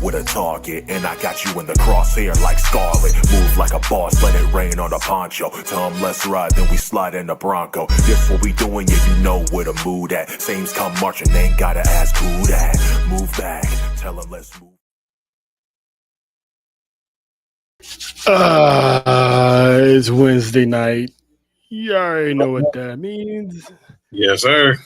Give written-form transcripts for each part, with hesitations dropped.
with a target, and I got you in the crosshair like Scarlet. Move like a boss, let it rain on a poncho. Tell 'em let's ride, then we slide in the Bronco. This what we doing, yeah, you know where the mood at. Sames come marching, ain't gotta ask who that. Move back, tell 'em let's move. It's Wednesday night. You already know what that means. Yes, sir.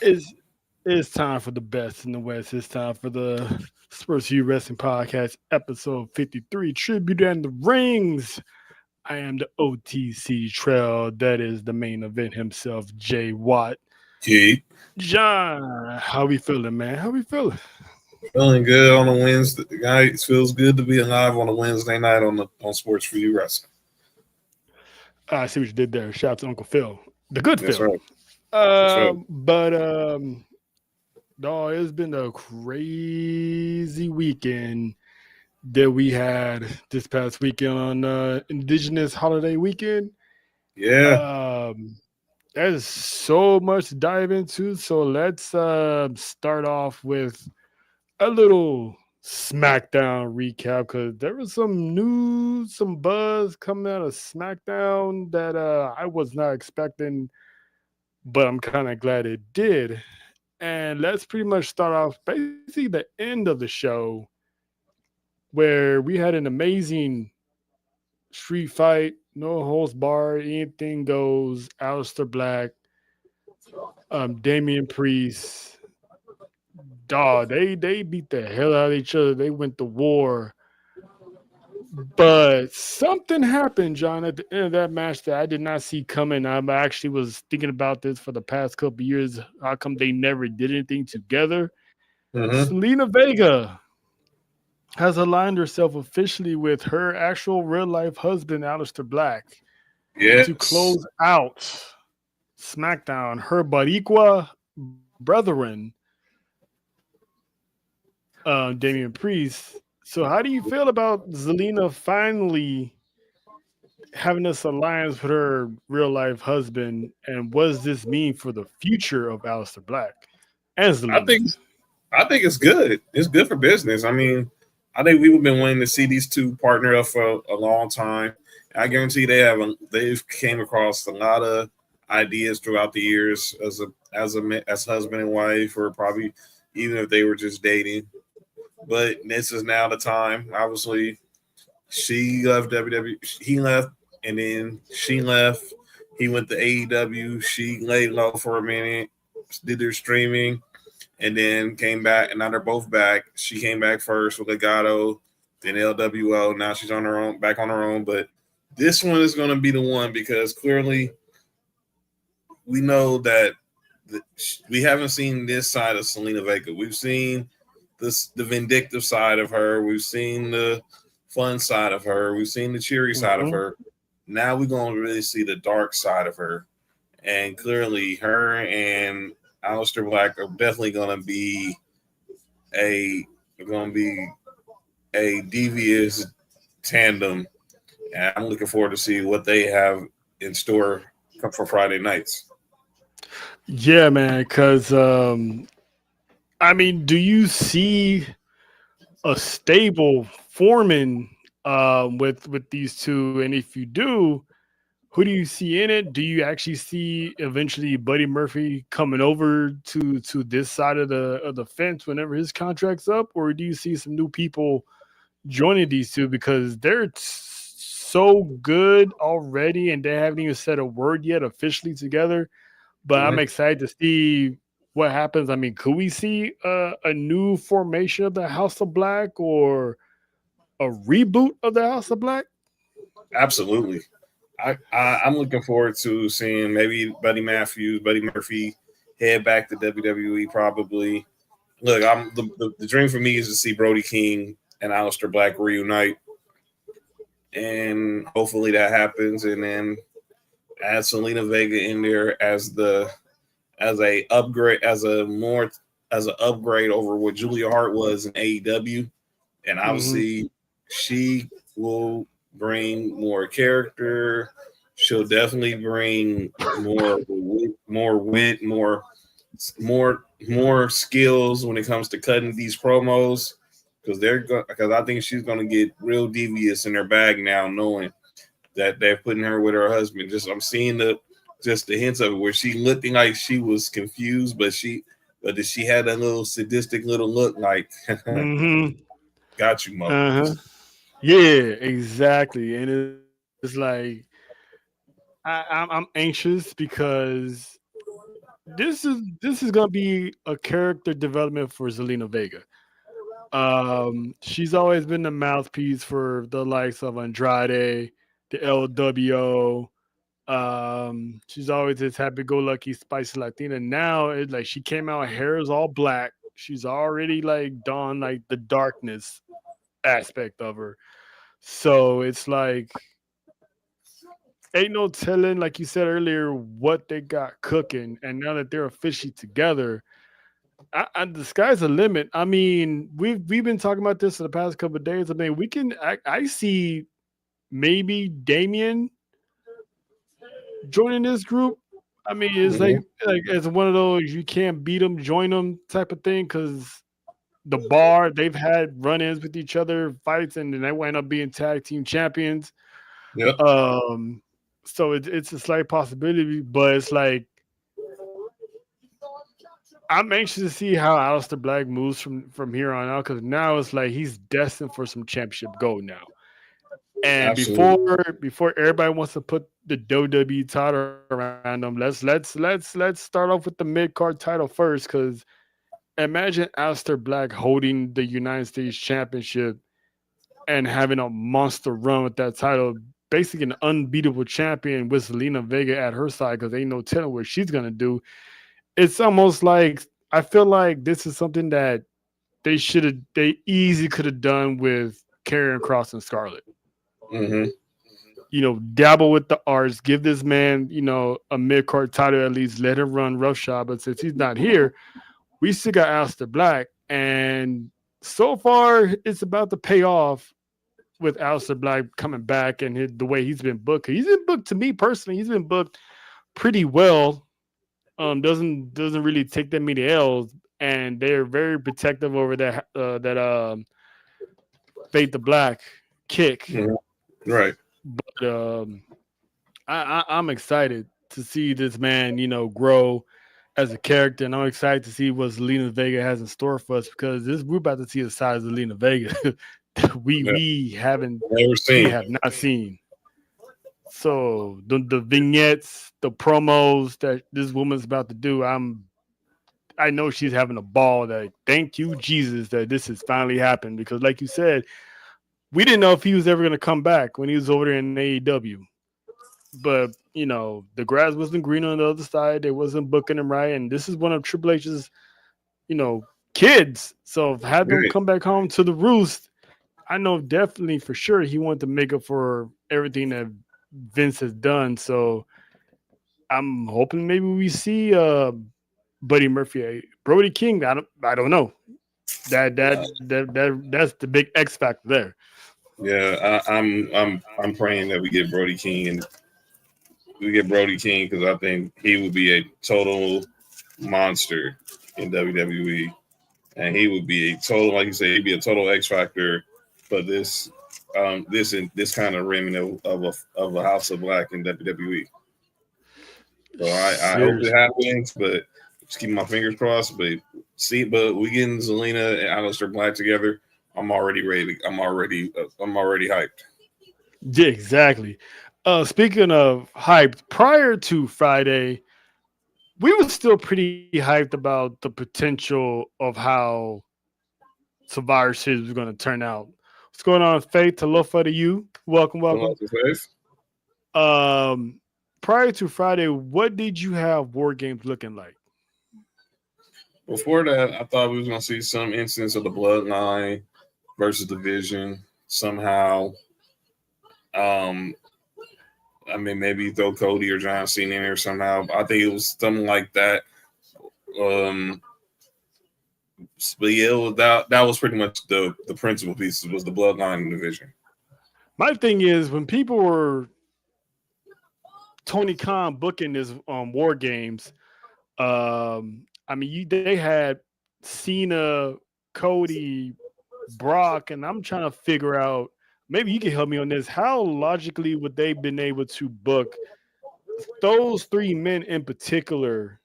It's time for the best in the West. It's time for the S4U Wrestling Podcast, episode 53, Tribute and the Rings. I am the OTC Trail. That is the main event himself, Jay Watt. Keep John, how we feeling, man? How we feeling? feeling good on a Wednesday night. It feels good to be alive on a Wednesday night on S4U Wrestling. I see what you did there. Shout out to Uncle Phil, the good That's Phil. right. That's right. No, it's been a crazy weekend that we had this past weekend on Indigenous Holiday Weekend. Yeah. There's so much to dive into. So let's start off with a little SmackDown recap because there was some news, some buzz coming out of SmackDown that I was not expecting, but I'm kind of glad it did. And let's pretty much start off basically the end of the show where we had an amazing street fight, no holds barred, anything goes. Aleister Black, Damian Priest, dog, they beat the hell out of each other. They went to war. But something happened, John, at the end of that match that I did not see coming. I actually was thinking about this for the past couple of years. How come they never did anything together? Selena Vega has aligned herself officially with her actual real-life husband, Aleister Black, Yes. to close out SmackDown. Her Boricua brethren, Damian Priest. So how do you feel about Zelina finally having this alliance with her real-life husband, and what does this mean for the future of Aleister Black and Zelina? I think it's good. It's good for business. I mean, I think we've been wanting to see these two partner up for a long time. I guarantee they've came across a lot of ideas throughout the years as husband and wife, or probably even if they were just dating. But this is now the time. Obviously, she left WWE. He left, and then she left. He went to AEW. She laid low for a minute, did their streaming, and then came back. And now they're both back. She came back first with Legato, then LWO. Now she's on her own, back on her own. But this one is going to be the one because clearly we know that we haven't seen this side of Selena Vega. We've seen the vindictive side of her. We've seen the fun side of her. We've seen the cheery side of her. Now we're going to really see the dark side of her. And clearly her and Aleister Black are definitely going to be a devious tandem. And I'm looking forward to see what they have in store for Friday nights. Yeah, man, because I mean, do you see a stable forming with these two? And if you do, who do you see in it? Do you actually see eventually Buddy Murphy coming over to this side of the fence whenever his contract's up, or do you see some new people joining these two because they're so good already and they haven't even said a word yet officially together? But I'm excited to see what happens. I mean, could we see a new formation of the House of Black or a reboot of the House of Black? Absolutely. I'm looking forward to seeing maybe Buddy Murphy head back to WWE probably. Look, the dream for me is to see Brody King and Aleister Black reunite. And hopefully that happens. And then add Selena Vega in there as a upgrade over what Julia Hart was in AEW, and obviously she will bring more character. She'll definitely bring more wit, more skills when it comes to cutting these promos. because I think she's gonna get real devious in her bag now, knowing that they're putting her with her husband. Just I'm seeing the hints of it where she looking like she was confused, but she had a little sadistic little look like Mm-hmm. got you, motherfuckers. Uh-huh. Yeah, exactly. And it's like I'm anxious because this is gonna be a character development for Zelina Vega. She's always been the mouthpiece for the likes of Andrade, the LWO. She's always this happy-go-lucky, spicy Latina. Now it's like she came out, hair is all black. She's already like done like the darkness aspect of her. So it's like ain't no telling, like you said earlier, what they got cooking. And now that they're officially together, the sky's the limit. I mean, we've been talking about this for the past couple of days. I mean, I see maybe Damien joining this group. I mean, it's Mhm. like it's one of those you can't beat them, join them type of thing because the bar they've had run-ins with each other, fights, and then they wind up being tag team champions. Yep, Um, so it's a slight possibility, but it's like I'm anxious to see how Aleister Black moves from here on out because now it's like he's destined for some championship gold now. And absolutely. before everybody wants to put the WWE title around them, let's start off with the mid card title first because imagine Aleister Black holding the United States Championship and having a monster run with that title, basically an unbeatable champion with Zelina Vega at her side because ain't no telling what she's gonna do. It's almost like I feel like this is something that they easily could have done with Karrion Cross and Scarlett. Hmm. Dabble with the arts, give this man, a mid card title at least, let him run roughshod. But since he's not here, we still got Aleister Black, and so far it's about to pay off with Aleister Black coming back and the way he's been booked. He's been booked to me personally. He's been booked pretty well. Doesn't really take that many L's, and they're very protective over that Fate the Black kick. Hmm. Right. But I'm excited to see this man, grow as a character, and I'm excited to see what Zelina Vega has in store for us because we're about to see the side of Zelina Vega that Yeah. Never we seen. have not seen. So the vignettes, the promos that this woman's about to do, I know she's having a ball. That thank you Jesus that this has finally happened because, like you said, we didn't know if he was ever going to come back when he was over there in AEW. But the grass wasn't green on the other side. They wasn't booking him right, and this is one of Triple H's, kids. So have them Right. come back home to the roost. I know definitely for sure he wanted to make up for everything that Vince has done. So I'm hoping maybe we see Buddy Murphy, Brody King. I don't know. That's the big X factor there. Yeah, I'm praying that we get Brody King because I think he would be a total monster in WWE, and he would be a total, like you say, he'd be a total X factor for this kind of remnant of a House of Black in WWE. So I hope it Seriously. happens, but just keep my fingers crossed. But we getting Zelina and Aleister Black together. I'm already ready. I'm already hyped. Yeah, exactly. Speaking of hype, prior to Friday, we were still pretty hyped about the potential of how Survivor Series was going to turn out. What's going on, Faith? Hello for to you. Welcome, Hello, welcome. face. Um, Prior to Friday, what did you have War Games looking like? Before that, I thought we was gonna see some instance of the bloodline versus division somehow. Um, I mean, maybe throw Cody or John Cena in there somehow. I think it was something like that. Um, but yeah, that was pretty much the principal pieces was the bloodline and division. My thing is when people were Tony Khan booking this War Games, I mean, they had Cena, Cody, Brock, and I'm trying to figure out. Maybe you can help me on this. How logically would they been able to book those three men in particular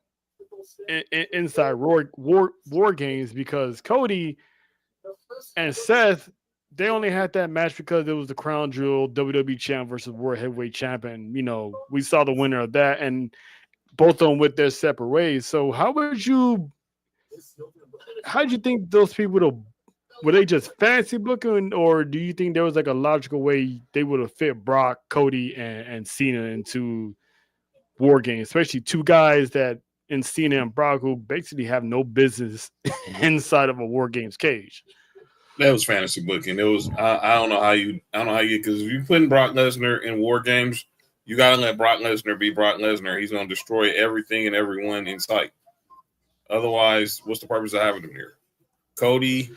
inside war games? Because Cody and Seth, they only had that match because it was the crown jewel WWE champ versus world heavyweight champion. You know, we saw the winner of that, and both of them with their separate ways. So how do you think those people were they just fancy looking, or do you think there was like a logical way they would have fit Brock, Cody, and Cena into war games, especially two guys that in Cena and Brock who basically have no business inside of a war games cage? That was fantasy booking. It was I don't know how you because if you put Brock Lesnar in war games, you gotta let Brock Lesnar be Brock Lesnar. He's gonna destroy everything and everyone in sight. Otherwise, what's the purpose of having him here? Cody,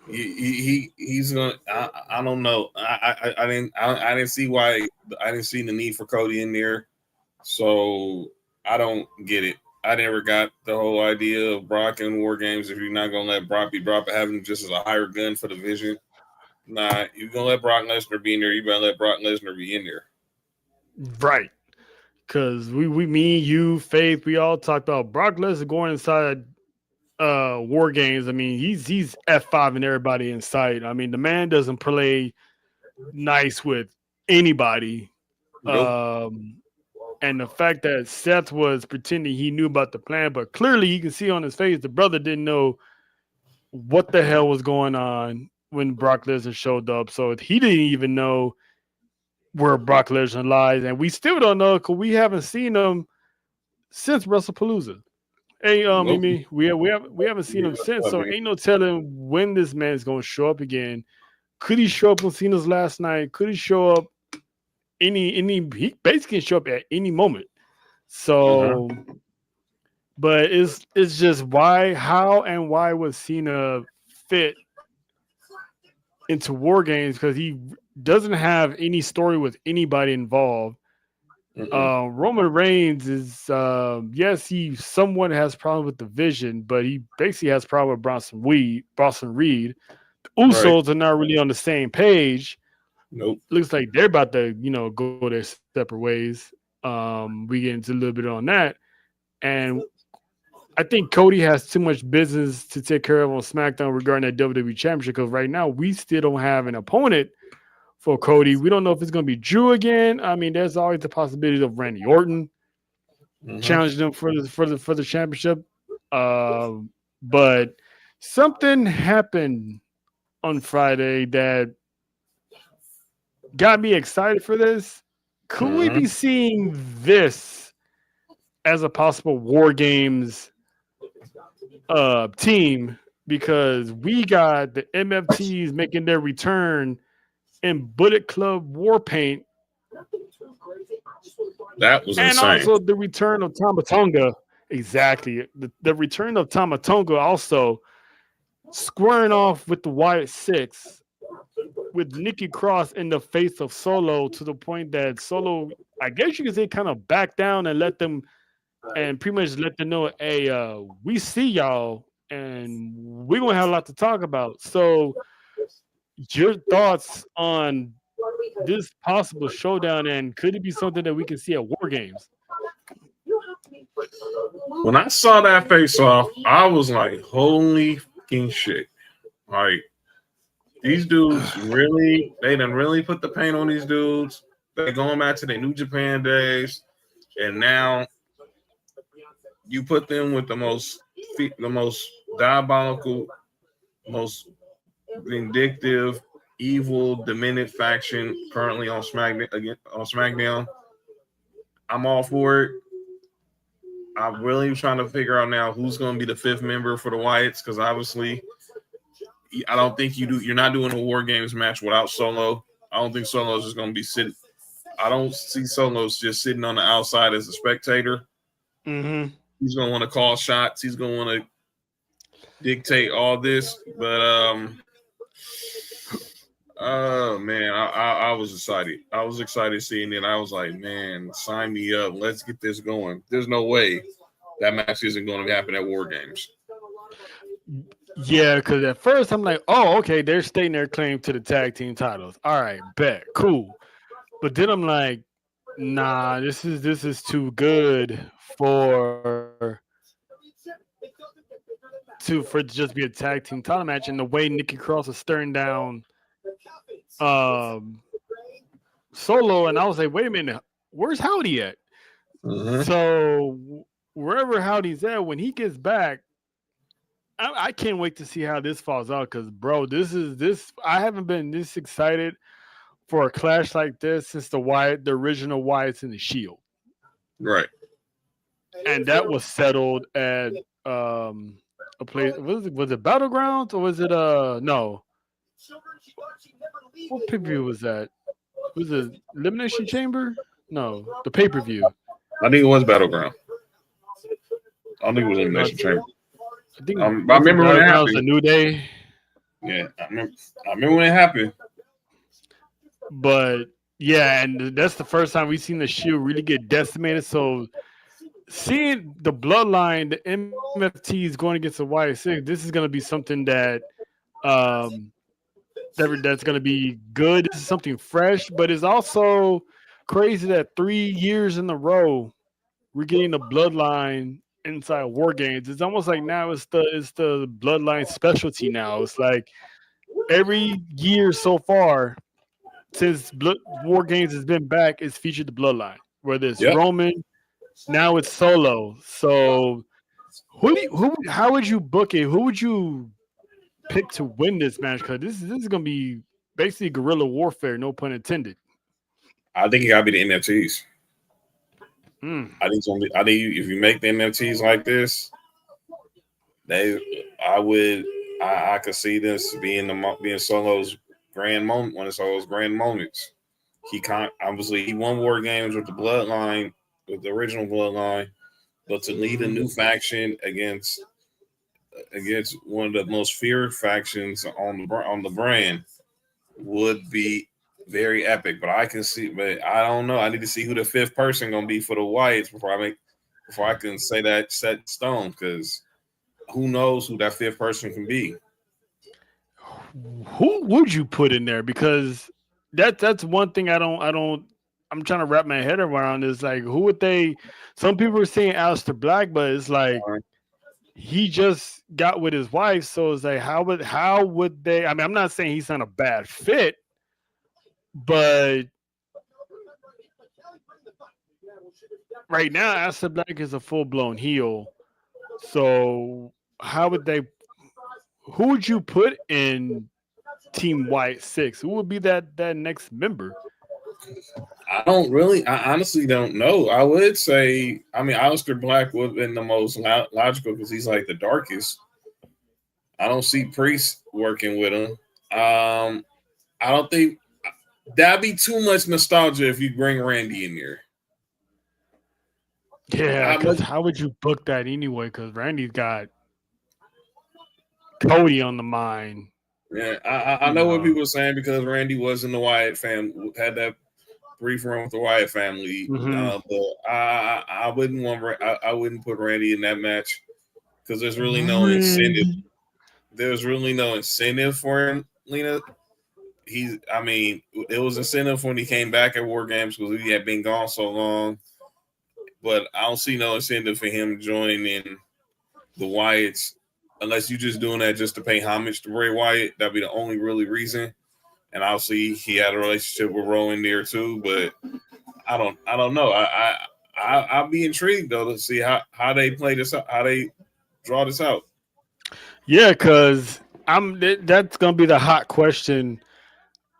he's gonna. I don't know. I didn't see why. I didn't see the need for Cody in there, so I don't get it. I never got the whole idea of Brock in war games. If you're not gonna let Brock be Brock, but having him just as a higher gun for the division, nah. You're gonna let Brock Lesnar be in there. You better let Brock Lesnar be in there. Right. Because me, you, Faith, we all talked about Brock Lesnar going inside war games. I mean, he's F5 and everybody in sight. I mean, the man doesn't play nice with anybody. Nope. And the fact that Seth was pretending he knew about the plan, but clearly you can see on his face the brother didn't know what the hell was going on when Brock Lesnar showed up. So he didn't even know where Brock Lesnar lies, and we still don't know because we haven't seen him since WrestlePalooza. Hey, Nope. Mimi, we haven't seen him since, so ain't no telling when this man's gonna show up again. Could he show up on Cena's last night? Could he show up any? He basically can show up at any moment. So, but it's just how and why would Cena fit into war games? Because he doesn't have any story with anybody involved. Roman Reigns is yes, he somewhat has problem with the Vision, but he basically has problem with Bronson Reed. The Usos are not really on the same page. Nope. Looks like they're about to, go their separate ways. We get into a little bit on that. And I think Cody has too much business to take care of on SmackDown regarding that WWE Championship, because right now we still don't have an opponent for Cody. We don't know if it's going to be Drew again. I mean, there's always the possibility of Randy Orton challenging him for the championship. But something happened on Friday that got me excited for this. Could we be seeing this as a possible War Games team? Because we got the MFTs making their return in Bullet Club war paint. That was insane. And also the return of Tama Tonga. Exactly. The return of Tama Tonga also squaring off with the Wyatt Six, with Nikki Cross in the face of Solo, to the point that Solo, I guess you could say, kind of back down and let them, and pretty much let them know, hey, we see y'all and we're going to have a lot to talk about. So your thoughts on this possible showdown, and could it be something that we can see at War Games? When I saw that face off, I was like, holy fucking shit. Like, these dudes they done really put the paint on these dudes. They're going back to their New Japan days. And now you put them with the most diabolical, most vindictive, evil, demented faction currently on SmackDown. I'm all for it. I'm really trying to figure out now who's going to be the fifth member for the Wyatts, because obviously I don't think you're not doing a War Games match without Solo. I don't think Solo's just going to be sitting. I don't see Solo's just sitting on the outside as a spectator. Mm-hmm. He's going to want to call shots. He's going to want to dictate all this. But oh man, I was excited. I was excited seeing it. I was like, man, sign me up. Let's get this going. There's no way that match isn't going to happen at War Games. Yeah, because at first I'm like, oh, okay, they're stating their claim to the tag team titles. All right, bet, cool. But then I'm like, nah, this is too good for for it to just be a tag team title match. And the way Nikki Cross is staring down um Solo, and I was like, wait a minute, where's Howdy at? Mm-hmm. So wherever Howdy's at, when he gets back, I can't wait to see how this falls out. Because bro, this. I haven't been this excited for a clash like this since the original Wyatts in the Shield, Right. and that was settled at um a place. Was it Battlegrounds or was it no? What pay per view was that? Was it Elimination Chamber? No, the pay per view. I think it was Battleground. I don't think it was No, Elimination Chamber. I think I was it remember when it Battlegrounds a happened. New Day. Yeah, I remember when it happened. But yeah, and that's the first time we've seen the Shield really get decimated. So seeing the bloodline, the MFTs going against the Y6, this is going to be something that um that's going to be good. This is something fresh, but it's also crazy that 3 years in a row we're getting the bloodline inside War Games. It's almost like now it's the bloodline specialty now. It's like every year so far since War Games has been back, it's featured the bloodline. Whether it's Yep. Roman, now it's Solo. So how would you book it? Who would you pick to win this match? Because this is gonna be basically guerrilla warfare, no pun intended. I think it gotta be the NFTs. Mm. I think if you make the NFTs like this, they I could see this being Solo's grand moment, one of Solo's grand moments. Obviously he won War Games with the bloodline, with the original bloodline, but to lead a new faction against one of the most feared factions on the brand would be very epic. But I don't know. I need to see who the fifth person gonna be for the Wyatts before I can say that set in stone, because who knows who that fifth person can be. Who would you put in there? Because that's one thing I'm trying to wrap my head around is like who would they some people are saying Aleister Black, but it's like he just got with his wife, so it's like how would they I mean I'm not saying he's not a bad fit, but right now Aleister Black is a full blown heel. So how would they who would you put in Team White Six? Who would be that next member? I honestly don't know. I would say, I mean, Aleister Black would have been the most logical because he's like the darkest. I don't see Priest working with him. I don't think that'd be too much nostalgia if you bring Randy in there. Yeah, How because much? how would you book that anyway? Because Randy's got Cody on the mind. Yeah, I You know what know. people are saying because Randy was in the Wyatt family, had that brief run with the Wyatt family. Hmm. But I wouldn't I wouldn't put Randy in that match because there's really no incentive. Randy. There's really no incentive for him, Lena. I mean, it was incentive when he came back at War Games because he had been gone so long. But I don't see no incentive for him joining the Wyatts unless you're just doing that just to pay homage to Bray Wyatt. That'd be the only really reason. And obviously, he had a relationship with Rowan there too. But I don't know. I'll be intrigued though to see how they play this out, how they draw this out. Yeah, because that's gonna be the hot question.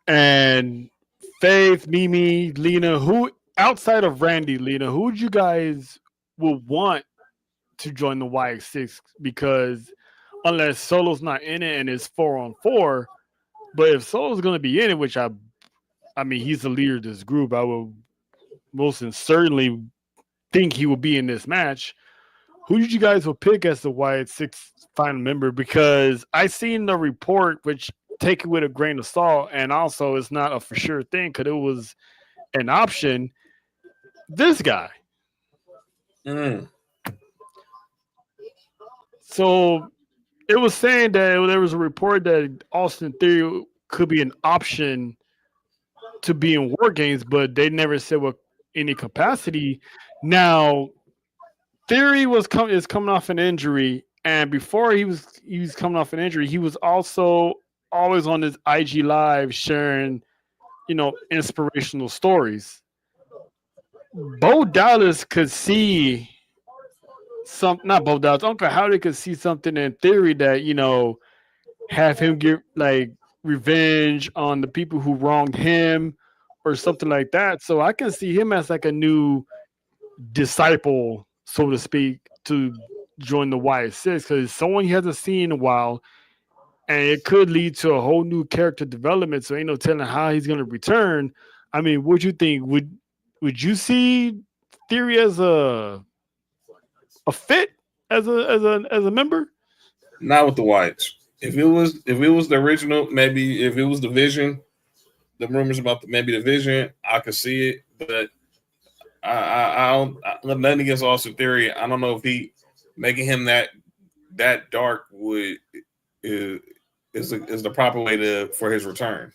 And Faith, Mimi, Lena, who outside of Randy, Lena, who would you guys will want to join the YX6? Because unless Solo's not in it and it's 4-on-4, but if Solo's gonna be in it, which I mean he's the leader of this group, I will most certainly think he will be in this match. Who did you guys will pick as the Wyatt Six final member? Because I seen the report, which take it with a grain of salt, and also it's not a for sure thing because it was an option. This guy. Mm. So it was saying that there was a report that Austin Theory could be an option to be in War Games, but they never said what any capacity. Now, Theory is coming off an injury, and before he was coming off an injury, he was also always on his IG live sharing, inspirational stories. Bo Dallas could see some, not Bo Dallas, Uncle Howdy could see something in Theory that have him get like revenge on the people who wronged him or something like that. So I can see him as like a new disciple, so to speak, to join the Y6 because someone he hasn't seen in a while, and it could lead to a whole new character development. So ain't no telling how he's gonna return. I mean, what you think? Would you see Theory as a fit as a member? Not with the Whites. If it was the original, maybe if it was the Vision, the rumors about maybe the Vision, I could see it. But I don't nothing against Austin Theory. I don't know if he making him that dark is the proper way for his return.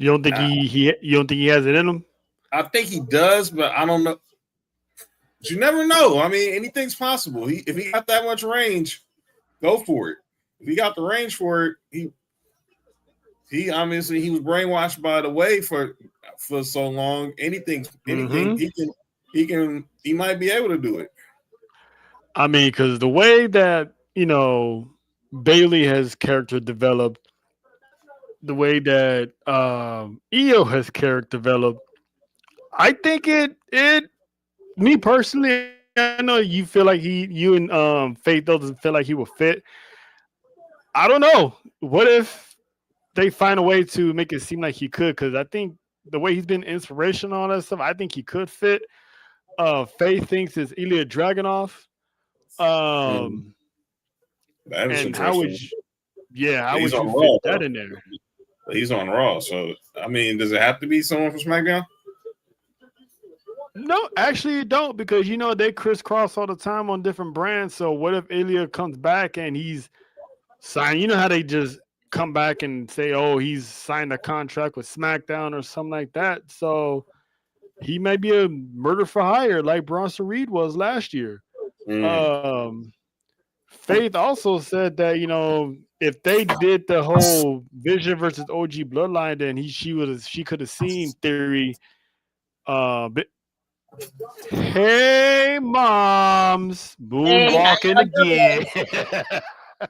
You don't think you don't think he has it in him? I think he does, but I don't know. But you never know. I mean, anything's possible. If he got that much range, go for it. If he got the range for it, he obviously he was brainwashed by the way for so long. Anything he might be able to do it. I mean, because the way that Bailey has character developed, the way that EO has character developed, I think it me personally, I know you feel like you and Faith doesn't feel like he will fit. I don't know. What if they find a way to make it seem like he could? Because I think the way he's been inspirational on that stuff, I think he could fit. Faith thinks it's Ilya Dragunov. That is And how would interesting. how would He's on you Raw, fit that though. in there? He's on Raw, so I mean, does it have to be someone from SmackDown? No, actually, you don't because they crisscross all the time on different brands. So what if Ilya comes back and he's signed? You know how they just come back and say, "Oh, he's signed a contract with SmackDown or something like that." So he might be a murder for hire, like Bronson Reed was last year. Faith also said that if they did the whole Vision versus OG Bloodline, then she could have seen Theory. Hey, moms, moonwalking again.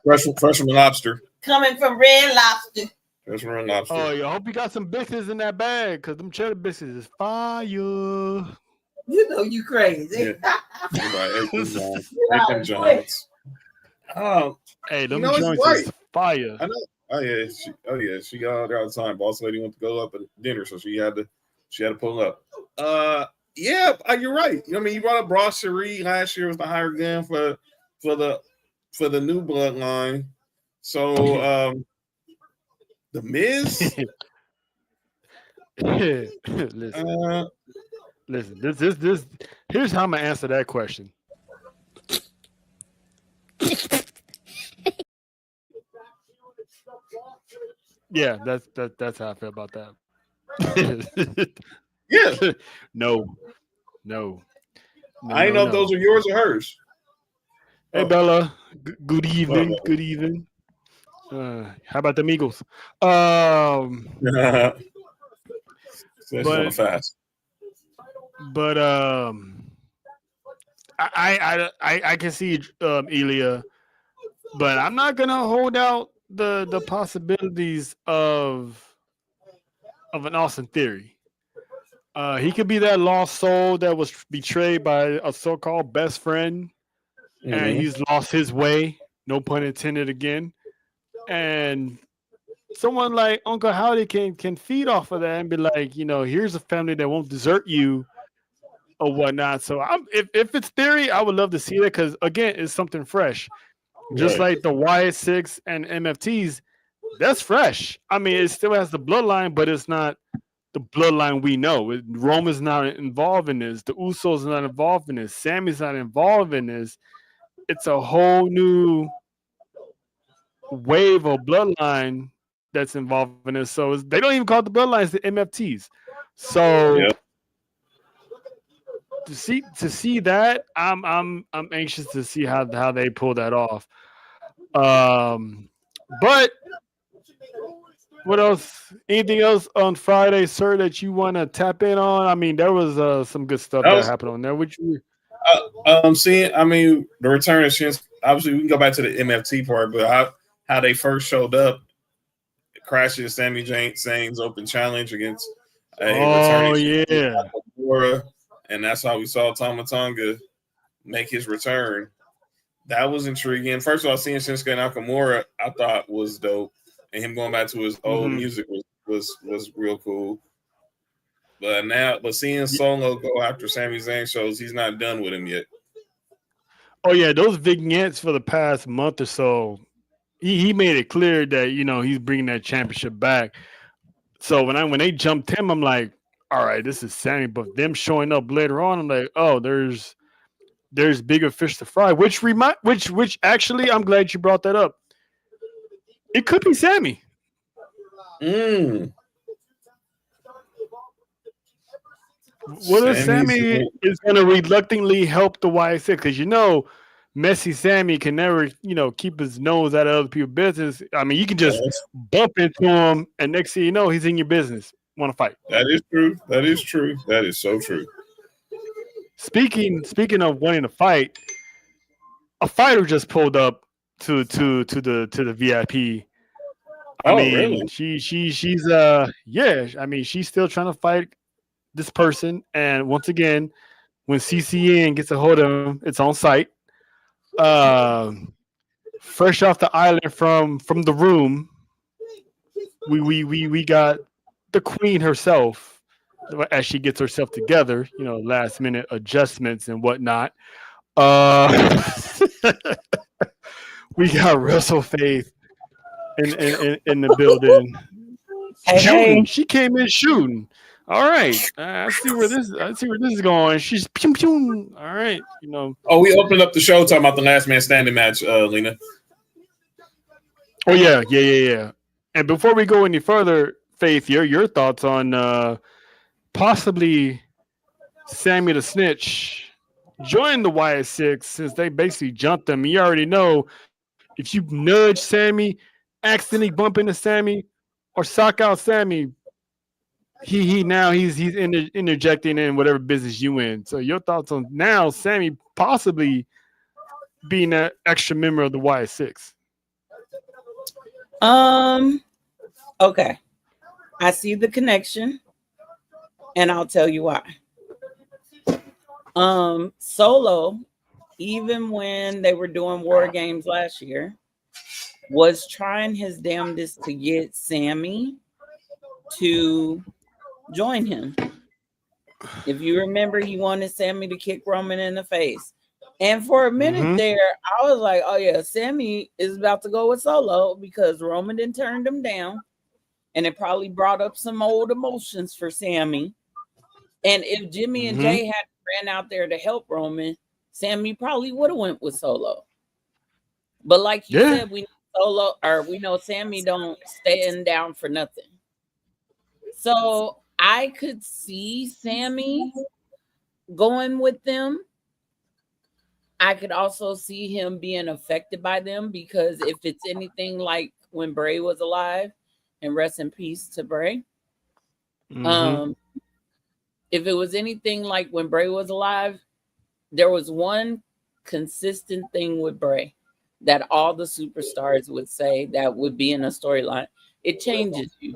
Fresh from the Lobster. Coming from Red Lobster. Fresh from the Lobster. Oh, yeah, I hope you got some biscuits in that bag because them cheddar biscuits is fire. You know you crazy. Yeah. Aiken Jones. Hey, them it's joints right. is fire. I know. Oh yeah. She got out there all the time. Boss lady went to go up at dinner, so she had to pull up. Yeah, you're right. I mean, you brought up Brasserie last year was the higher gun for the new bloodline. So the Miz. Listen. This. Here's how I'm gonna answer that question. Yeah, that's how I feel about that. Yeah. No. I didn't know if those are yours or hers. Hey, Bella. Good evening. Well, good evening. How about the Migos? But fast. But I can see Ilya, but I'm not gonna hold out the possibilities of an Austin Theory. He could be that lost soul that was betrayed by a so-called best friend, and he's lost his way. No pun intended again. And someone like Uncle Howdy can feed off of that and be like, here's a family that won't desert you or whatnot. So if it's Theory, I would love to see that because again, it's something fresh. Just like the Y6 and MFTs, that's fresh. I mean, it still has the bloodline, but it's not the bloodline we know. Roman's not involved in this. The Usos not involved in this. Sammy's not involved in this. It's a whole new wave or bloodline that's involved in this. So they don't even call the bloodlines the MFTs. So Yeah. to see that, I'm anxious to see how they pull that off. But what else? Anything else on Friday, sir, that you want to tap in on? I mean, there was some good stuff that happened on there. Which you Seeing, I mean, the return of Shinsuke. Obviously, we can go back to the MFT part, but how they first showed up, crashes Sami Zayn's open challenge against a returning yeah. Nakamura, and that's how we saw Tama Tonga make his return. That was intriguing. First of all, seeing Shinsuke Nakamura, I thought was dope, and him going back to his old music was real cool. But seeing Solo go after Sami Zayn shows he's not done with him yet. Oh yeah, those vignettes for the past month or so, he made it clear that he's bringing that championship back. So when they jumped him, I'm like, all right, this is Sammy. But them showing up later on, I'm like, oh, there's bigger fish to fry. Which actually, I'm glad you brought that up. It could be Sammy. What if Sammy is going to reluctantly help the YSX? Because Messy Sammy can never, keep his nose out of other people's business. I mean, you can just bump into him, and next thing you know, he's in your business. Want to fight? That is true. That is true. That is so true. Speaking of wanting to fight, a fighter just pulled up to the VIP. I mean, really? she's yeah. I mean, she's still trying to fight this person, and once again, when CCN gets a hold of him, it's on site. Fresh off the island from the room, we got the queen herself as she gets herself together. Last minute adjustments and whatnot. We got Russell Faith in the building. Hey. She came in shooting. All right, I see where this is going. She's pew pew. All right, Oh, we opened up the show talking about the last man standing match, Lena. Oh yeah. And before we go any further, Faith, your thoughts on possibly Sammy the Snitch join the YS6 since they basically jumped them. You already know if you nudge Sammy, accidentally bump into Sammy, or sock out Sammy. He's interjecting in whatever business you in. So your thoughts on now Sammy possibly being an extra member of the YS6? Okay. I see the connection, and I'll tell you why. Solo, even when they were doing War Games last year, was trying his damnedest to get Sammy to join him. If you remember, he wanted Sammy to kick Roman in the face. And for a minute there, I was like, oh yeah, Sammy is about to go with Solo because Roman didn't turn him down. And it probably brought up some old emotions for Sammy. And if Jimmy and Jay had ran out there to help Roman, Sammy probably would have went with Solo. But like you said, we know Sammy don't stand down for nothing. So I could see Sammy going with them. I could also see him being affected by them because if it's anything like when Bray was alive, and rest in peace to Bray. If it was anything like when Bray was alive, there was one consistent thing with Bray that all the superstars would say that would be in a storyline. It changes you.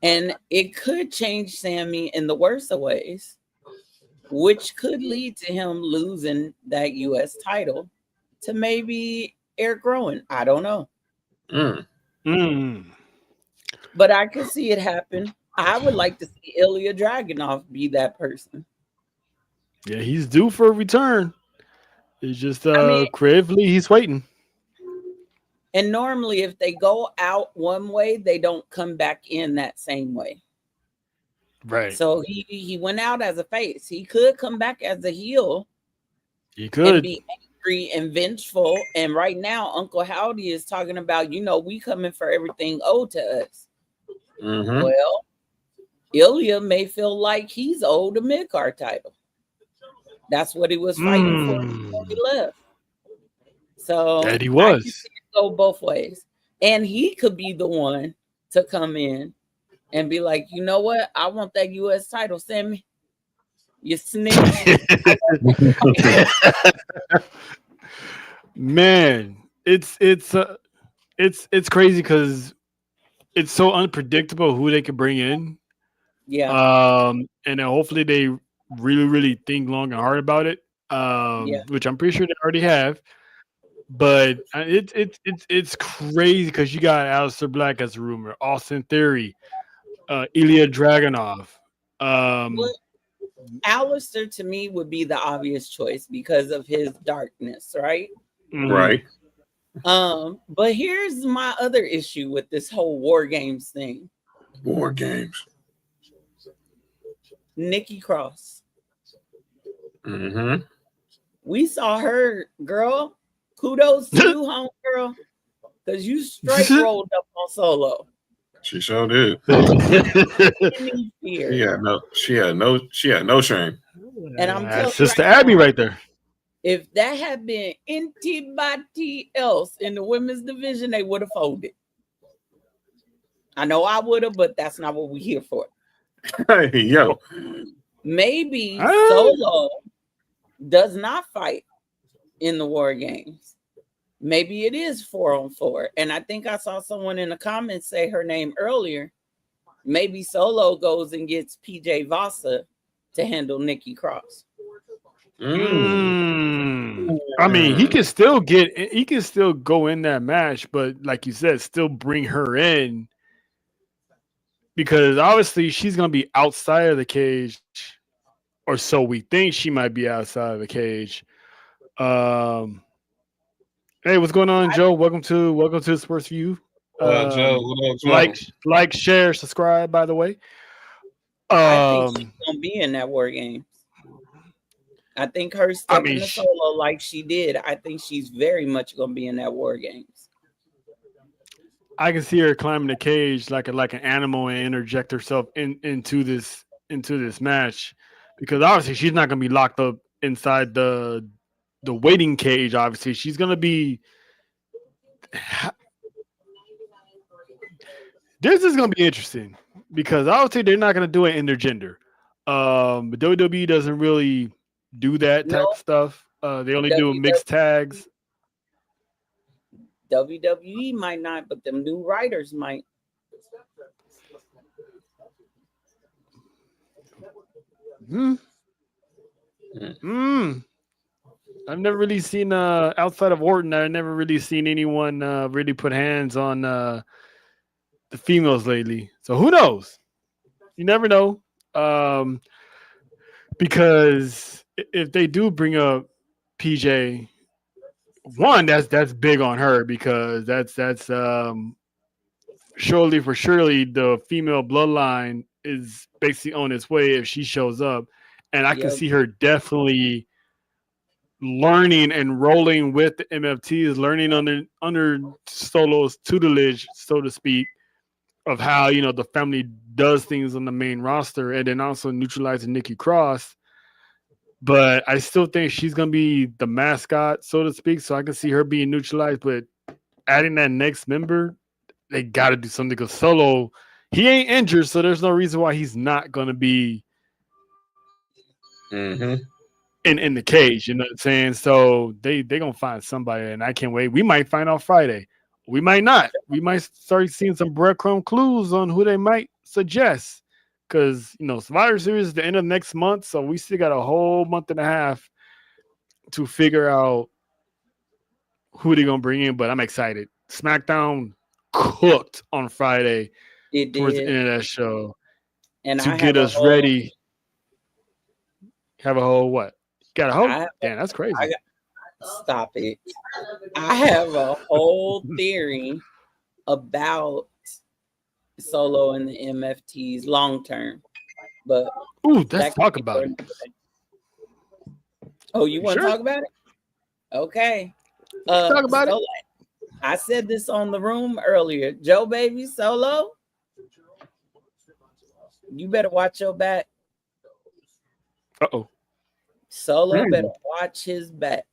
And it could change Sammy in the worst of ways, which could lead to him losing that U.S. title to maybe Eric Rowan. I don't know. But I could see it happen. I would like to see Ilya Dragunov be that person. Yeah, he's due for a return. It's just creatively he's waiting. And normally if they go out one way, they don't come back in that same way. Right. So he went out as a face. He could come back as a heel. He could be angry and vengeful. And right now, Uncle Howdy is talking about, we coming for everything owed to us. Mm-hmm. Well, Ilya may feel like he's owed a mid-card title. That's what he was fighting for before he left. So that he I was. can see it go both ways. And he could be the one to come in and be like, you know what? I want that U.S. title. Send me. You snitch. Man, it's crazy because it's so unpredictable who they could bring in. Yeah. And then hopefully they really think long and hard about it. Which I'm pretty sure they already have. But it's crazy because you got Aleister Black as a rumor, Austin Theory, Ilya Dragunov. Alistair to me would be the obvious choice because of his darkness, right? Mm-hmm. Right. But here's my other issue with this whole War Games thing. War Games. Nikki Cross. Mm-hmm. We saw her, girl. Kudos to you, homegirl, because you straight rolled up on Solo. She sure did. She had no shame. And I'm telling Sister Abby right there. If that had been anybody else in the women's division, they would have folded. I know I would have, but that's not what we're here for. Hey, yo. Maybe Solo does not fight in the War Games. Maybe it is 4-on-4. And I think I saw someone in the comments say her name earlier. Maybe Solo goes and gets PJ Vasa to handle Nikki Cross. I mean, he can still go in that match, but like you said, still bring her in because obviously she's gonna be outside of the cage, or so we think she might be outside of the cage. Hey, what's going on, Joe? Welcome to the Sports View. Joe, like, share, subscribe. By the way, I think she's gonna be in that War Games. I think her stepping to Solo like she did. I think she's very much gonna be in that War Games. I can see her climbing the cage like an animal and interject herself into this match, because obviously she's not gonna be locked up inside the waiting cage. Obviously, she's gonna be. This is gonna be interesting because obviously they're not gonna do it intergender. But WWE doesn't really do that type of stuff. They only do mixed tags. WWE might not, but them new writers might. I've never really seen outside of Orton. I've never really seen anyone really put hands on the females lately. So who knows? You never know. Because if they do bring up PJ, one, that's big on her because that's surely the female bloodline is basically on its way if she shows up, and I can see her definitely learning and rolling with the MFTs, learning under Solo's tutelage, so to speak, of how the family does things on the main roster, and then also neutralizing Nikki Cross. But I still think she's gonna be the mascot, so to speak. So I can see her being neutralized, but adding that next member, they got to do something because Solo, he ain't injured, so there's no reason why he's not gonna be in the cage. You know what I'm saying? So they gonna find somebody, and I can't wait. We might find out Friday. We might not. We might start seeing some breadcrumb clues on who they might suggest. Because, Survivor Series is the end of next month, so we still got a whole month and a half to figure out who they're going to bring in, but I'm excited. SmackDown cooked on Friday towards the end of that show and to get us ready. Have a whole what? Got a whole? Damn, that's crazy. Stop it. I have a whole theory about Solo and the MFTs long term, but let's talk about it. Oh, you want to talk about it? Okay. Talk about so I said this on the room earlier. Joe Baby Solo, you better watch your back. Uh-oh. Solo better watch his back.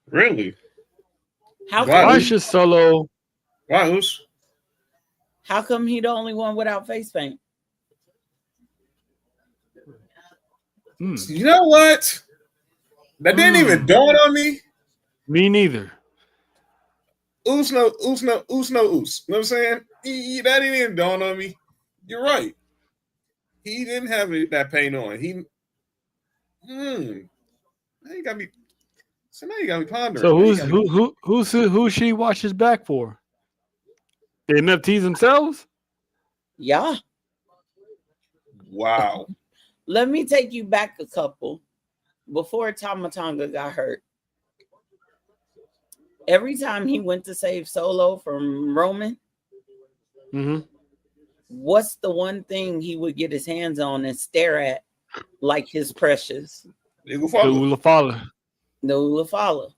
Really? How Why? come, Why should Solo? Why? Who's? how come he the only one without face paint? You know what? That didn't even dawn on me. Me neither. Oos no oos. You know what I'm saying? That didn't even dawn on me. You're right. He didn't have that paint on. Now you got me. So now you got me pondering. So who should he watch his back for? The NFTs themselves? Yeah. Wow. Let me take you back a couple. Before Tama Tonga got hurt, every time he went to save Solo from Roman, what's the one thing he would get his hands on and stare at like his precious? The Ulafala. The Ulafala.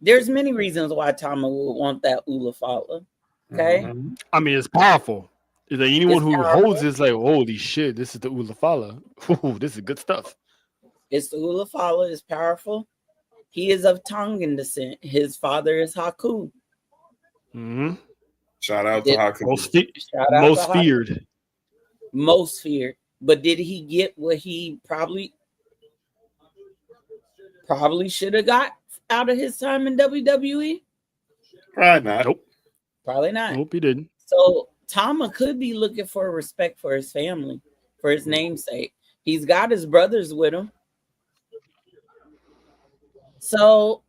There's many reasons why Tama would want that Ulafala. Okay. I mean, it's powerful. Is there anyone who holds this like, holy shit, this is the Ulafala? Ooh, this is good stuff. It's the Ulafala is powerful. He is of Tongan descent. His father is Haku. Shout out to Haku. Most feared. Most feared. But did he get what he probably should have got out of his time in WWE? Probably not. Nope. Probably not. Nope, he didn't. So Tama could be looking for respect for his family, for his namesake. He's got his brothers with him. So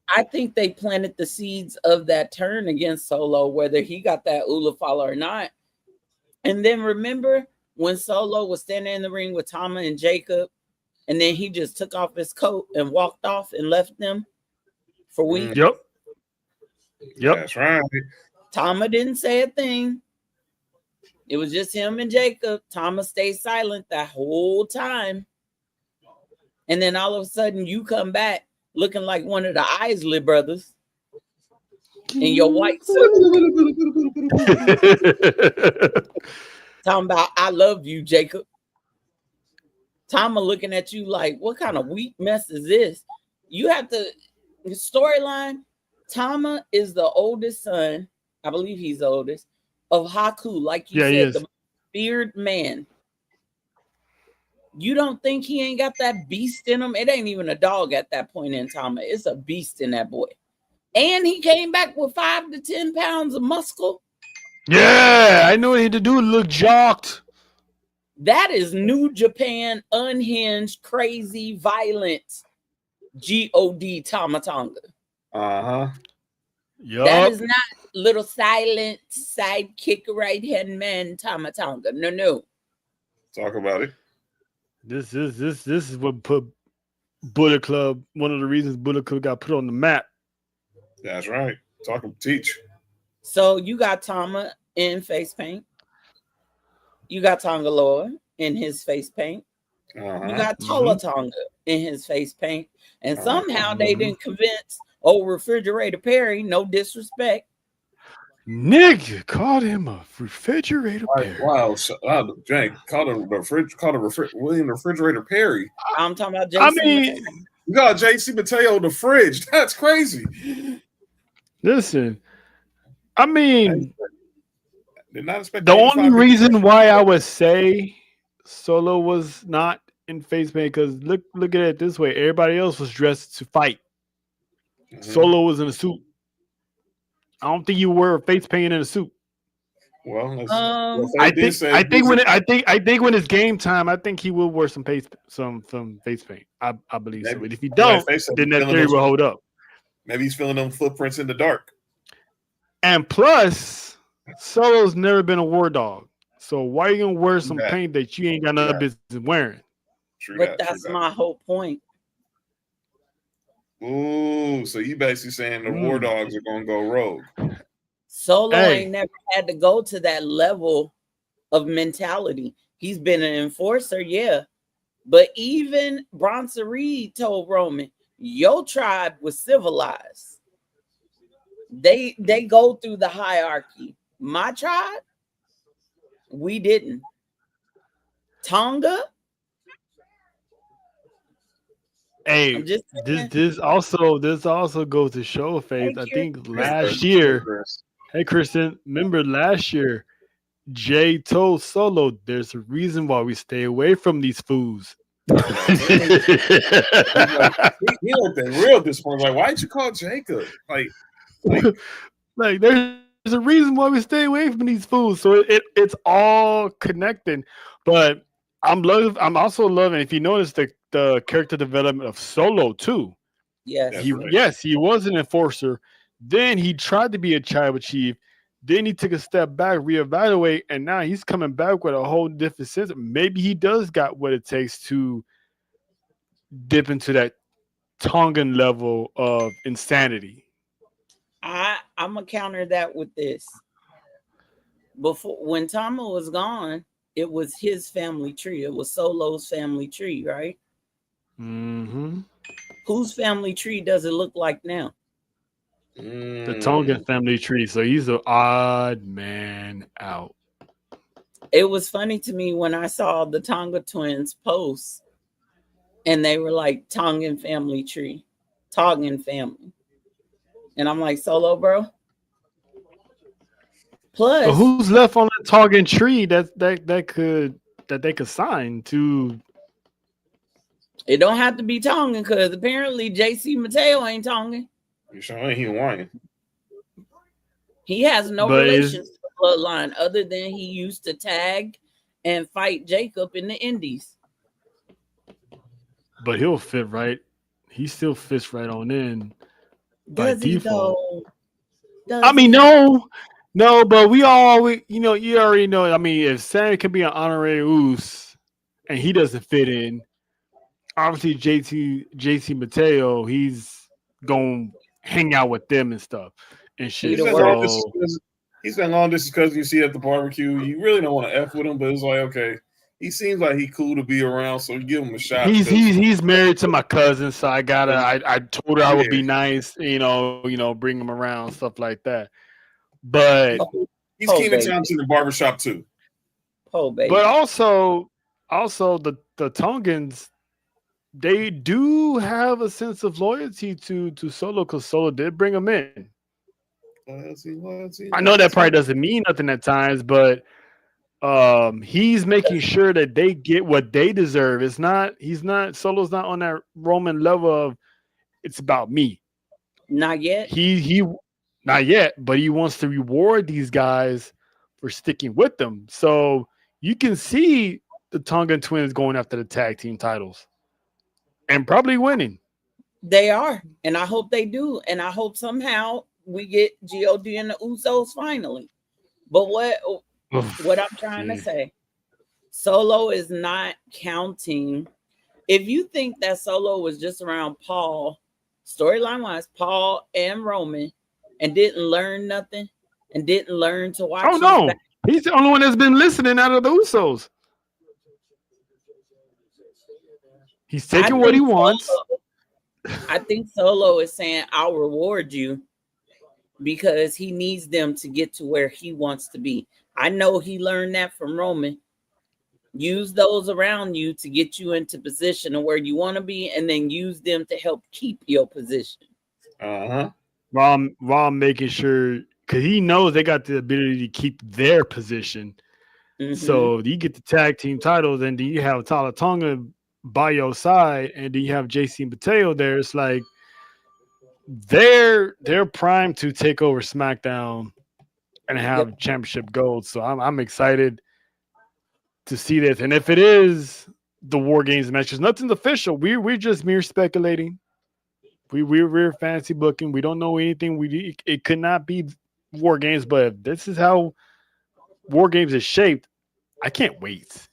I think they planted the seeds of that turn against Solo, whether he got that Ulafala or not. And then remember when Solo was standing in the ring with Tama and Jacob, and then he just took off his coat and walked off and left them for weeks? Yep. That's right. Tama didn't say a thing. It was just him and Jacob. Tama stayed silent that whole time. And then all of a sudden you come back looking like one of the Isley brothers in your white suit. Talking about, I love you, Jacob. Tama looking at you like, what kind of weak mess is this? You have to, the storyline, Tama is the oldest son, I believe he's the oldest, of Haku, like you said, the feared man. You don't think he ain't got that beast in him? It ain't even a dog at that point in time. It's a beast in that boy. And he came back with 5 to 10 pounds of muscle. Yeah, I know what he had to do. Look jocked. That is New Japan, unhinged, crazy, violent, G-O-D Tama Tonga. Yep. That is not little silent sidekick right-hand man Tama Tonga. No. Talk about it. This is what put Bullet Club, one of the reasons Bullet Club got put on the map. That's right. Teach. So you got Tama in face paint. You got Tonga Loa in his face paint. You got Tola Tonga in his face paint. And somehow they didn't convince old Refrigerator Perry, no disrespect. Nigga called him a refrigerator Perry. Wow, Jake called him William Refrigerator Perry. I'm talking about JC. I mean, you got JC Mateo the fridge. That's crazy. Listen, I mean, did not expect the only reason why I would say Solo was not in face paint, because look at it this way: everybody else was dressed to fight. Solo was in a suit. I don't think you wear face paint in a suit. Well, I think when it's game time, I think he will wear some face paint. I believe so. But if he don't, then that theory will hold up. Maybe he's feeling them footprints in the dark. And plus, Solo's never been a war dog. So why are you gonna wear some paint that you ain't got no business wearing? But that's my whole point. Ooh, so you basically saying the war dogs are gonna go rogue. Solo ain't never had to go to that level of mentality. He's been an enforcer, yeah. But even Bronson Reed told Roman, Your tribe was civilized. They go through the hierarchy. My tribe, we didn't. Tonga. Hey, I'm just saying. this also goes to show, Faith. I Hey, think Kristen. last year, hey Kristen, remember last year, Jay told Solo, "There's a reason why we stay away from these foods." He's like, he like the real disappointed. Like, why'd you call Jacob? Like there's a reason why we stay away from these foods. So it's all connecting. But I'm also loving, if you notice, the character development of Solo too. Yes. He was an enforcer. Then he tried to be a tribal chief. Then he took a step back, reevaluate, and now he's coming back with a whole different sense. Maybe he does got what it takes to dip into that Tongan level of insanity. I'm gonna counter that with this. Before, when Tama was gone, it was his family tree. It was Solo's family tree, right? Mm-hmm. Whose family tree does it look like now? The Tongan family tree. So he's an odd man out. It was funny to me when I saw the Tonga twins post and they were like Tongan family tree, Tongan family. And I'm like, Solo, bro. Plus, but who's left on that Tongan tree that they could sign to? It don't have to be Tongan because apparently JC Mateo ain't Tongan. You sure he Hawaiian? He has no relations to the bloodline other than he used to tag and fight Jacob in the Indies. But he'll fit right. He still fits right on in by Does he default. though? I mean, no, but you already know. I mean, if Sammy can be an honorary Uso and he doesn't fit in, obviously JC Mateo, he's going to hang out with them and stuff and shit. He's been long distance because you see at the barbecue. You really don't want to F with him, but it's like, okay, he seems like he's cool to be around, so give him a shot. He's married to my cousin, so I told her I would be nice, bring him around, stuff like that. But he's keen to time to the barbershop too. Oh, baby. But also the Tongans, they do have a sense of loyalty to Solo because Solo did bring him in. Loyalty. I know that probably doesn't mean nothing at times, but he's making sure that they get what they deserve. Solo's not on that Roman level of it's about me. Not yet. He not yet, but he wants to reward these guys for sticking with them. So you can see the Tongan twins going after the tag team titles and probably winning. They are, and I hope they do, and I hope somehow we get God and the Usos finally. But what I'm trying to say, Solo is not counting. If you think that Solo was just around Paul, storyline wise, Paul and Roman, and didn't learn nothing, and didn't learn to watch. Oh no, he's the only one that's been listening out of the Usos. He's taking what he wants. I think Solo is saying, I'll reward you because he needs them to get to where he wants to be. I know he learned that from Roman. Use those around you to get you into position of where you want to be, and then use them to help keep your position. While I'm making sure, because he knows they got the ability to keep their position. Mm-hmm. So you get the tag team titles, and then you have Tala Tonga by your side, and then you have JC Mateo there. It's like they're primed to take over SmackDown and have championship gold. So I'm excited to see this. And if it is the War Games matches, nothing's official. We're just mere speculating. We're fancy booking. We don't know anything. It could not be War Games, but if this is how War Games is shaped, I can't wait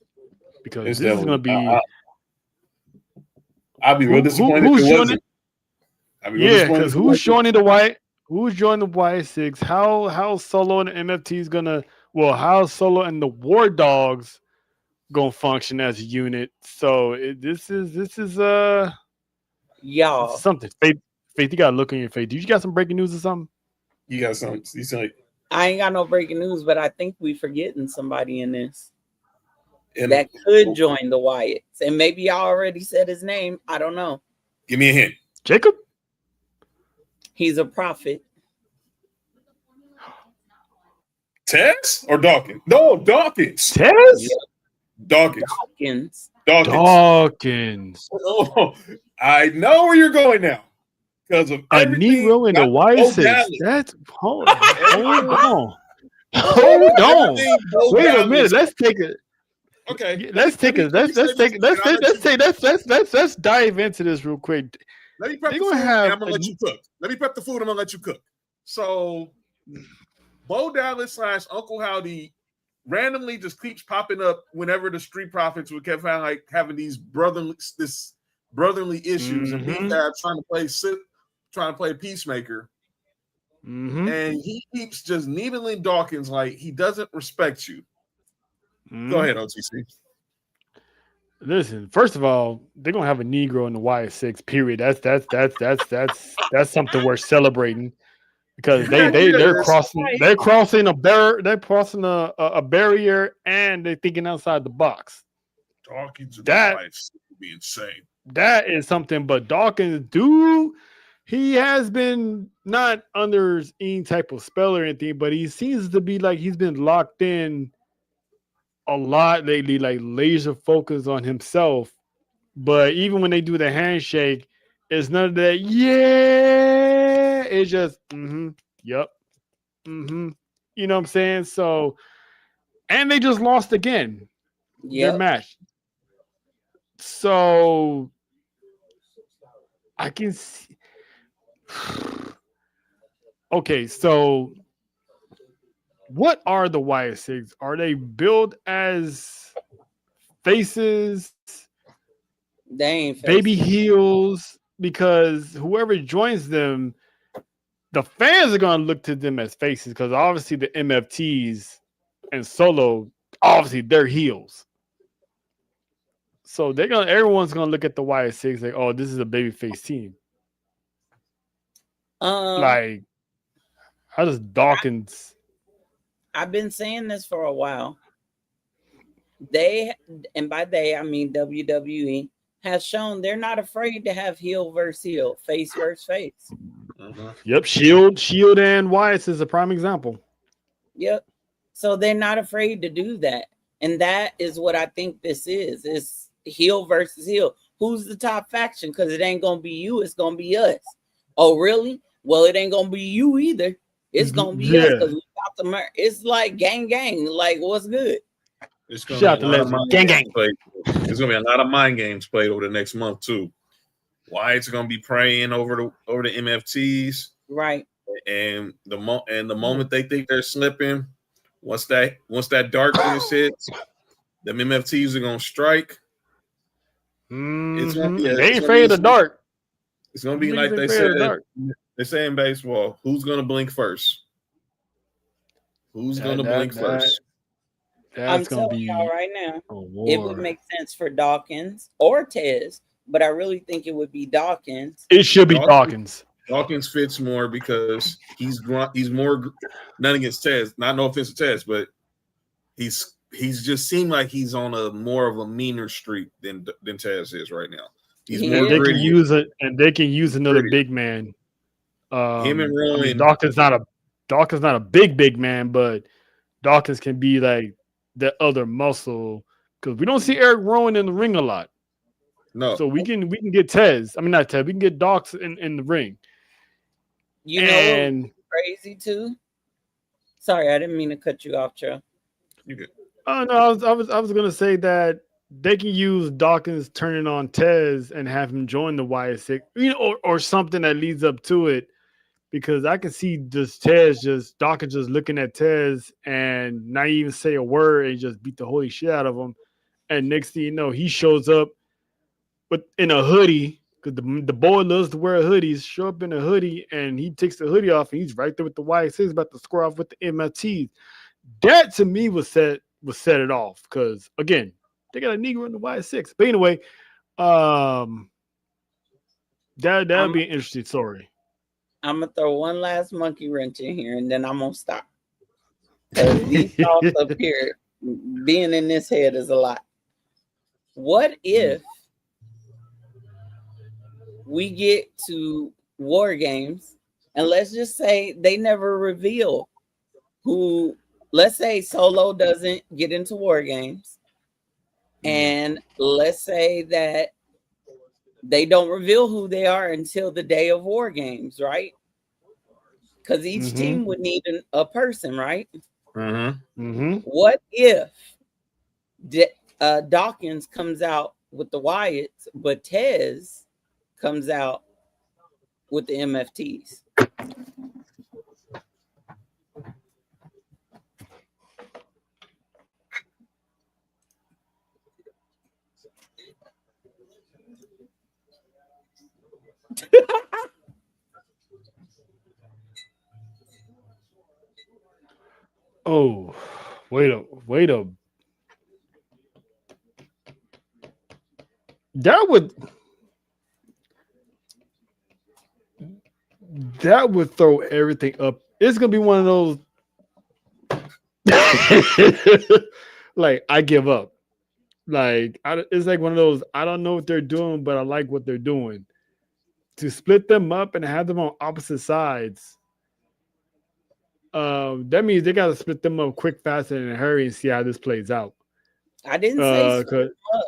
because this is going to be. I'll be real disappointed if it wasn't. Because who's joining the White? Who's joining the Y6? How Solo and the MFT is gonna? Well, how Solo and the War Dogs gonna function as a unit? So this is Y'all. Something. Faith, you got to look on your face. Do you got some breaking news or something? You got something? You sound like I ain't got no breaking news, but I think we forgetting somebody in this and that could join the Wyatts. And maybe y'all already said his name. I don't know. give me a hint. Jacob? He's a prophet. Tess or Dawkins? No, Dawkins. Tez? Dawkins. Dawkins. Dawkins. Oh, I know where you're going now. Because of A everything. Negro in the Bo Y6. Dallas. That's hold on. Hold on. Everything Bo Wait a Dallas. minute. Let's take it. Okay. Let's dive into this real quick. Let me prep They're the gonna food, have and I'm gonna let you cook. Let me prep the food. I'm gonna let you cook. So, Bo Dallas / Uncle Howdy randomly just keeps popping up whenever the Street Profits would kept like having these brotherly issues and being trying to play peacemaker. And he keeps just needling Dawkins like he doesn't respect you. Go ahead, OTC. Listen, first of all, they're gonna have a Negro in the Y6. Period. That's something worth celebrating because they're crossing a barrier and they're thinking outside the box. Dawkins and That- the wife would be insane. That is something. But Dawkins, dude, he has been not under any type of spell or anything, but he seems to be like he's been locked in a lot lately, like laser focused on himself. But even when they do the handshake, it's none of that. Yeah, it's just yep, You know what I'm saying? So, and they just lost again. Their match. So I can see. Okay, so what are the Y6? Are they billed as faces? They ain't Baby heels? Because whoever joins them, the fans are gonna look to them as faces because obviously the MFTs and Solo, obviously they're heels. So everyone's gonna look at the Y6 like, oh, this is a babyface team. Like, how does Dawkins? I've been saying this for a while. They, and by they I mean WWE, has shown they're not afraid to have heel versus heel, face versus face. Yep, Shield and Wyatt is a prime example. Yep. So they're not afraid to do that. And that is what I think this is. It's heel versus heel. Who's the top faction? Because it ain't gonna be you, it's gonna be us. Oh, really? Well, it ain't gonna be you either. It's gonna be us because we got the it's like gang. Like, what's good? It's gonna be a lot of gang. There's gonna be a lot of mind games played over the next month too. Wyatt's gonna be praying over the MFTs, right? And the moment they think they're slipping, once that darkness hits, the MFTs are gonna strike. It's gonna be they ain't afraid of the dark. It's gonna be like they say in baseball: who's gonna blink first? Who's gonna blink first? I'm telling y'all right now, it would make sense for Dawkins or Tez, but I really think it would be Dawkins. It should be Dawkins. Dawkins fits more because he's more. None against Tez, not no offense to Tez, but he's just seemed like he's on a more of a meaner streak than Tez is right now. He's more they gritty. can use it, and they can use another big man. Him and Rowan. I mean, Dawkins not a big man, but Dawkins can be like the other muscle because we don't see Eric Rowan in the ring a lot. No, so we can get Tez. I mean, not Tez. We can get Dawkins in the ring. You know, crazy too. Sorry, I didn't mean to cut you off, Joe. You good? Oh no, I was gonna say that they can use Dawkins turning on Tez and have him join the Y6, or something that leads up to it. Because I can see Dawkins just looking at Tez and not even say a word and just beat the holy shit out of him. And next thing you know, he shows up in a hoodie because the boy loves to wear hoodies. Show up in a hoodie and he takes the hoodie off and he's right there with the Y6 about to square off with the MFTs. That to me was set it off because again they got a Negro in the Y6. But anyway, That'd be an interesting story. I'm gonna throw one last monkey wrench in here, and then I'm gonna stop. Because these thoughts up here, being in this head is a lot. What if we get to War Games, and let's just say they never reveal who? Let's say Solo doesn't get into War Games, and let's say that they don't reveal who they are until the day of War Games, right? Because each team would need a person, right? What if Dawkins comes out with the Wyatts, but Tez comes out with the MFTs? Oh, wait a. That would throw everything up. It's gonna be one of those. Like, I give up. Like, it's like one of those. I don't know what they're doing, but I like what they're doing. To split them up and have them on opposite sides. That means they gotta split them up quick, fast, and in a hurry and see how this plays out. I didn't say split them up.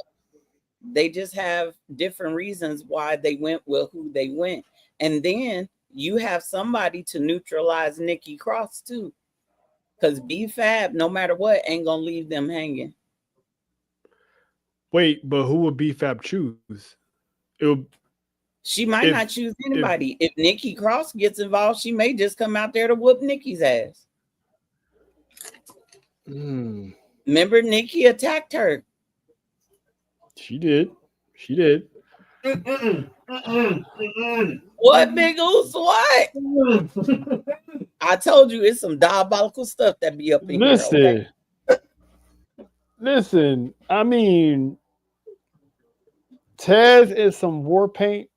They just have different reasons why they went with who they went. And then you have somebody to neutralize Nikki Cross too. Because B-Fab, no matter what, ain't gonna leave them hanging. Wait, but who would B-Fab choose? She might not choose anybody. If Nikki Cross gets involved, she may just come out there to whoop Nikki's ass. Remember, Nikki attacked her. She did. What, Big Oos? What? I told you it's some diabolical stuff that be up in here. Okay? Listen. I mean, Tez is some war paint.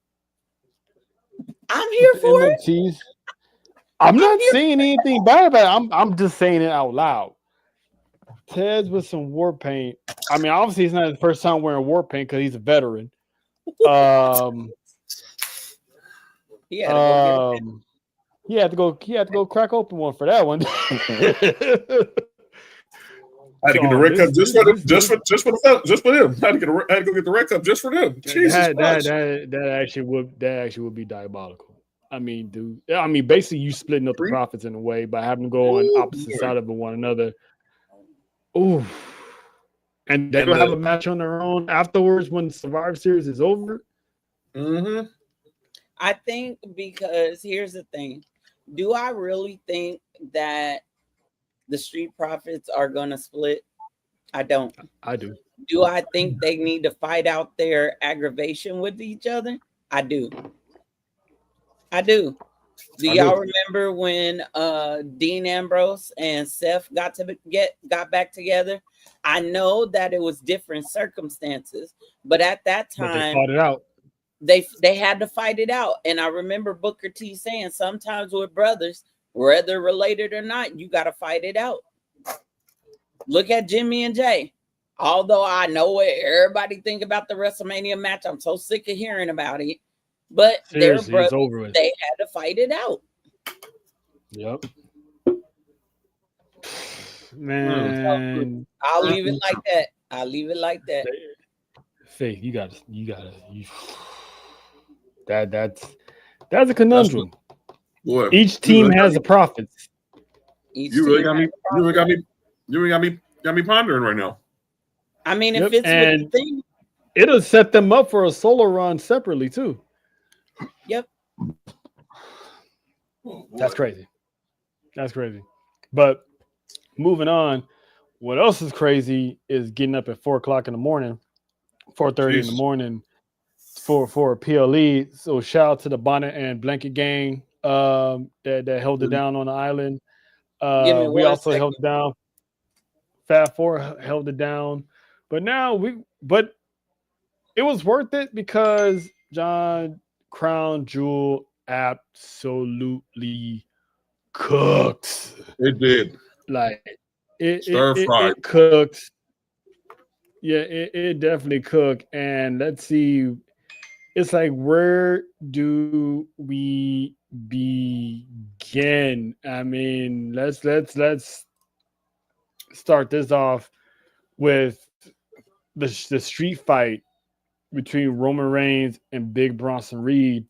I'm here for it. I'm not saying anything bad about it. I'm just saying it out loud. Tez with some war paint. I mean, obviously, it's not his first time wearing war paint because he's a veteran. He had to go crack open one for that one. I had to get the red cup just for them. I had to go get the red cup just for them. That actually would be diabolical. I mean, dude. I mean, basically, you splitting up the profits in a way by having to go on opposite side of one another. Ooh. And they will have a match on their own afterwards when the Survivor Series is over. I think because here's the thing. Do I really think that the Street Profits are going to split? I don't. I do. Do I think they need to fight out their aggravation with each other? I do. Do y'all remember when Dean Ambrose and Seth got back together? I know that it was different circumstances, but at that time they fought it out. They had to fight it out. And I remember Booker T saying sometimes with brothers, whether related or not, you got to fight it out. Look at Jimmy and Jay. Although I know what everybody think about the WrestleMania match, I'm so sick of hearing about it. But their brothers, they had to fight it out. Yep. Man, I'll leave it like that. Faith, that's a conundrum. Each team has the profits. You really got me pondering right now. I mean, if it's with the thing, it'll set them up for a solo run separately too. Yep. That's crazy. But moving on, what else is crazy is getting up at 4:00 in the morning, 4:30 in the morning for a PLE. So shout out to the Bonnet and Blanket gang that held it down on the island. We also held it down. Fat Four held it down. But it was worth it because John, crown jewel absolutely cooks. It did. Like it Stir fry. it cooks. Yeah, it definitely cook. And let's see, it's like where do we begin? I mean, let's start this off with the street fight between Roman Reigns and Big Bronson Reed.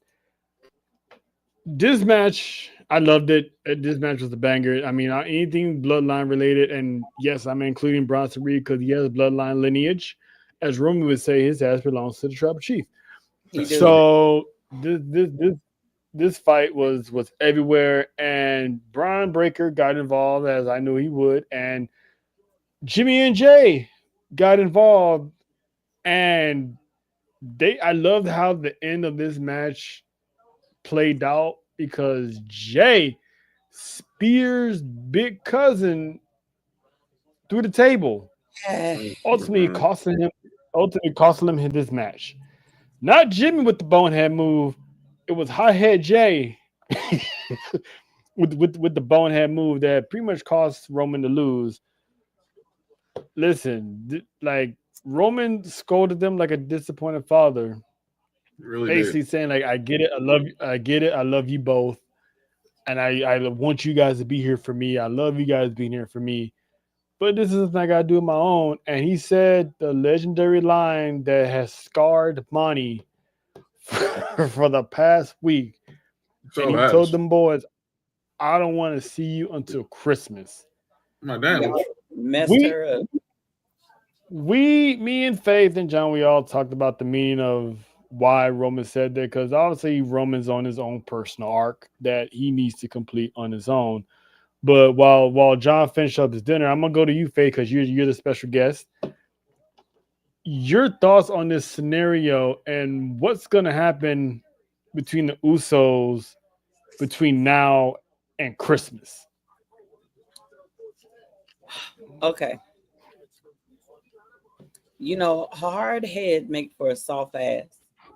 This match, I loved it. This match was a banger. I mean, anything bloodline related, and yes, I'm including Bronson Reed because he has bloodline lineage. As Roman would say, his ass belongs to the tribal chief. So this fight was everywhere, and Braun Breaker got involved as I knew he would, and Jimmy and Jay got involved, and I loved how the end of this match played out because Jay spears Big Cousin through the table, ultimately costing him this match. Not Jimmy with the bonehead move. It was Hothead Jay with the bonehead move that pretty much cost Roman to lose. Listen, like Roman scolded them like a disappointed father. Really Basically did. saying, like, I get it, I love you both. And I want you guys to be here for me. I love you guys being here for me. But this is something I gotta do on my own. And he said the legendary line that has scarred Monty for the past week. So And he has. told them boys, I don't want to see you until Christmas. My damn. Messed her up. Me and Faith and John, we all talked about the meaning of why Roman said that, because obviously Roman's on his own personal arc that he needs to complete on his own. But while John finished up his dinner, I'm gonna go to you, Faith, because you're the special guest. Your thoughts on this scenario and what's gonna happen between the Usos between now and Christmas? Okay. You know, a hard head make for a soft ass.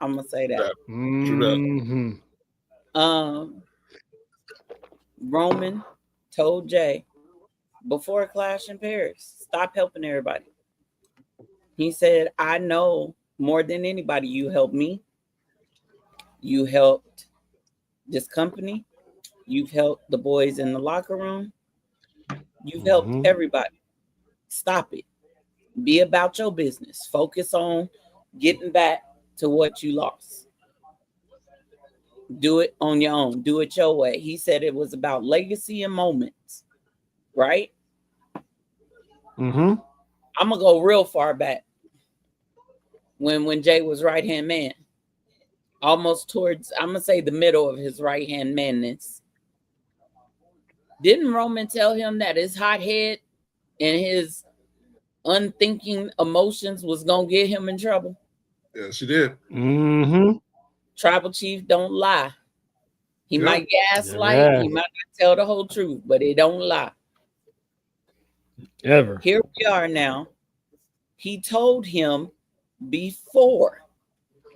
I'm gonna say that. Mm-hmm. Roman told Jay before Clash in Paris, stop helping everybody. He said, I know more than anybody you helped me. You helped this company. You've helped the boys in the locker room. You've helped everybody. Stop it. Be about your business. Focus on getting back to what you lost. Do it on your own. Do it your way. He said it was about legacy and moments, right? Mm-hmm. I'm gonna go real far back when Jay was right hand man, almost towards, I'm gonna say, the middle of his right hand manness. Didn't Roman tell him that his hot head and his unthinking emotions was gonna get him in trouble? Yeah, she did. Mm-hmm. Tribal chief don't lie. He might gaslight, Yeah. he might not tell the whole truth, but he don't lie. Ever. Here we are now. He told him before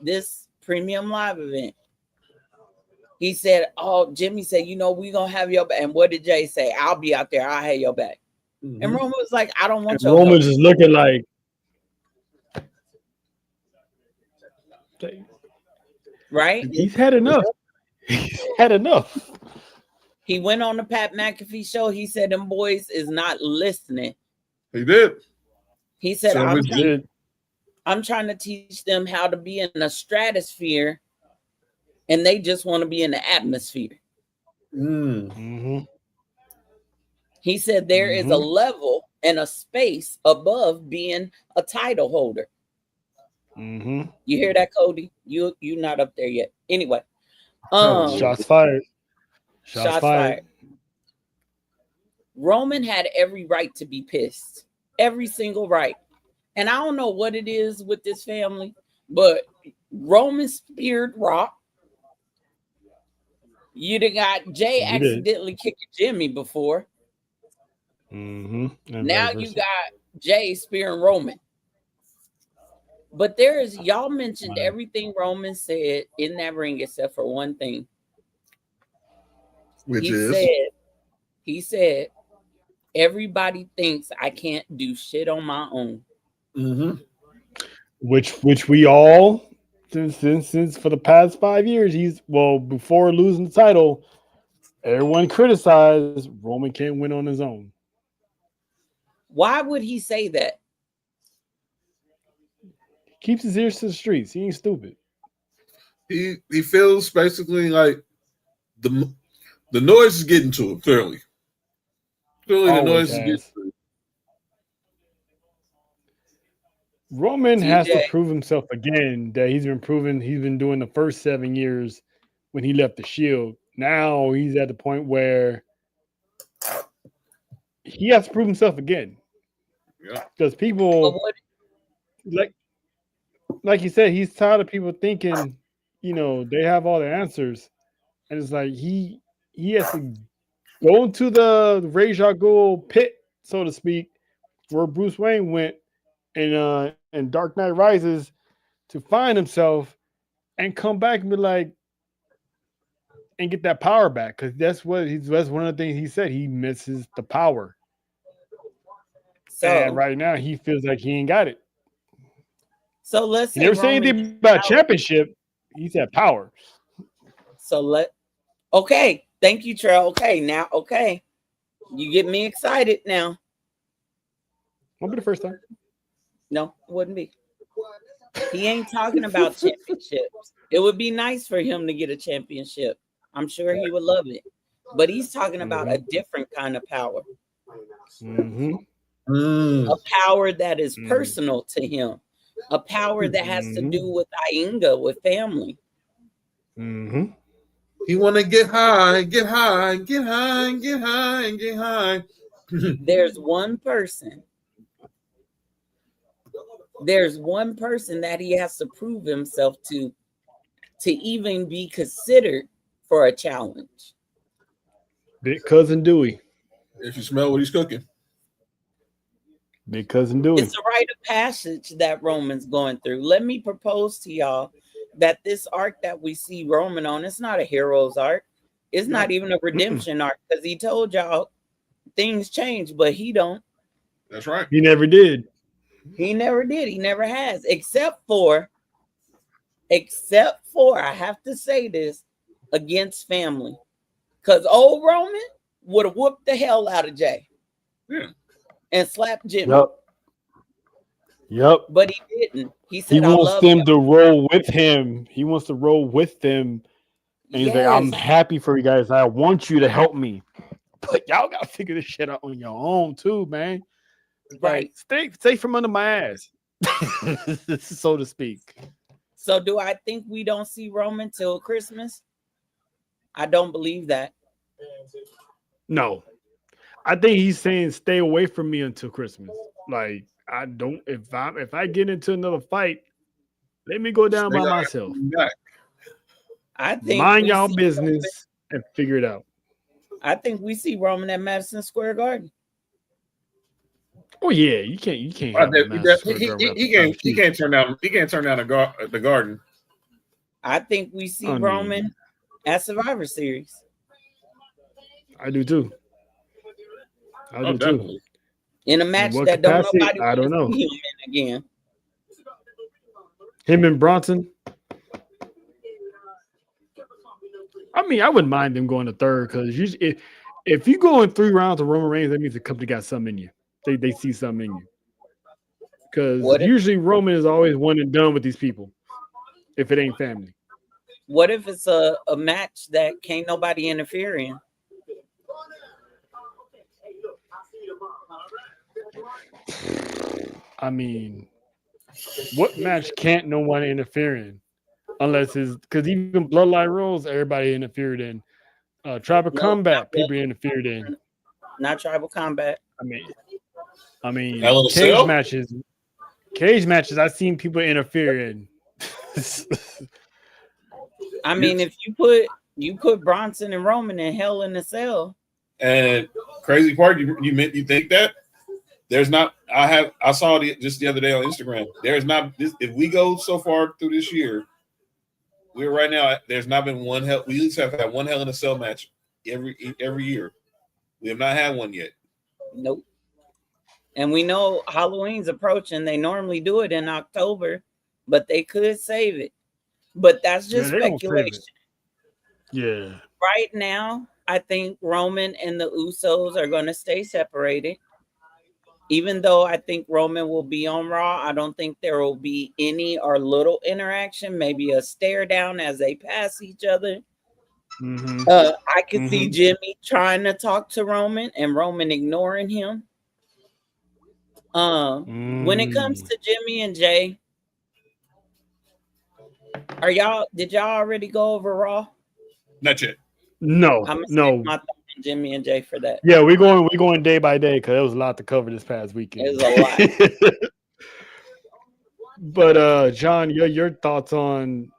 this premium live event. He said, oh, Jimmy said, you know, we're gonna have your back. And what did Jay say? I'll be out there, I'll have your back. Mm-hmm. And Roman was like, I don't want And your Roman's help. just looking like Right? he's had enough. He's had enough. He went on the Pat McAfee show. He said, them boys is not listening. He did. He said, So I'm trying to teach them how to be in the stratosphere, and they just want to be in the atmosphere. Mm-hmm. He said there is a level and a space above being a title holder. Mm-hmm. You hear that, Cody? You're not up there yet. Anyway, Shots fired. Shots fired. Roman had every right to be pissed. Every single right. And I don't know what it is with this family, but Roman speared Rock. You done got Jay accidentally kicking Jimmy before. Mm-hmm. Now you got Jay spearing Roman. But there is, y'all mentioned everything Roman said in that ring except for one thing. Which He said, everybody thinks I can't do shit on my own. Mm-hmm. Which we all since for the past 5 years, before losing the title, everyone criticized Roman can't win on his own. Why would he say that? He keeps his ears to the streets. He ain't stupid. He feels basically like the noise is getting to him. Clearly the noise is getting to him. Roman has to TJ. prove himself again that he's been proven. He's been doing the first 7 years when he left the Shield. Now he's at the point where he has to prove himself again. Yeah. Because people, like you said, he's tired of people thinking, they have all the answers, and it's like he has to go into the Ra's al Ghul pit, so to speak, where Bruce Wayne went in Dark Knight Rises to find himself and come back and be like, and get that power back, because that's one of the things he said. He misses the power. So and right now he feels like he ain't got it. So let's say he never said anything about championship. He said power. So okay. Thank you, Trell. Okay. You get me excited now. Won't be the first time. No, it wouldn't be. He ain't talking about championships. It would be nice for him to get a championship. I'm sure he would love it. But he's talking about a different kind of power. A power that is personal to him. A power that has to do with Ainga, with family. He want to get high, get high, get high, get high, and get high. There's one person that he has to prove himself to even be considered for a challenge. Big Cousin Dewey. If you smell what he's cooking. Big Cousin Dewey. It's a rite of passage that Roman's going through. Let me propose to y'all that this arc that we see Roman on, it's not a hero's arc. It's not even a redemption arc, because he told y'all things change, but he don't. That's right. He never did. He never did. He never has, except for, I have to say this, against family. Because old Roman would have whooped the hell out of Jay. Yeah. And slapped Jimmy. Yep. But he didn't. He said, he wants them to roll with him. He wants to roll with them. And he's like, I'm happy for you guys. I want you to help me. But y'all got to figure this shit out on your own too, man. Right. Like, stay from under my ass, so to speak. So do I think we don't see Roman till Christmas? I don't believe that. No. I think he's saying stay away from me until Christmas. Like, I don't, if I get into another fight, let me go down by myself. I think mind y'all business and figure it out. I think we see Roman at Madison Square Garden. Oh yeah, you can't. He can't turn down. He can't turn down the Garden. I think we see Roman at Survivor Series. I do too. Definitely. In a match that nobody I don't know. See him in again. Him and Bronson. I mean, I wouldn't mind them going to third, because if you go in 3 rounds of Roman Reigns, that means the company got something in you. They see something in you. Because usually Roman is always one and done with these people if it ain't family. What if it's a match that can't nobody interfere in? I mean, what match can't no one interfere in? Unless it's because even Bloodline Rules, everybody interfered in. Tribal Combat, people interfered in. Not Tribal Combat. I mean, cage matches. I've seen people interfere in. I mean, if you put Bronson and Roman in Hell in a Cell. And crazy part, you think that There's not. I saw it just the other day on Instagram. There's not. If we go so far through this year, we're right now. There's not been one hell. We at least have had one Hell in a Cell match every year. We have not had one yet. Nope. And we know Halloween's approaching. They normally do it in October, but they could save it. But that's just speculation. Yeah. Right now, I think Roman and the Usos are going to stay separated. Even though I think Roman will be on Raw, I don't think there will be any or little interaction, maybe a stare down as they pass each other. Mm-hmm. I could see Jimmy trying to talk to Roman and Roman ignoring him. When it comes to Jimmy and Jay, did y'all already go over Raw? Not yet. No, I'm no. my thought on Jimmy and Jay for that. Yeah, we're going day by day because there was a lot to cover this past weekend. It was a lot. But John, your thoughts on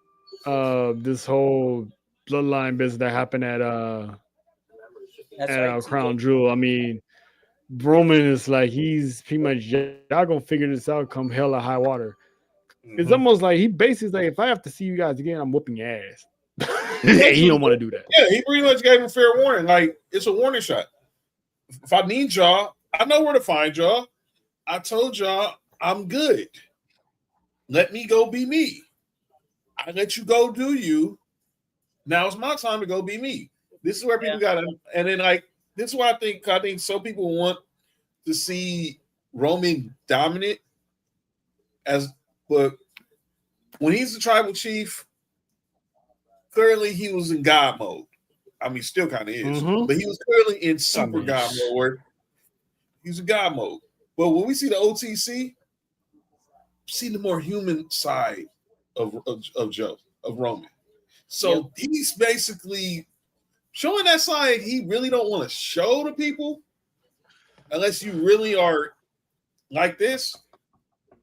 this whole bloodline business that happened at Crown Jewel? I mean, Roman is like he's pretty much y'all gonna figure this out come hell or high water. It's almost like he basically like if I have to see you guys again, I'm whooping your ass. He don't want to do that. Yeah, he pretty much gave him fair warning. Like it's a warning shot. If I need y'all, I know where to find y'all. I told y'all I'm good. Let me go be me. I let you go do you. Now it's my time to go be me. This is where people got to, and then like this is why I think some people want to see Roman dominant but when he's the tribal chief, clearly he was in God mode. I mean, still kind of is, but he was clearly in super God mode. He's in God mode. But when we see the OTC, see the more human side of Roman. So he's basically showing that side he really don't want to show to people unless you really are like this.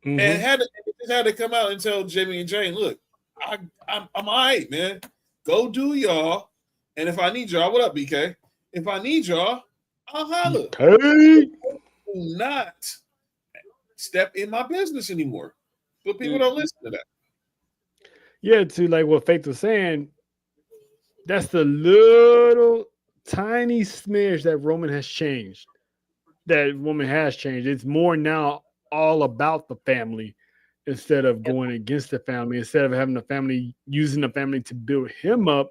And it just had to come out and tell Jimmy and Jane, look, I'm all right, man. Go do y'all. And if I need y'all, what up, BK? If I need y'all, I'll holler. Okay. Do not step in my business anymore. But people don't listen to that. Yeah, to like what Faith was saying, that's the little tiny smidge that Roman has changed. That woman has changed. It's more now all about the family instead of going against the family. Instead of having the family, using the family to build him up,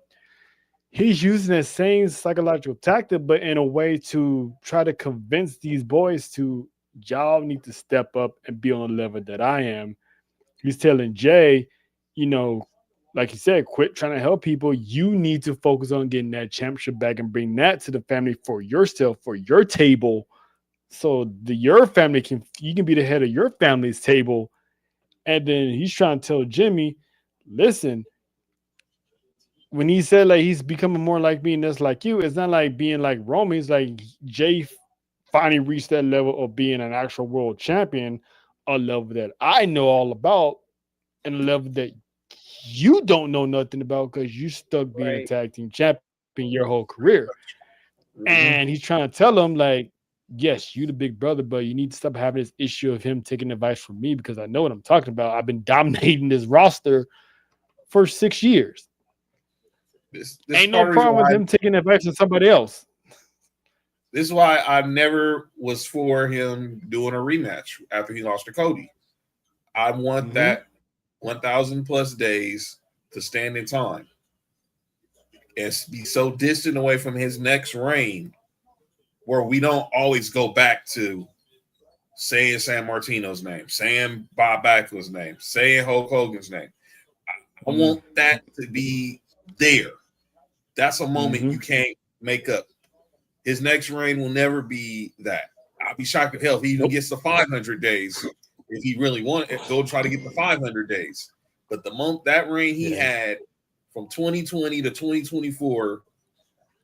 he's using that same psychological tactic, but in a way to try to convince these boys to y'all need to step up and be on the level that I am. He's telling Jay, like you said, quit trying to help people. You need to focus on getting that championship back and bring that to the family for yourself, for your table. So your family you can be the head of your family's table. And then he's trying to tell Jimmy, listen, when he said like he's becoming more like me and that's like you, it's not like being like Roman. It's like Jay finally reached that level of being an actual world champion, a level that I know all about, and a level that you don't know nothing about because you stuck being a tag team champion your whole career. And he's trying to tell him like, yes, you the big brother, but you need to stop having this issue of him taking advice from me because I know what I'm talking about. I've been dominating this roster for 6 years. This ain't no problem with him taking advice from somebody else. This is why I never was for him doing a rematch after he lost to Cody. I want that 1,000 plus days to stand in time and be so distant away from his next reign where we don't always go back to saying San Martino's name, saying Bob Backlund's name, saying Hulk Hogan's name. I want that to be there. That's a moment you can't make up. His next reign will never be that. I'll be shocked if hell if he even gets the 500 days. If he really want it, go try to get the 500 days. But the month that reign he had from 2020 to 2024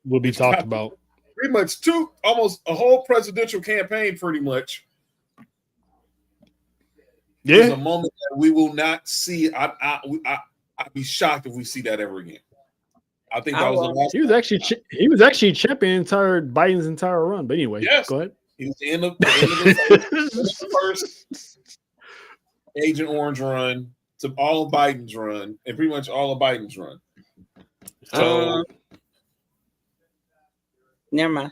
will be talked about. Pretty much almost a whole presidential campaign, pretty much. Yeah, it's a moment that we will not see. I'd be shocked if we see that ever again. I think that was the last. He was actually champion Biden's entire run. But anyway, go ahead. He was the end of the first Agent Orange run to all of Biden's run, and pretty much all of Biden's run. So, never mind.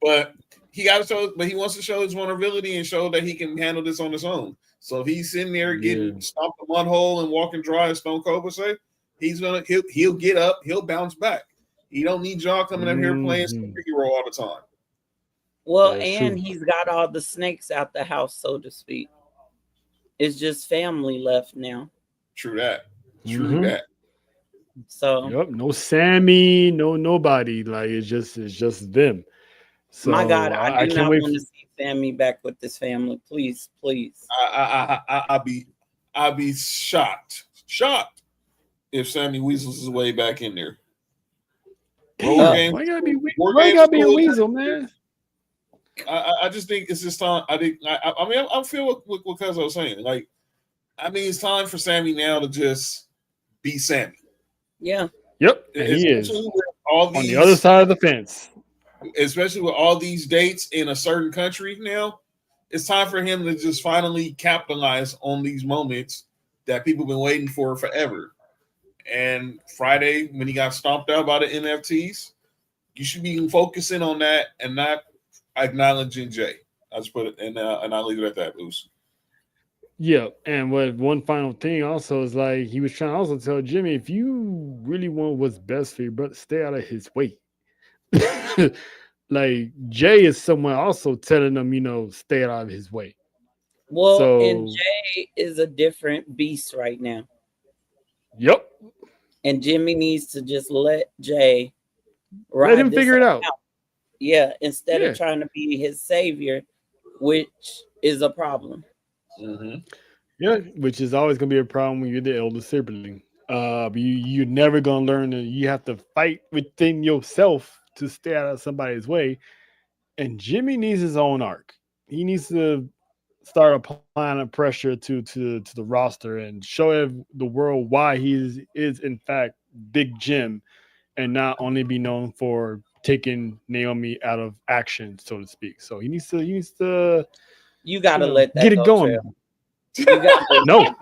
but he got to show, but he wants to show his vulnerability and show that he can handle this on his own. So if he's sitting there getting stomped a mud hole and walking dry, as Stone Cold would say, he'll get up, he'll bounce back. He don't need y'all coming up here playing superhero all the time. Well, and he's got all the snakes out the house, so to speak. It's just family left now. True that. True that. So no Sammy, no nobody. Like it's just them. So my God, I do not wait want to see Sammy back with this family. Please, please. I'll be shocked if Sammy weasels his way back in there. Why gotta be a weasel, man? I just think it's just time. I mean, I feel what Cuz was saying. Like, I mean, it's time for Sammy now to just be Sammy. Yeah. Yep. And he is on the other side of the fence. Especially with all these dates in a certain country now, it's time for him to just finally capitalize on these moments that people have been waiting for forever. And Friday, when he got stomped out by the NFTs, you should be focusing on that and not acknowledging Jay. I just put it and I'll leave it at that, Bruce. Yeah, and one final thing also is like he was trying to also tell Jimmy, if you really want what's best for your brother, stay out of his way. Like Jay is someone also telling them, stay out of his way. Well, and Jay is a different beast right now. Yep. And Jimmy needs to just let Jay let him figure it out. Yeah, instead of trying to be his savior, which is a problem. Mm-hmm. Yeah, which is always gonna be a problem when you're the elder sibling. You're never gonna learn that you have to fight within yourself to stay out of somebody's way. And Jimmy needs his own arc. He needs to start applying a pressure to the roster and show the world why he is in fact Big Jim, and not only be known for taking Naomi out of action, so to speak. So he needs to. You gotta let that get it going. No.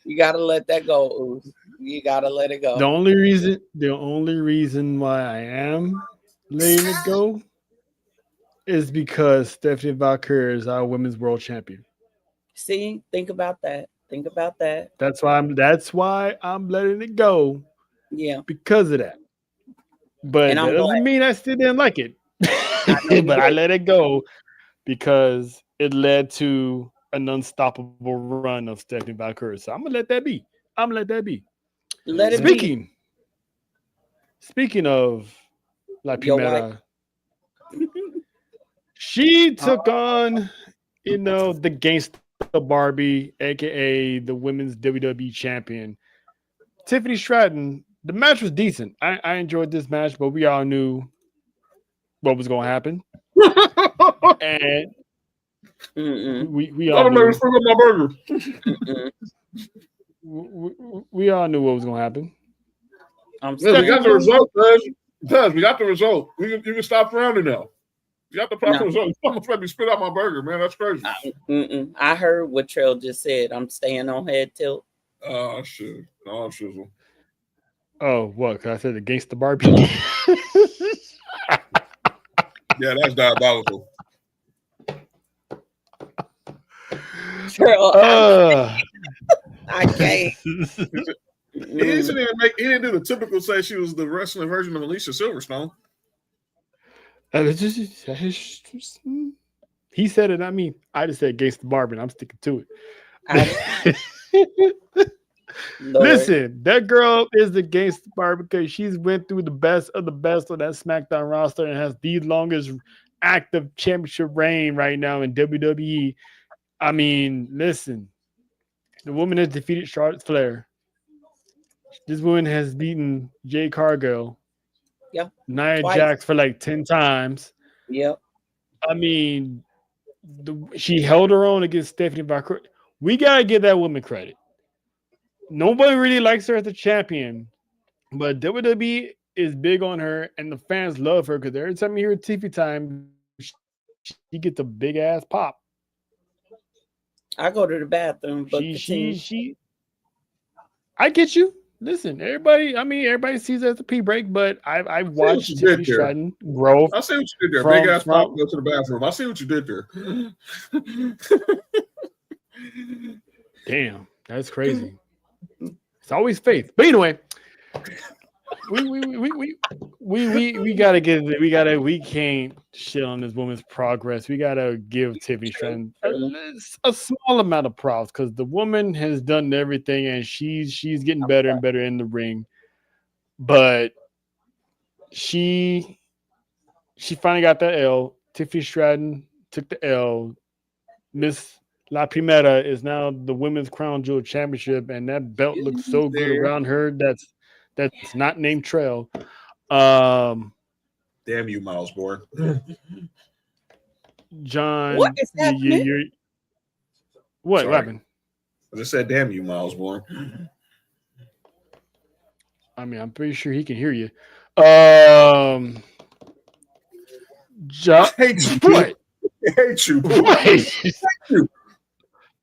You gotta let that go, Ooze. You gotta let it go. The only reason why I am letting it go is because Stephanie Valkyrie is our women's world champion. See, think about that. Think about that. That's why I'm letting it go. Yeah. Because of that. But that doesn't mean I still didn't like it. But I let it go because it led to an unstoppable run of Stephanie Valkyrie. So I'm gonna let that be. Let it be. Speaking of La Primera, she took on, the gangsta Barbie, aka the women's WWE champion, Tiffany Stratton. The match was decent. I enjoyed this match, but we all knew what was going to happen. And we all knew. We all knew what was going to happen. We got the result, guys. We got the result. You can stop frowning now. You got the proper result. You almost made me spit out my burger, man. That's crazy. I heard what Trail just said. I'm staying on head tilt. Oh, shit. Oh, shizzle. Oh, what? Cause I said against the Barbie. Yeah, that's diabolical. Trail, I can't. He didn't do the typical say she was the wrestling version of Alicia Silverstone. He said it, not me. I just said against the Barbie, and I'm sticking to it. Listen, that girl is against the Barbie because she's went through the best of the best of that SmackDown roster and has the longest active championship reign right now in WWE. I mean, listen, the woman has defeated Charlotte Flair. This woman has beaten Jade Cargill. Yep. Nia Jax for like 10 times. Yep. I mean, she held her own against Stephanie Valkyrie. We got to give that woman credit. Nobody really likes her as a champion, but WWE is big on her, and the fans love her because every time you hear TV time, she gets a big ass pop. I go to the bathroom, but continue. I get you. Listen, everybody. I mean, everybody sees it as a pee break, but I've watched Tiffany Stratton grow. I see what you did there. From, Big ass from pop. Go to the bathroom. I see what you did there. Damn, that's crazy. It's always faith. But anyway, we gotta get we can't shit on this woman's progress. We gotta give Tiffany Stratton a small amount of props because the woman has done everything and she's getting better and better in the ring. But she finally got that L. Tiffany Stratton took the L. Miss La Primera is now the women's crown jewel championship, and that belt looks so good around her. That's not named Trail. Damn you, Miles Bourne. John, What is happening? What happened? I just said, "Damn you, Miles Bourne." I mean, I'm pretty sure he can hear you. John, I hate you, what? I hate you, boy. What? I hate you.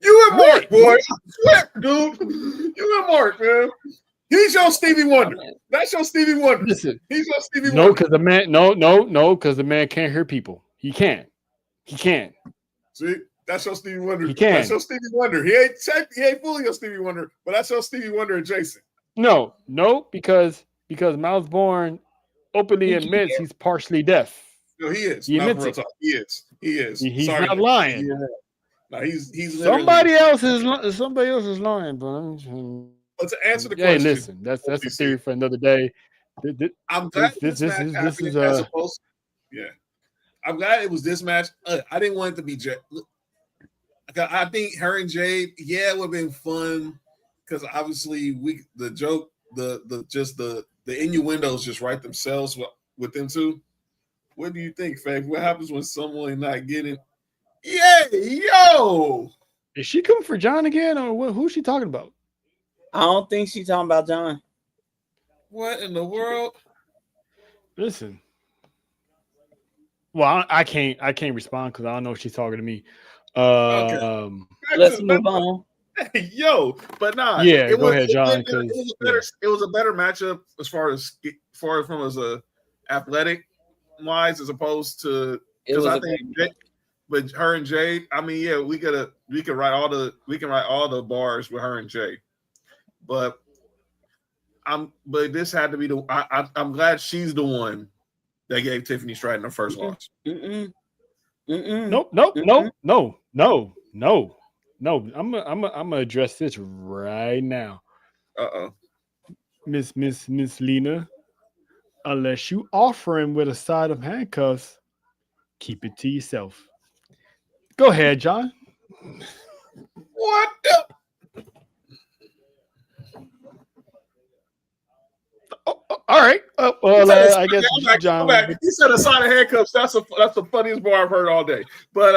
You and Mark, boy. I swear, dude. You and Mark, man. He's your Stevie Wonder. That's your Stevie Wonder. Listen, he's your Stevie no, Wonder. because the man can't hear people. He can't. See, that's your Stevie Wonder. He can. That's your Stevie Wonder. He ain't fully your Stevie Wonder, but that's your Stevie Wonder adjacent. No, because Miles Bourne openly admits he's partially deaf. No, he is. He admits it. He is. He is. He's Sorry, not lying. Yeah. No, he's somebody else is lying, but to answer the question, hey, listen, that's a theory for another day. I'm glad this is as opposed. Yeah, I'm glad it was this match. I didn't want it to be Jade. I think her and Jade, it would have been fun because obviously the innuendos just write themselves with them too. What do you think, Faith? What happens when someone not getting? Yeah, yo. Is she coming for John again, or who's she talking about? I don't think she's talking about John. What in the world? Listen. Well, I can't respond because I don't know if she's talking to me. Okay. Let's move on. Hey, yo, but nah. Yeah, go ahead, John. It was a better matchup as far as from as a athletic wise as opposed to because I think. But her and Jade, I mean, we can write all the bars with her and Jade. But this had to be I'm glad she's the one that gave Tiffany Stratton her first loss. Nope. I'm gonna address this right now. Miss Lena, unless you offer him with a side of handcuffs, keep it to yourself. Go ahead, John. What the? All right. Well, I guess John. He said a side of handcuffs. That's the funniest bar I've heard all day. But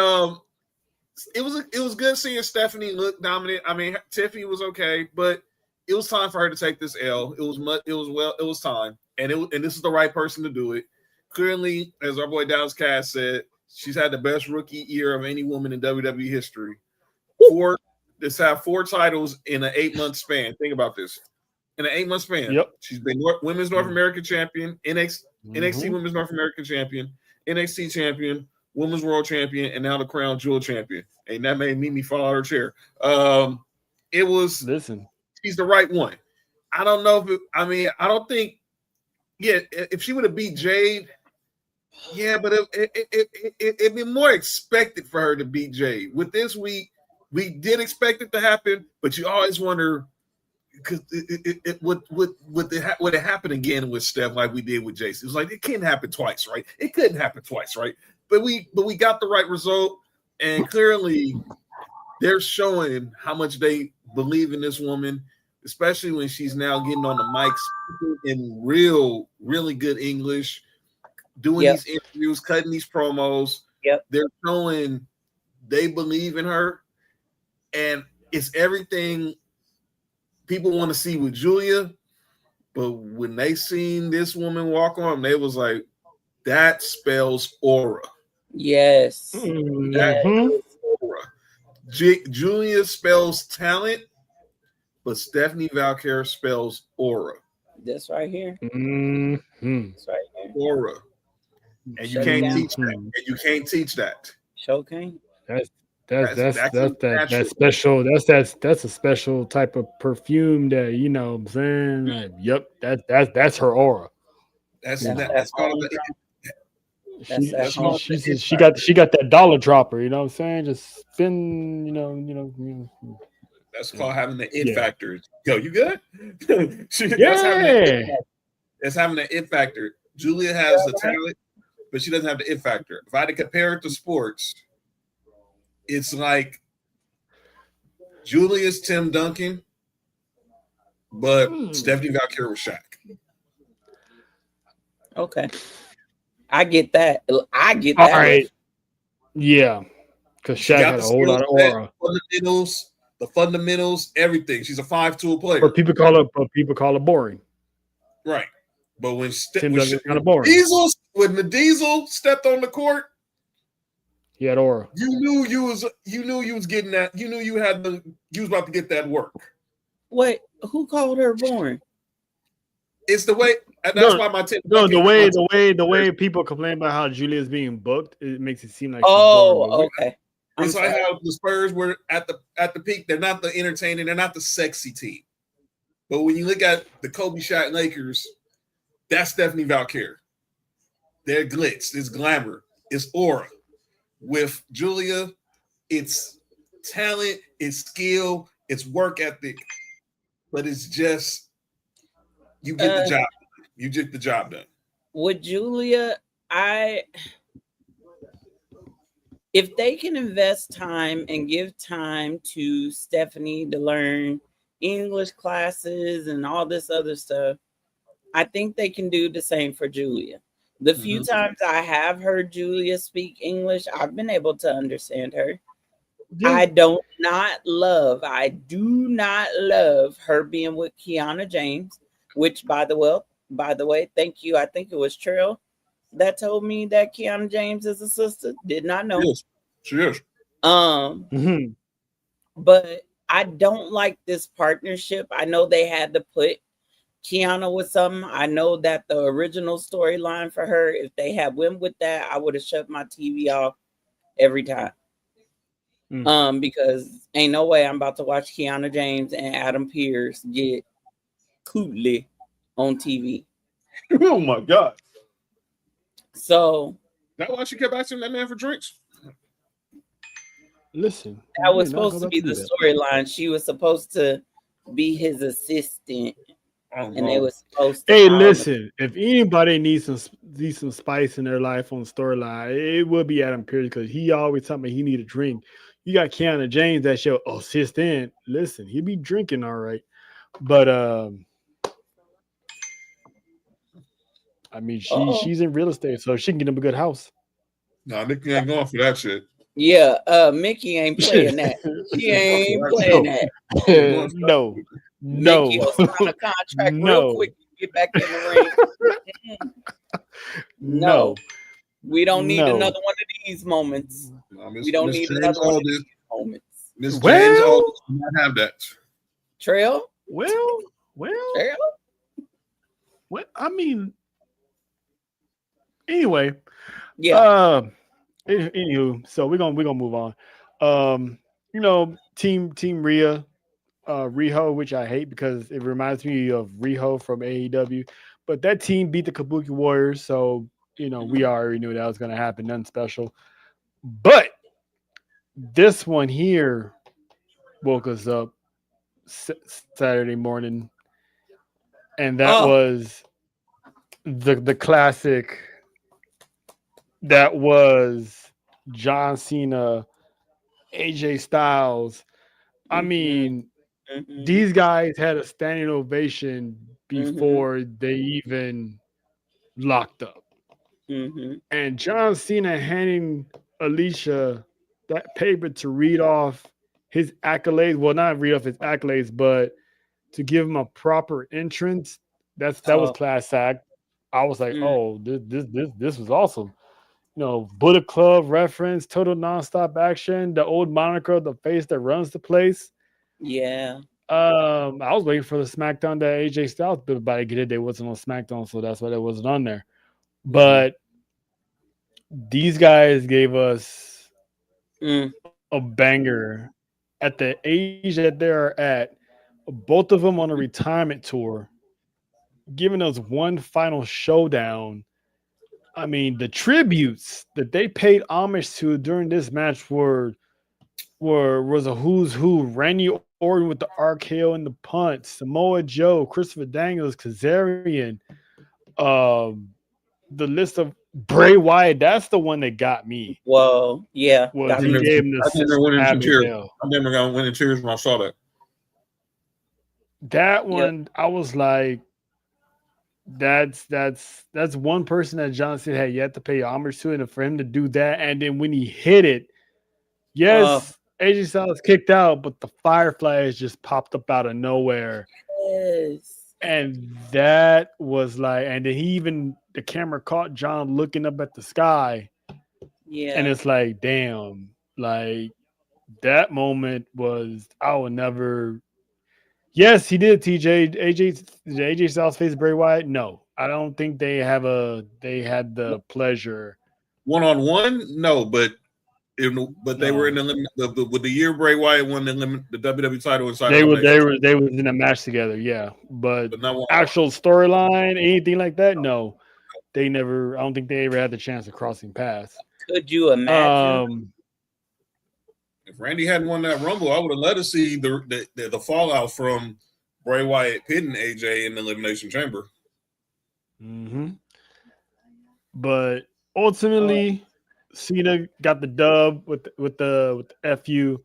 it was good seeing Stephanie look dominant. I mean, Tiffany was okay, but it was time for her to take this L. It was time, and this is the right person to do it. Clearly, as our boy Dallas Cass said, she's had the best rookie year of any woman in WWE history. Have 4 titles in an 8-month span. Think about this. In an 8-month span. Yep. She's been Women's North American Champion, NXT Women's North American Champion, NXT Champion, Women's World Champion, and now the Crown Jewel Champion. And that made Mimi fall out of her chair. She's the right one. I don't know if she would have beat Jade. Yeah, but it'd be more expected for her to beat Jade. With this week, we did expect it to happen, but you always wonder because would it happen again with Steph like we did with Jason? It was like it can't happen twice, right? It couldn't happen twice, right? But we got the right result, and clearly they're showing how much they believe in this woman, especially when she's now getting on the mic, speaking in really good English. Doing these interviews, cutting these promos. Yep. They're showing they believe in her. And it's everything people want to see with Julia, But when they seen this woman walk on, they was like, that spells aura. Yes. That Mhm. aura. Julia spells talent, but Stephanie Valkyr spells aura. This right here. Mhm. This right here. Aura. And you Shut it can't down. teach that. And you can't teach that. Show can't. That's That's that natural. special that's a special type of perfume that you know what I'm saying. Like, yep, that's her aura. That's You That's know, that that's called home the, drop. That's that that's called home. the it she factor. got that dollar dropper. You know what I'm saying? Just spin. That's called having the it Yeah, factor. Yo, you good? That's having the it yeah. factor. That's having the it factor. Julia has the talent, but she doesn't have the it factor. If I had to compare it to sports, it's like Julia's Tim Duncan, but Stephanie Valkyrie was Shaq. Okay. I get that. I get All that. right. Yeah, because She Shaq got had the a whole skill lot of set, aura. fundamentals, everything. She's a 5-tool player. But people call it boring. Right. But Tim Duncan's kind of boring. When the Diesel stepped on the court, He had aura. you knew you was getting that. You knew you was about to get that work. Wait, who called her boring? It's the way, and that's why my Tim No, Duncan, the way people complain about how Julia's being booked, it makes it seem like she's boring. Oh, okay. It's like how the Spurs were at the peak. They're not the entertaining. They're not the sexy team. But when you look at the Kobe Shaq Lakers, that's Stephanie Valkyrie. They're glitz. It's glamour. It's aura. With Julia, it's talent, it's skill, it's work ethic. But it's just you get the job. You get the job done. With Julia, if they can invest time and give time to Stephanie to learn English classes and all this other stuff, I think they can do the same for Julia. The few times I have heard Julia speak English, I've been able to understand her. Yeah. I do not love her being with Kiana James, which by the way, thank you. I think it was Trill that told me that Kiana James is a sister. Did not know. Yes, she is. But I don't like this partnership. I know they had to put Kiana with something. I know that the original storyline for her, if they had went with that, I would have shut my TV off every time. Because ain't no way I'm about to watch Kiana James and Adam Pearce get coolly on TV. Oh my God. So that why she kept asking that man for drinks? Listen, that was supposed to be the storyline. She was supposed to be his assistant. And they was supposed to. Hey, listen, if anybody needs some spice in their life on the storyline, it would be Adam Pearce, because he always told me he need a drink. You got Kiana James that show assistant. Listen, he be drinking all right. But I mean, she's in real estate, so she can get him a good house. No, Nikki ain't going for that shit. Yeah, Mickey ain't playing that. She ain't playing that. No. Mickey will sign a contract real quick and get back in the ring. No. We don't need another one of these moments. No, we don't need another one of these moments. Miss James Aldis do not have that. Trail? Well. Trail? Well, I mean, anyway. Yeah. Anywho, so we're gonna move on. Team Rhea, Riho, which I hate because it reminds me of Riho from AEW. But that team beat the Kabuki Warriors, so we already knew that was gonna happen. Nothing special. But this one here woke us up Saturday morning, and that was the classic. That was John Cena, AJ Styles. I mean, these guys had a standing ovation before they even locked up. And John Cena handing Alicia that paper to read off his accolades. Well, not read off his accolades, but to give him a proper entrance. That was class act. I was like, Mm, oh, this was awesome. Bullet Club reference, total nonstop action, the old moniker, the face that runs the place. yeah. I was waiting for the SmackDown that AJ Styles built by get it. They wasn't on SmackDown, so that's why it wasn't on there. But these guys gave us Mm, a banger at the age that they're at. Both of them on a retirement tour, giving us one final showdown. I mean, the tributes that they paid homage to during this match was a who's who. Randy Orton with the RKO and the punch, Samoa Joe, Christopher Daniels, Kazarian, um, the list of Bray Wyatt. That's the one that got me. well, yeah. Was Got he me. gave him the I Sister never went into tears. Abigail. I never got went in tears when I saw that. That Yep. one, I was like, that's one person that John Cena had yet to pay homage to, and for him to do that, and then when he hit it, yes, AJ Styles kicked out, but the Fireflies just popped up out of nowhere. Yes. And that was like, and then the camera caught John looking up at the sky, Yeah. and it's like, damn, like that moment was, I will never. Yes, he did. AJ Styles face Bray Wyatt. No, I don't think they had the pleasure. 1-on-1, no, but they were in with the year Bray Wyatt won the WWE title inside. They was in a match together, yeah. But not actual storyline, anything like that, no. They never. I don't think they ever had the chance of crossing paths. Could you imagine? If Randy hadn't won that Rumble, I would have let us see the fallout from Bray Wyatt pitting AJ in the Elimination Chamber. Mm-hmm. But ultimately, Cena got the dub with the FU.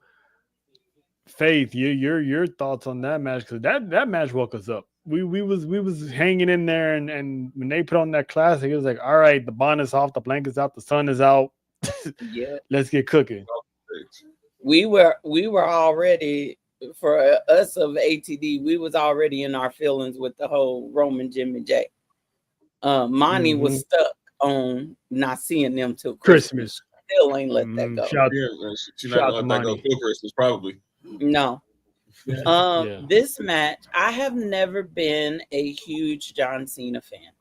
Faith, your thoughts on that match, because that match woke us up. We was hanging in there, and when they put on that classic, it was like, all right, the bond is off, the blanket's out, the sun is out. Yeah, let's get cooking. We were already, for us of ATD, we was already in our feelings with the whole Roman Jimmy J. Monty was stuck on not seeing them till Christmas. Still ain't let that go. She's not gonna let that go till Christmas, probably. No. This match, I have never been a huge John Cena fan,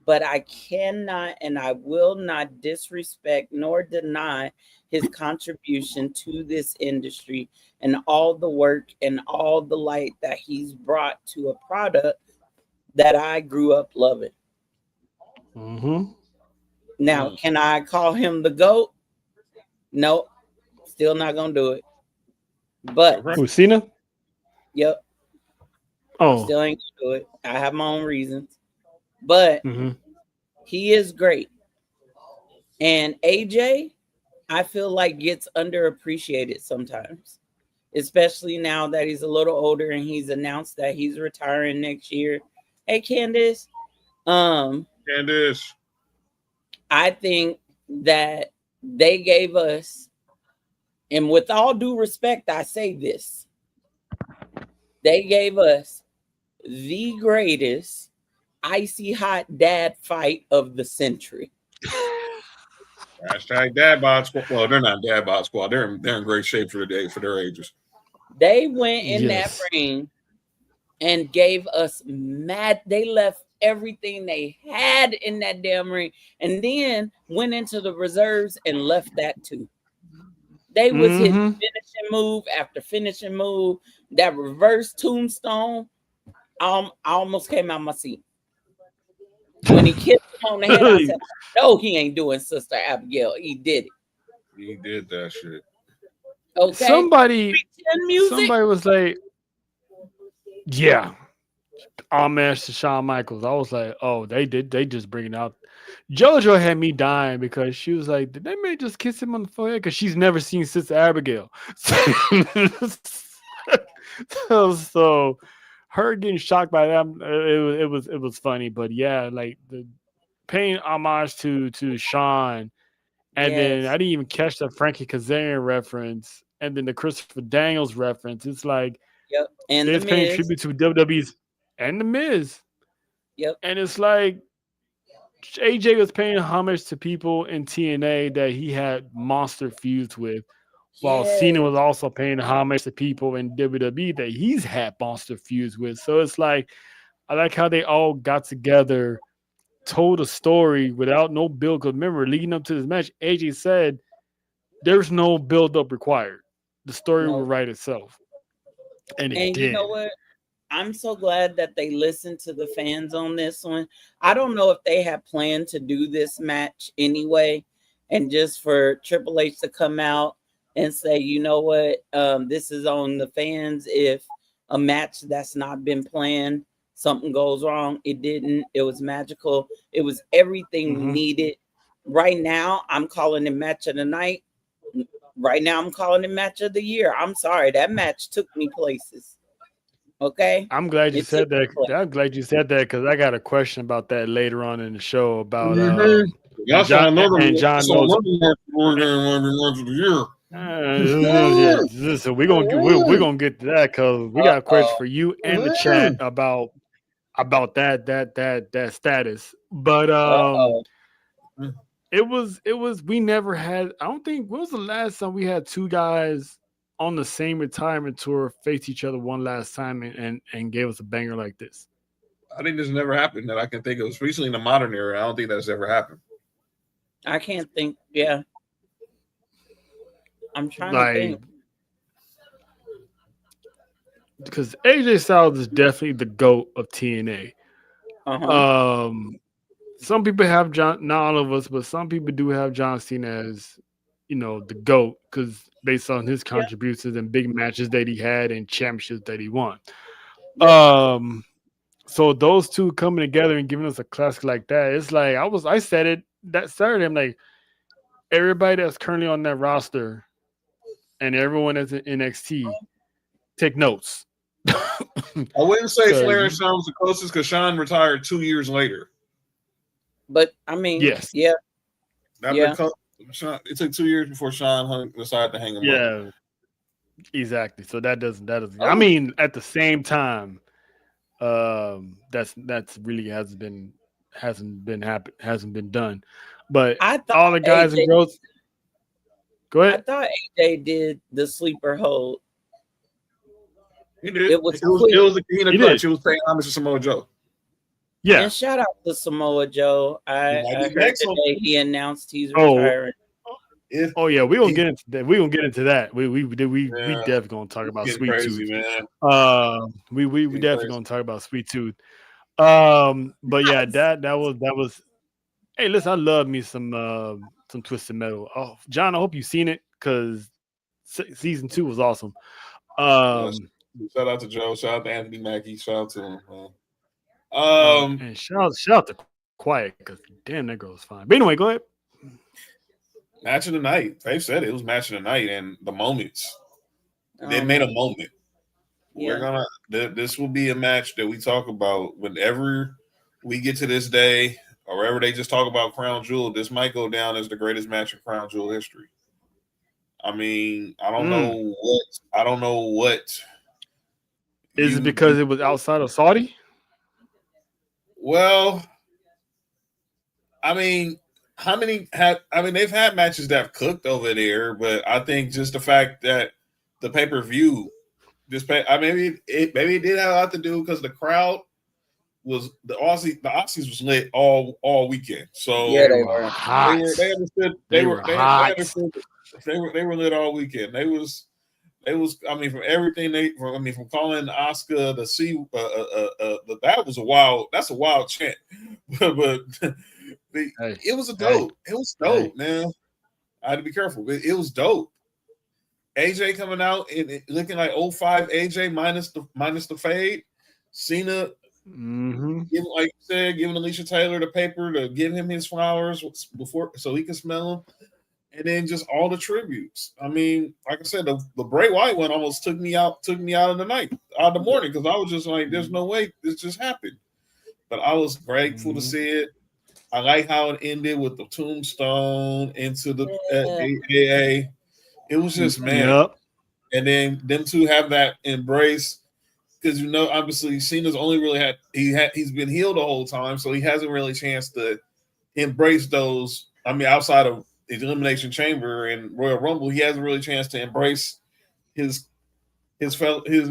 but I cannot and I will not disrespect nor deny his contribution to this industry and all the work and all the light that he's brought to a product that I grew up loving. Now, can I call him the GOAT? Nope. Still not gonna do it. But who, Cena? Yep. Oh, still ain't gonna do it. I have my own reasons, but he is great. And AJ, I feel like gets underappreciated sometimes, especially now that he's a little older and he's announced that he's retiring next year. Hey, Candace. Candace. I think that they gave us, and with all due respect, I say this, they gave us the greatest icy hot dad fight of the century. Hashtag dad bod squad. Well, they're not dad bod squad. They're in great shape for their ages. They went in that ring and gave us mad. They left everything they had in that damn ring, and then went into the reserves and left that too. They was hitting finishing move after finishing move. That reverse tombstone, I almost came out my seat. When he kissed him on the head, I said, no, he ain't doing Sister Abigail. He did it. He did that shit. Okay. Somebody was like, yeah, homage to Shawn Michaels. I was like, oh, they just bring it out. JoJo had me dying because she was like, did they may just kiss him on the forehead? Because she's never seen Sister Abigail. So her getting shocked by them, it was funny. But yeah, like the paying homage to Shawn, and then I didn't even catch the Frankie Kazarian reference, and then the Christopher Daniels reference. It's like, and they're the paying Miz. tribute to WWE's and the Miz. Yep. And it's like AJ was paying homage to people in TNA that he had monster feuds with, while Cena Yes. was also paying homage to people in WWE that he's had monster feuds with. So it's like, I like how they all got together, told a story without no build. Because remember, leading up to this match, AJ said there's no build up required. The story will No. write itself. And it And you know did. what? I'm so glad that they listened to the fans on this one. I don't know if they had planned to do this match anyway, and just for Triple H to come out and say, you know what, this is on the fans. If a match that's not been planned, something goes wrong, it didn't. It was magical. It was everything we needed. Right now, I'm calling it match of the night. Right now, I'm calling it match of the year. I'm sorry, that match took me places. Okay. I'm glad you It said took me that. places. I'm glad you said that because I got a question about that later on in the show about and That's John another. John That's knows. another match of the year. Yeah, so we're gonna get to that because we got a question Uh-oh. for you and the chat about that status. But Uh-oh. it was we never had. I don't think when was the last time we had two guys on the same retirement tour face each other one last time and gave us a banger like this. I think this never happened that I can think of, especially in the modern era. I don't think that's ever happened. I can't think. Yeah. I'm trying to Like, think. because AJ Styles is definitely the GOAT of TNA. Uh-huh. Some people have John, not all of us, but some people do have John Cena as, the GOAT because based on his Yeah. contributions and big matches that he had and championships that he won. Yeah. So those two coming together and giving us a classic like that, it's like I said it that Saturday. I'm like, everybody that's currently on that roster and everyone that's in NXT, take notes. I wouldn't say Flair and Because Shawn was the closest because Shawn retired 2 years later. But I mean, yes, yeah. It took 2 years before Shawn decided to hang him up. yeah, exactly. So that doesn't. I Oh. mean, at the same time, that's really hasn't been done. But I thought all the guys and girls. Go I ahead. thought AJ did the sleeper hold. He did. It was It was a Keener He clutch. did. It was paying homage to Samoa Joe. Yeah. And shout out to Samoa Joe. I might be heard next one. today he announced he's Oh. retiring. Oh yeah, we're gonna get into that. We're gonna get into that. We Yeah. definitely gonna talk about Getting Sweet crazy, Tooth. man. We Getting definitely crazy. gonna talk about Sweet Tooth. But yeah, that was. Hey, listen, I love me some Twisted Metal. Oh, John, I hope you've seen it because season 2 was awesome. Yes. Shout out to Joe. Shout out to Anthony Mackie. Shout out to him, man. And shout out to Quiet because damn, that girl's fine. But anyway, go ahead. Match of the night. They said it was match of the night, and the moments. They made a moment. Yeah. This will be a match that we talk about whenever we get to this day, or wherever they just talk about Crown Jewel. This might go down as the greatest match in Crown Jewel history. I mean, I don't know what. Is it because it was outside of Saudi? Well, I mean, they've had matches that have cooked over there, but I think just the fact that the pay-per-view maybe it did have a lot to do because the crowd was the Aussies was lit all weekend. So Yeah, they were hot. They understood. They were lit all weekend. They was. I mean, from everything from calling Oscar the C. That was a wild. That's a wild chant, but it was dope. It was dope, man. I had to be careful. But it was dope. AJ coming out and looking like 05 AJ minus the fade. Cena, giving Alicia Taylor the paper to give him his flowers before so he can smell them. And then just all the tributes. I mean, like I said, the Bray Wyatt one almost took me out of the morning, because I was just like, there's no way this just happened. But I was grateful to see it. I like how it ended with the tombstone into the AA. It was just, man. Yep. And then them two have that embrace. because obviously Cena's only really he's been healed the whole time, so he hasn't really chance to embrace those. I mean, outside of his Elimination Chamber and Royal Rumble, he hasn't really chance to embrace his some of his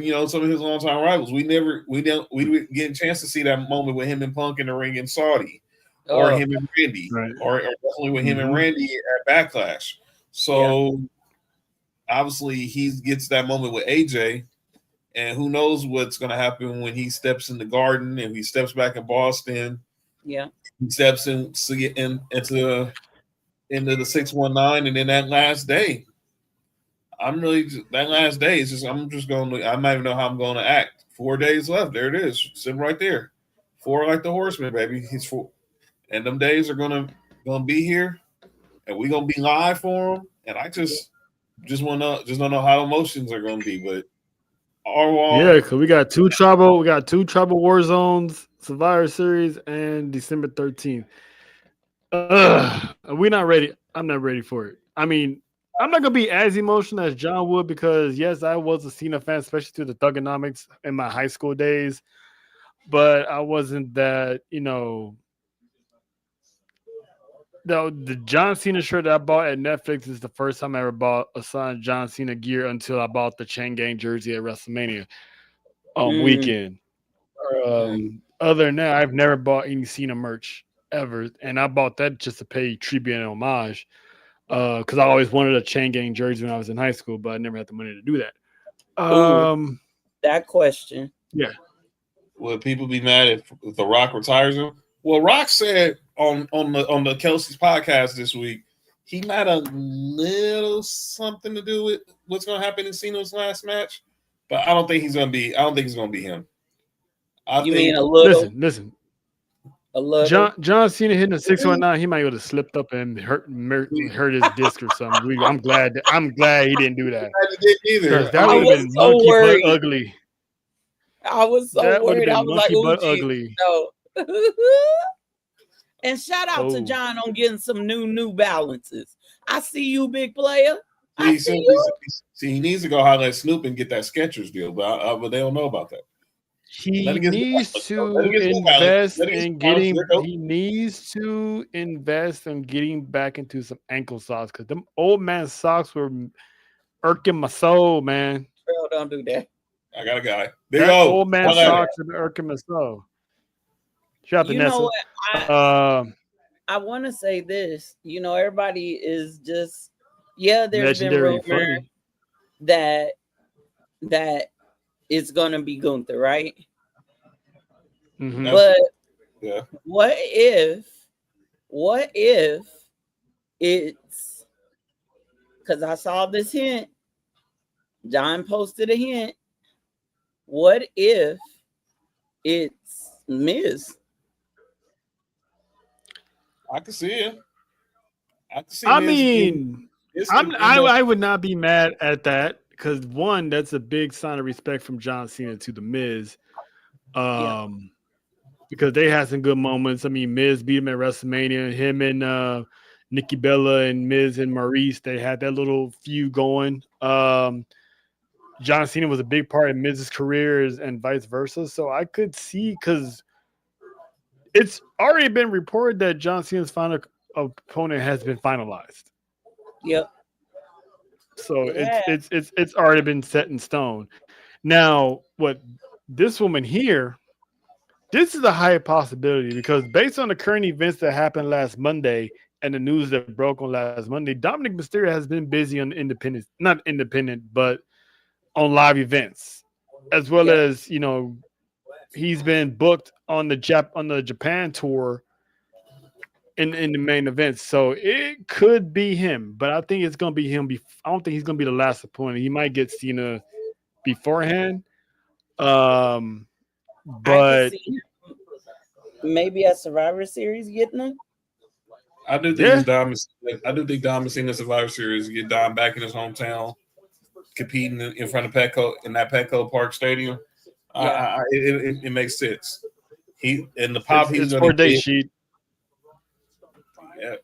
longtime rivals. We didn't get a chance to see that moment with him and Punk in the ring in Saudi, or him and Randy, right. or definitely with him and Randy at Backlash. So obviously he gets that moment with AJ, and who knows what's going to happen when he steps in the Garden, and he steps back in Boston. Yeah, he steps into the 619, and then that last day. That last day is just, I'm not even know how I'm going to act. 4 days left. There it is, sitting right there. 4 like the Horseman, baby. He's 4, and them days are gonna be here, and we're gonna be live for them. And I just don't know how emotions are gonna be, but because we got two tribal war zones, Survivor Series, and December 13th. We're not ready. I'm not ready for it. I mean, I'm not gonna be as emotional as John would, because yes, I was a Cena fan, especially through the Thugonomics in my high school days. But I wasn't that, the John Cena shirt that I bought at Netflix is the first time I ever bought a signed John Cena gear until I bought the Chain Gang jersey at WrestleMania weekend. Other than that, I've never bought any Cena merch ever, and I bought that just to pay tribute and homage. Because I always wanted a Chain Gang jersey when I was in high school, but I never had the money to do that. That question. Yeah. Would people be mad if The Rock retires him? Well, Rock said on the Kelsey's podcast this week, he might have a little something to do with what's going to happen in Cena's last match, but I don't think he's going to be. I don't think it's going to be him. Mean a little? Listen. A little. John Cena hitting a 619. He might have slipped up and hurt his disc or something. I'm glad he didn't do that. Either. That would have been monkey butt ugly. I was so worried. I was like, "Oh, ugly." No. And shout out to John on getting some New Balances. I see you, big player. See, he needs to go holler at Snoop and get that Skechers deal, but they don't know about that. He needs to invest in getting. He needs to invest in getting back into some ankle socks, because them old man socks were irking my soul, man. Girl, don't do that. I got a guy. That old man socks are irking my soul. Shout out to Nessa. Know what? I want to say this. Everybody is just there's been rumors that it's gonna be Gunther, right? Mm-hmm. But what if it's, because I saw this hint, John posted a hint. What if it's Miz? I can see it. I would not be mad at that, because one, that's a big sign of respect from John Cena to the Miz, because they had some good moments. I mean, Miz beat him at WrestleMania. Him and Nikki Bella and Miz and Maurice, they had that little feud going. John Cena was a big part of Miz's career, and vice versa. So I could see, because it's already been reported that John Cena's final opponent has been finalized. Yep. So it's already been set in stone. Now, what this woman here, this is a high possibility, because based on the current events that happened last Monday and the news that broke on last Monday, Dominic Mysterio has been busy on not independent, but on live events, as well as he's been booked on the Japan tour in the main events. So it could be him, but I think it's gonna be him. I don't think he's gonna be the last opponent. He might get Cena beforehand. But maybe a Survivor Series getting him. I do think Dom is in the Survivor Series, get Dom back in his hometown, competing in front of Petco in that Petco Park Stadium. It makes sense. He's going to day sheet. Yeah,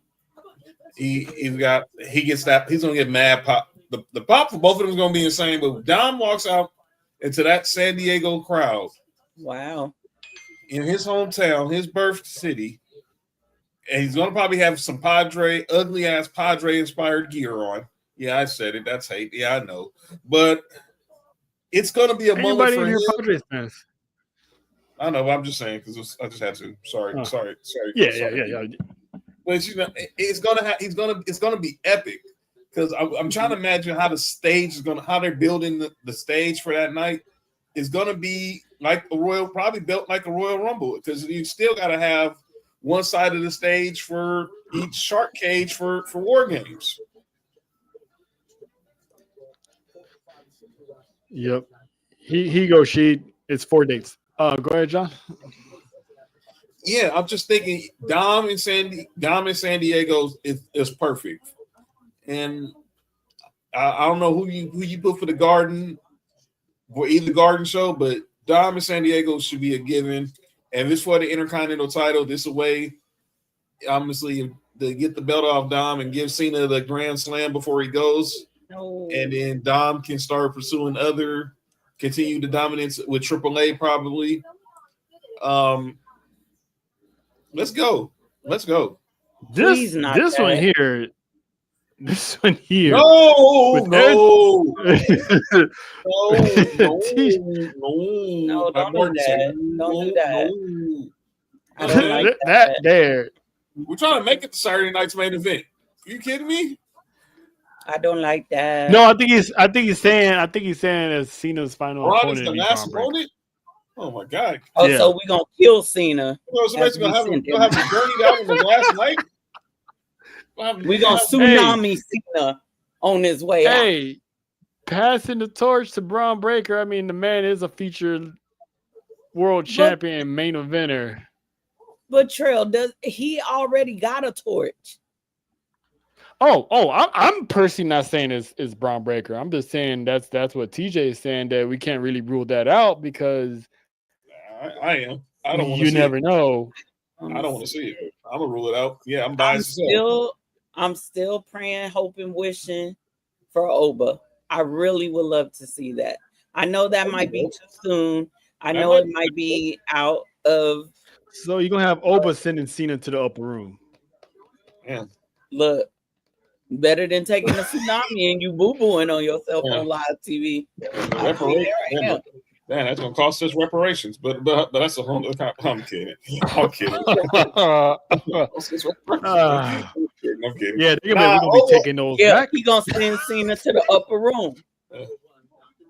he's going to get mad pop. The pop for both of them is going to be insane. But Dom walks out and to that San Diego crowd. Wow. In his hometown, his birth city, and he's gonna probably have some ugly ass Padre inspired gear on. Yeah, I said it. That's hate. Yeah, I know. But it's gonna be a moment Anybody for in him. here Padres fans? I know, but I'm just saying because I just had to. Sorry. Yeah. But you know, it's gonna be epic because I'm trying to imagine how the stage is how they're building the stage for that night. Is gonna be like probably built like a Royal Rumble because you still got to have one side of the stage for each shark cage for war games. Yep. He goes. It's 4 dates. Go ahead, John. Yeah, I'm just thinking Dom in San Diego is perfect, and I don't know who you put for the Garden for either Garden show, but Dom in San Diego should be a given. And if it's for the Intercontinental title, this a way, obviously, to get the belt off Dom and give Cena the Grand Slam before he goes, and then Dom can start pursuing continue the dominance with AAA probably. Let's go. This That. one here. This one here. No, don't do that. Don't do that. I don't like that there. We're trying to make it to Saturday night's main event. Are you kidding me? I don't like that. No, I think he's saying as Cena's final opponent. Is the last opponent? Oh my God! Oh, yeah. So we're gonna kill Cena. Somebody's gonna have a journey down in the last night. We're gonna tsunami Cena on his way out. Hey, passing the torch to Braun Breaker. I mean, the man is a featured world champion main eventer. But Trail, he already got a torch? I'm personally not saying it's Braun Breaker. I'm just saying that's what TJ is saying, that we can't really rule that out because I am. I don't want to. You never know. I don't want to see it. I'm gonna rule it out. Yeah, I'm still praying, hoping, wishing for Oba. I really would love to see that. I know that might be too soon. I know it might be out of. So you're gonna have Oba sending Cena to the upper room. Yeah. Look, better than taking a tsunami and you boo-booing on yourself on live TV. Man, that's gonna cost us reparations, but that's a whole other. I'm kidding. I'm kidding. I'm kidding. Yeah, we're gonna be taking those back. He gonna send Cena to the upper room.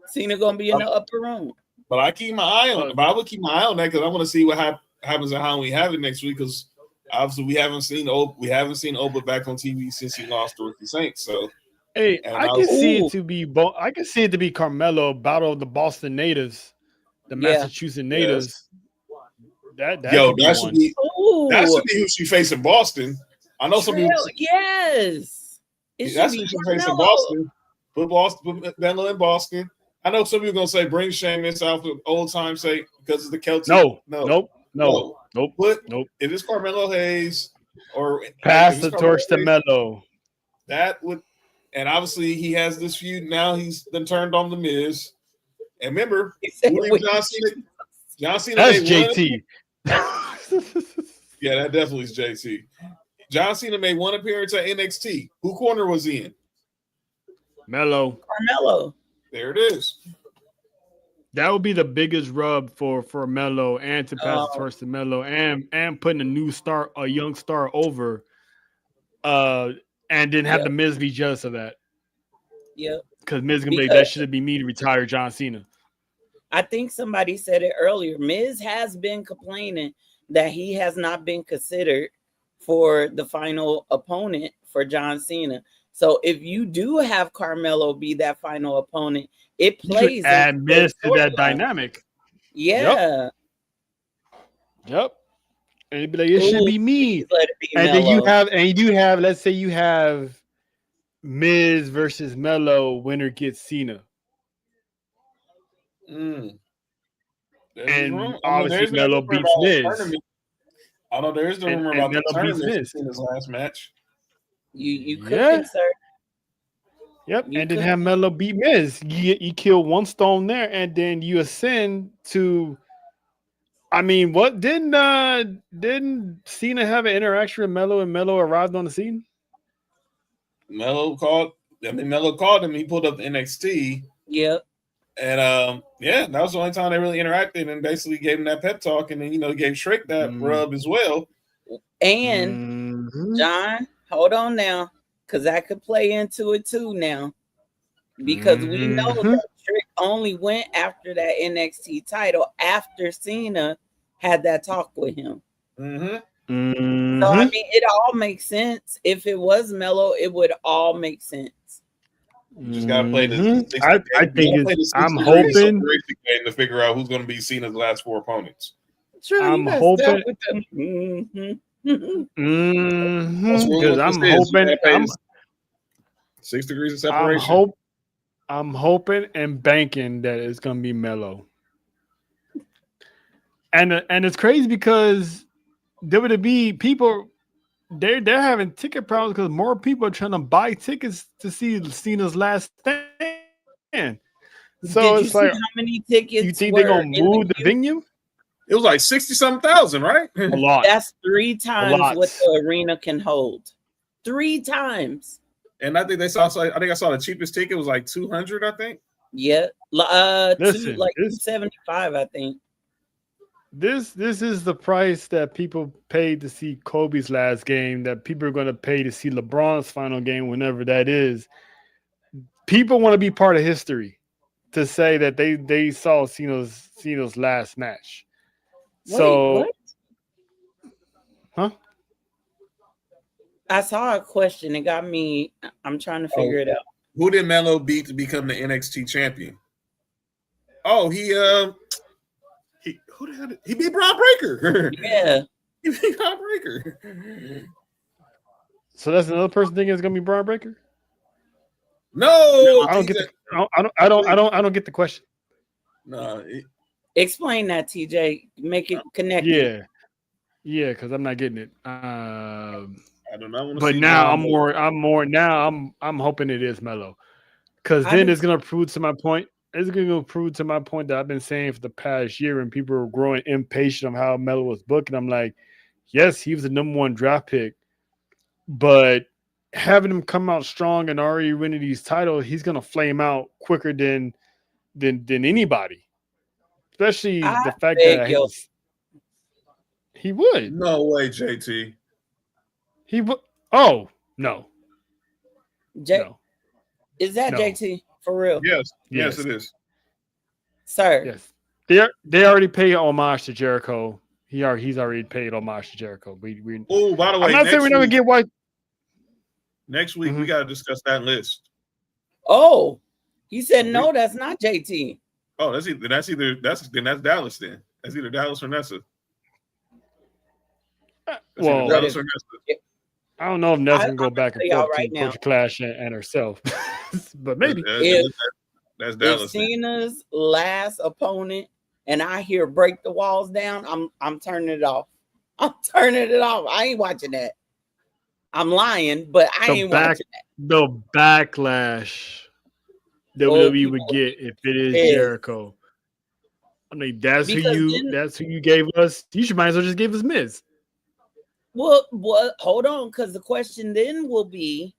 Cena gonna be in the upper room. But I keep my eye on it. But I will keep my eye on that because I want to see what happens and how we have it next week. Because obviously we haven't seen Oba back on TV since he lost to Ricky Saints. So hey, I can see it to be Carmelo battle of the Boston natives, the Massachusetts natives. That should be who she facing Boston. I know some people. Yes, that's who she facing Boston. Put Bella in Boston. I know some people are gonna say bring Sheamus out for old time's sake because of the Celtics. Nope. If it's Carmelo Hayes or pass the torch to Melo, that would. And obviously, he has this feud now. He's been turned on the Miz. And remember, John Cena. That's JT. Yeah, that definitely is JT. John Cena made one appearance at NXT. Who corner was he in? Carmelo. There it is. That would be the biggest rub for Melo and to pass the torch to Melo and putting a young star over. And then have the Miz be jealous of that. Yep. Because Miz gonna be like, that should be me to retire John Cena. I think somebody said it earlier. Miz has been complaining that he has not been considered for the final opponent for John Cena. So if you do have Carmelo be that final opponent, it plays and Miz to that dynamic. Yeah. Yep. And it'd be like, it should be me. And then you have, let's say you have Miz versus Melo, winner gets Cena. And obviously Melo beats Miz. I know there's the rumor about the tournament in his last match. You could insert. Yep, You and then could have Melo beat Miz. You kill one stone there, and then you ascend to. I mean, what didn't Cena have an interaction with Melo and Melo arrived on the scene? Melo called. I mean, Melo called him. He pulled up the NXT, Yep. and yeah, that was the only time they really interacted, and basically gave him that pep talk, and then gave Shrek that rub as well. And John, hold on now, because I could play into it too now. Because we know that Trick only went after that NXT title after Cena had that talk with him. So I mean, it all makes sense. If it was Melo, it would all make sense. You just gotta play the. I think I'm hoping game to figure out who's going to be Cena's last 4 opponents. Sure, I'm hoping. Because I'm hoping. 6 degrees of separation. I'm hoping and banking that it's gonna be Melo. And it's crazy because WWE people they're having ticket problems because more people are trying to buy tickets to see Cena's last stand. So Did it's you like see how many tickets? You think they're gonna move the venue? It was like 60-something thousand, right? A lot. That's 3 times what the arena can hold. 3 times. And I think I saw the cheapest ticket was like 200, I think. Yeah. Listen, like 275, I think. This is the price that people paid to see Kobe's last game, that people are going to pay to see LeBron's final game, whenever that is. People want to be part of history to say that they saw Cena's last match. What? Huh? I saw a question. It got me. I'm trying to figure it out. Who did Melo beat to become the NXT champion? Oh, he beat Braun Breaker. Yeah. He beat Braun Breaker. So that's another person thinking it's gonna be Braun Breaker? No, I don't get I don't get the question. No. Explain that, TJ. Make it connected. Yeah, because I'm not getting it. I do not want to. But now I'm hoping it is Melo, because then it's gonna prove to my point. It's gonna prove to my point that I've been saying for the past year, and people are growing impatient of how Melo was booked. And I'm like, yes, he was the #1 draft pick, but having him come out strong and already winning these titles, he's gonna flame out quicker than anybody. Especially the fact that he would. No way, JT. He would. Oh no. No. Is that JT for real? Yes, it is, sir. Yes, they already paid homage to Jericho. He's already paid homage to Jericho. Oh, by the way, I'm not saying we're not gonna get white. Next week we got to discuss that list. Oh, he said no. That's not JT. Oh, that's Dallas. Then that's either Dallas or Nessa. Well, Dallas or Nessa. I don't know if Nessa can go back and forth between Coach Clash and herself, but maybe that's Dallas. If Cena's last opponent, and I hear break the walls down, I'm turning it off. I'm turning it off. I ain't watching that. I'm lying, but I ain't watching that. The backlash WWE would get if it is Jericho. I mean, that's who you gave us. You might as well just give us Miz. Well, hold on, because the question then will be,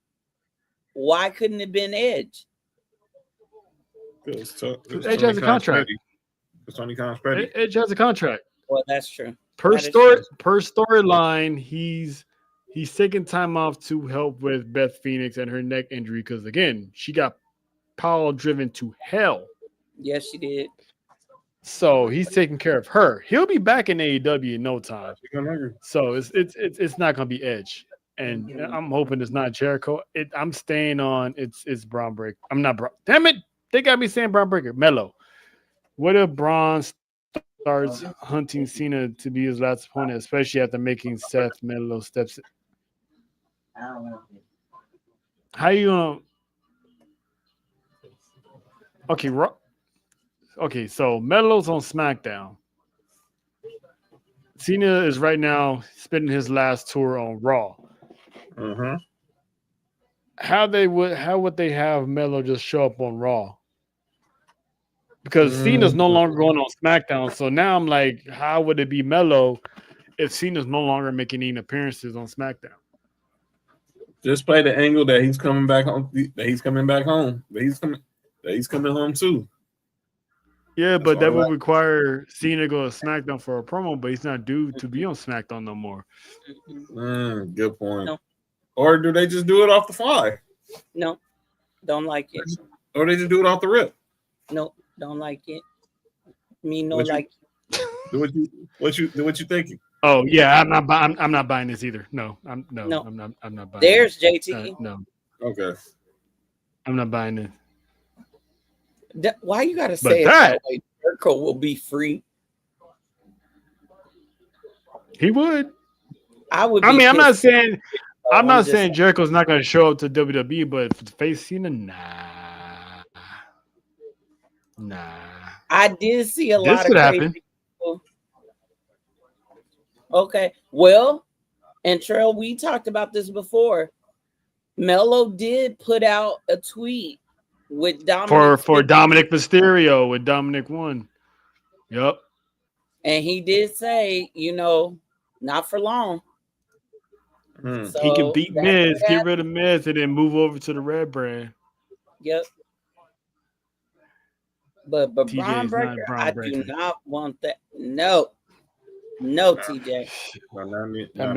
why couldn't it have been Edge? Edge has a contract. Tony Khan's petty. Edge has a contract. Well, that's true. Per storyline, he's taking time off to help with Beth Phoenix and her neck injury, because again, she got power driven to hell. Yes, she did. So he's taking care of her. He'll be back in AEW in no time. So it's not gonna be Edge, and I'm hoping it's not Jericho. I'm staying on. It's Braun Breaker. I'm not Braun. Damn it! They got me saying Braun Breaker. Melo. What if Braun starts hunting Cena to be his last opponent, especially after making Seth Melo steps? How you gonna? Okay, so Melo's on SmackDown. Cena is right now spending his last tour on Raw. Mm-hmm. how would they have Melo just show up on Raw? Because Cena's no longer going on SmackDown. So now I'm like, how would it be Melo if Cena's no longer making any appearances on SmackDown? Just play the angle that he's coming back home. That he's coming back home. That he's coming home too. Yeah, but that would require Cena to go to SmackDown for a promo, but he's not due to be on SmackDown no more. Good point. No. Or do they just do it off the fly? No, don't like it. Or they just do it off the rip? No, don't like it. Me no like. What you thinking? Oh yeah, I'm not buying this either. No, I'm not buying. There's JT. No. Okay. I'm not buying this. Why you gotta say it that way? Jericho will be free. He would. I would. I mean, I'm not saying Jericho's not going to show up to WWE, but for the face Cena, nah. I did see a lot of crazy people. Okay, well, and Trail, we talked about this before. Melo did put out a tweet with Dominic for Dominic Mysterio with Dominic won. Yep. And he did say, not for long. So he can beat Miz, get rid of Miz, and then move over to the Red brand. Yep. But Braun Breaker, I do not want that. No, TJ. That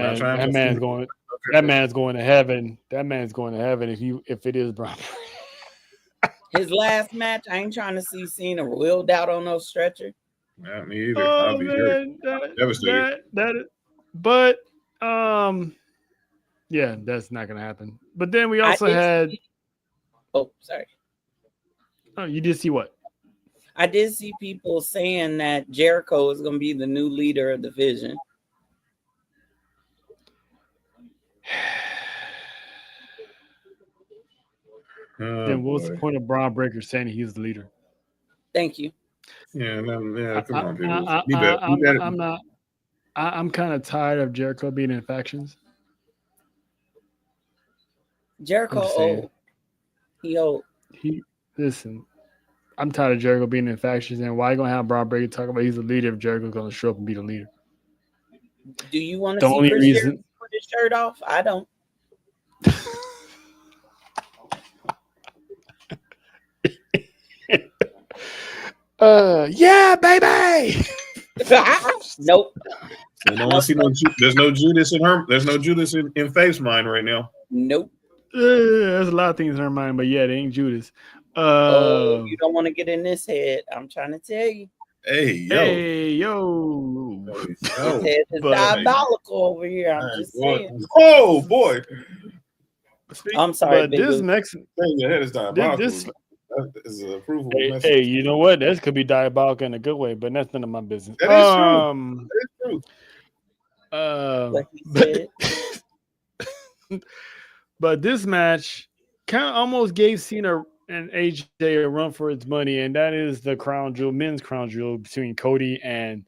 man's going to heaven. That man's going to heaven if it is Braun. His last match, I ain't trying to see Cena wheeled out on no stretcher. Not me either. I'll be devastated. But yeah, that's not gonna happen. But then we also had. Sorry. Oh, you did see what? I did see people saying that Jericho is gonna be the new leader of the Vision. Then what's the point of Braun Breaker saying he's the leader? Thank you. Yeah, come on, people. Be better. I'm kind of tired of Jericho being in factions. Jericho old. He old. Listen. I'm tired of Jericho being in factions, and why are you gonna have Braun Breaker talk about he's the leader if Jericho's gonna show up and be the leader? Do you want to see Chris Jericho put his shirt off? I don't. Yeah, baby. Nope. I don't want to see there's no Judas in her. There's no Judas in Faith's mind right now. Nope. There's a lot of things in her mind, but yeah, it ain't Judas. You don't want to get in this head. I'm trying to tell you. Hey yo. His head is diabolical over here. I'm just saying. Oh boy. I'm sorry. But this next your head is diabolical. This is an approval message. Hey, you know what? This could be diabolical in a good way, but that's none of my business. That is true. Like he said. But this match kind of almost gave Cena and AJ a run for its money, and that is the men's crown jewel between Cody and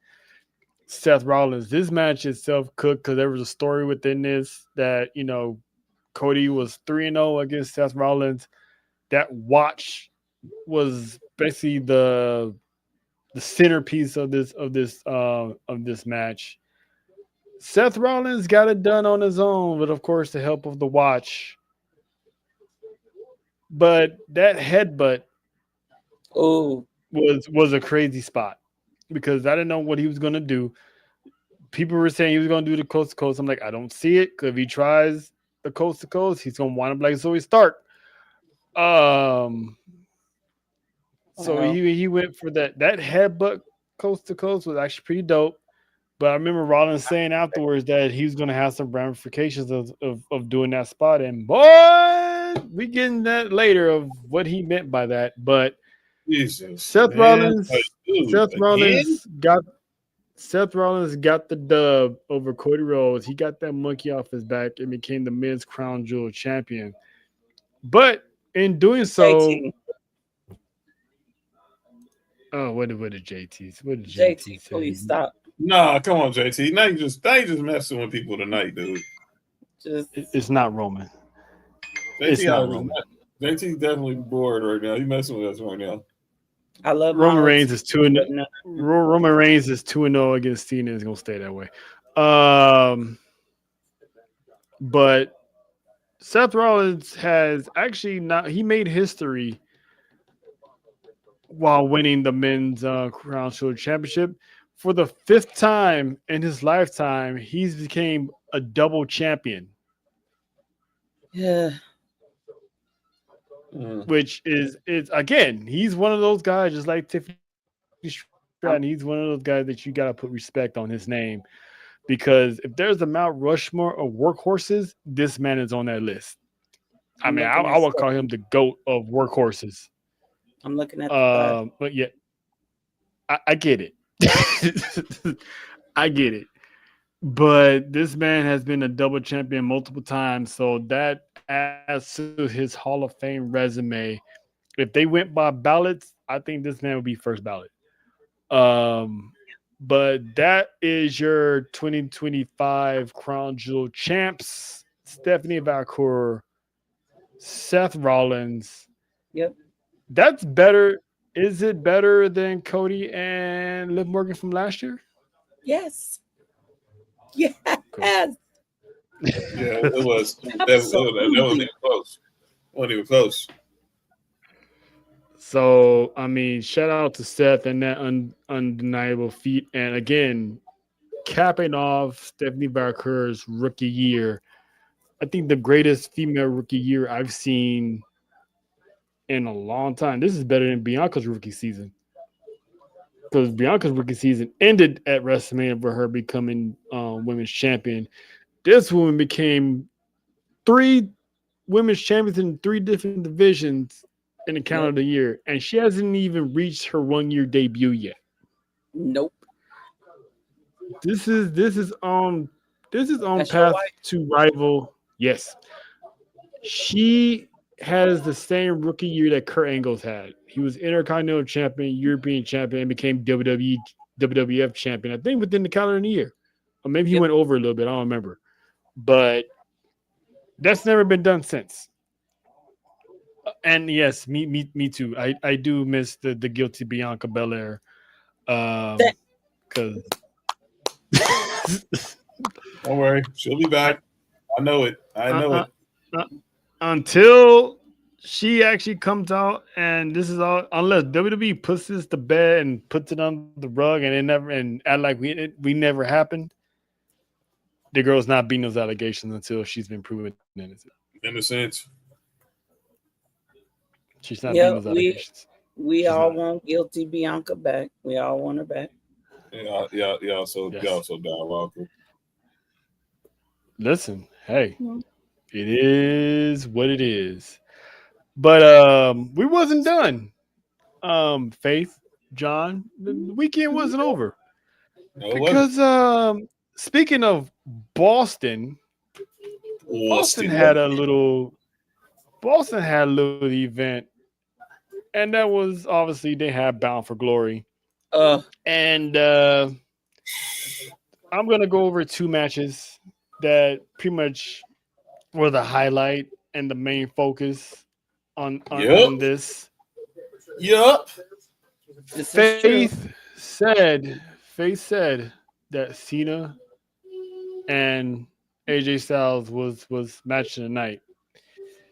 Seth Rollins. This match itself cooked because there was a story within this that, Cody was 3-0 against Seth Rollins. That watch was basically the centerpiece of this match. Seth Rollins got it done on his own, with, of course, the help of the watch. But that headbutt was a crazy spot because I didn't know what he was going to do. People were saying he was going to do the coast to coast. I'm like, I don't see it, because if he tries the coast to coast, he's going to wind up like Zoe Stark. So he went for that headbutt coast to coast was actually pretty dope. But I remember Rollins saying afterwards that he was going to have some ramifications of doing that spot. And boy, we getting that later of what he meant by that. But Seth Rollins got the dub over Cody Rhodes. He got that monkey off his back and became the men's crown jewel champion. But in doing so, what did JT say? Please stop. Nah, come on, JT. Now you just messing with people tonight, dude. It's not Roman. It's JT, not Roman. JT definitely bored right now. He messing with us right now. I love my Roman old Reigns is 2 and but no, Roman Reigns is 2-0 against Cena. Is gonna stay that way. Um, but Seth Rollins has actually not. He made history while winning the men's Crown Jewel Championship for the 5th time in his lifetime. He's became a double champion, yeah, Mm. which is again. He's one of those guys, just like Tiffany Stratton. I'm, He's one of those guys that you got to put respect on his name because if there's a Mount Rushmore of workhorses, this man is on that list. I I'm mean, looking I at would call him the goat of workhorses. I'm looking at the thigh. But yeah, I get it. I get it. But this man has been a double champion multiple times, so that adds to his Hall of Fame resume. If they went by ballots, I think this man would be first ballot. Um, but that is your 2025 Crown Jewel champs: Stephanie Valcour, Seth Rollins. Yep. That's better. Is it better than Cody and Liv Morgan from last year? Yes. Yes. Cool. Yeah, it was. That wasn't Absolutely. even close. Wasn't even close. So, I mean, shout out to Seth and that undeniable feat. And again, capping off Stephanie Valcour's rookie year. I think the greatest female rookie year I've seen in a long time. This is better than Bianca's rookie season because Bianca's rookie season ended at WrestleMania for her becoming women's champion. This woman became 3 women's champions in 3 different divisions in the Yep. calendar year, and she hasn't even reached her 1-year debut yet. Nope. This is on That's your path wife. to rival. Yes, she has the same rookie year that Kurt Angle's had. He was Intercontinental Champion, European Champion, and became WWE WWF Champion. I think within the calendar year, or maybe he Yep. went over a little bit. I don't remember, but that's never been done since. And yes, me too. I do miss the guilty Bianca Belair, That- because Don't worry, she'll be back. I know it. I know it. until she actually comes out, and this is all unless WWE puts this to bed and puts it on the rug, and it never and act like we never happened. The girl's not beating those allegations until she's been proven innocent. In a sense, She's not beating Yeah, those allegations. we She's all not. want guilty Bianca back. We all want her back. yeah. So Yes. y'all so diabolical. Listen, hey, Mhm. it is what it is. But we wasn't done. Faith, John, the weekend wasn't over No, it wasn't. because speaking of Boston, Boston had a little event, and that was obviously they had Bound for Glory, and I'm gonna go over 2 matches that pretty much were the highlight and the main focus on Yep. this. Yup. This is true. Faith said that Cena and AJ Styles was match of the night.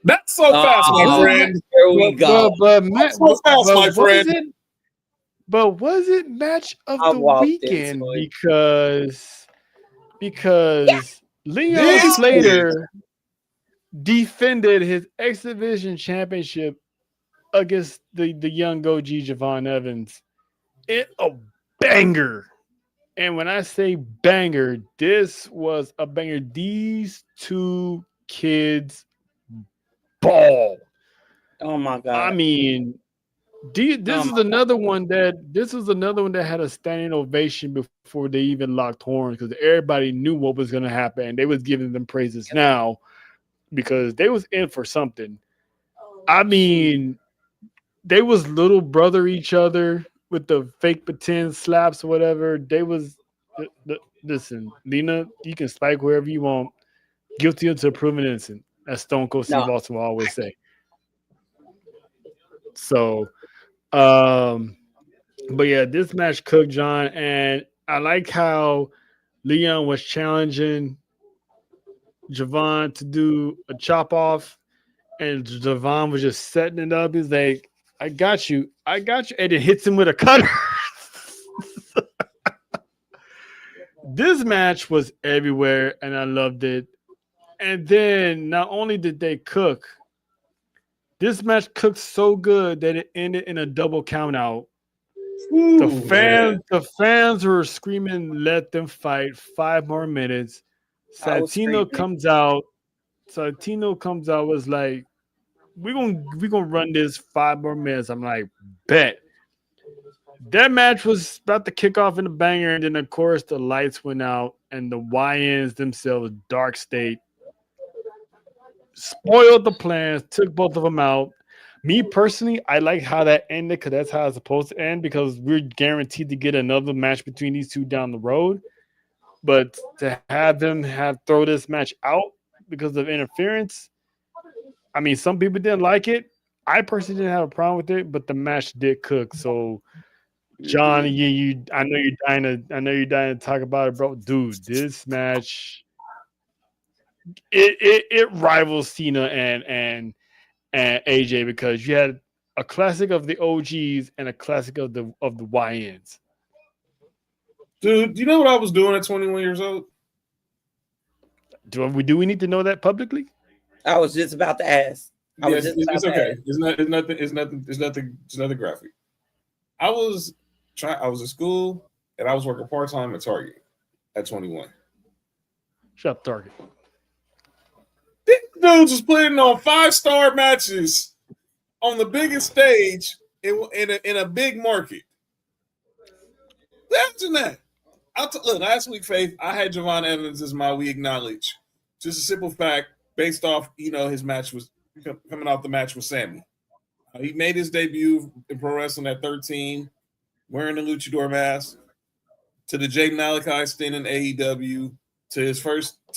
Not so fast, my Oh, friend. Here we go. Not so fast, my friend. Was it match of I the walked weekend into it. because Leon This Slater defended his X Division championship against the young Goji Javon Evans in a banger. And when I say banger, this was a banger. These 2 kids ball. Oh my I god. mean, this Oh is my another one that had a standing ovation before they even locked horns because everybody knew what was going to happen. And they was giving them praises now because they was in for something. I mean, they was little brother each other with the fake pretend slaps or whatever. They was listen, Lena, you can spike wherever you want. Guilty until proven innocent. as Stone Cold Steve No. Austin will always say. So, but yeah, this match cooked, John, and I like how Leon was challenging Javon to do a chop off, and Javon was just setting it up. He's like, I got you, and it hits him with a cutter. This match was everywhere, and I loved it. And then not only did they cook, this match cooked so good that it ended in a double count out. The fans were screaming, "Let them fight! 5 more minutes." I was Santino screaming. comes out. Was like, "We gonna run this 5 more minutes." I'm like, "Bet." That match was about to kick off in a banger, and then of course the lights went out, and the YNs themselves, Dark State, spoiled the plans, took both of them out. Me personally, I like how that ended because that's how it's supposed to end because we're guaranteed to get another match between these two down the road. But to have them throw this match out because of interference, I mean, some people didn't like it. I personally didn't have a problem with it, but the match did cook. So, John, I know you're dying to talk about it, bro. Dude, this match, it rivals Cena and AJ because you had a classic of the OGs and a classic of the YNs. Dude, do you know what I was doing at 21 years old? Do we need to know that publicly? I was just about to ask. Yes, it's okay. It's nothing graphic. I was in school and I was working part-time at Target at 21. Shut up, Target. These dudes was putting on 5-star matches on the biggest stage in a big market. Imagine that. Look, last week, Faith, I had Javon Evans as my We Acknowledge. Just a simple fact based off, his match was coming off the match with Sammy. He made his debut in pro wrestling at 13, wearing the luchador mask, to the Jay Malachi stint in AEW, to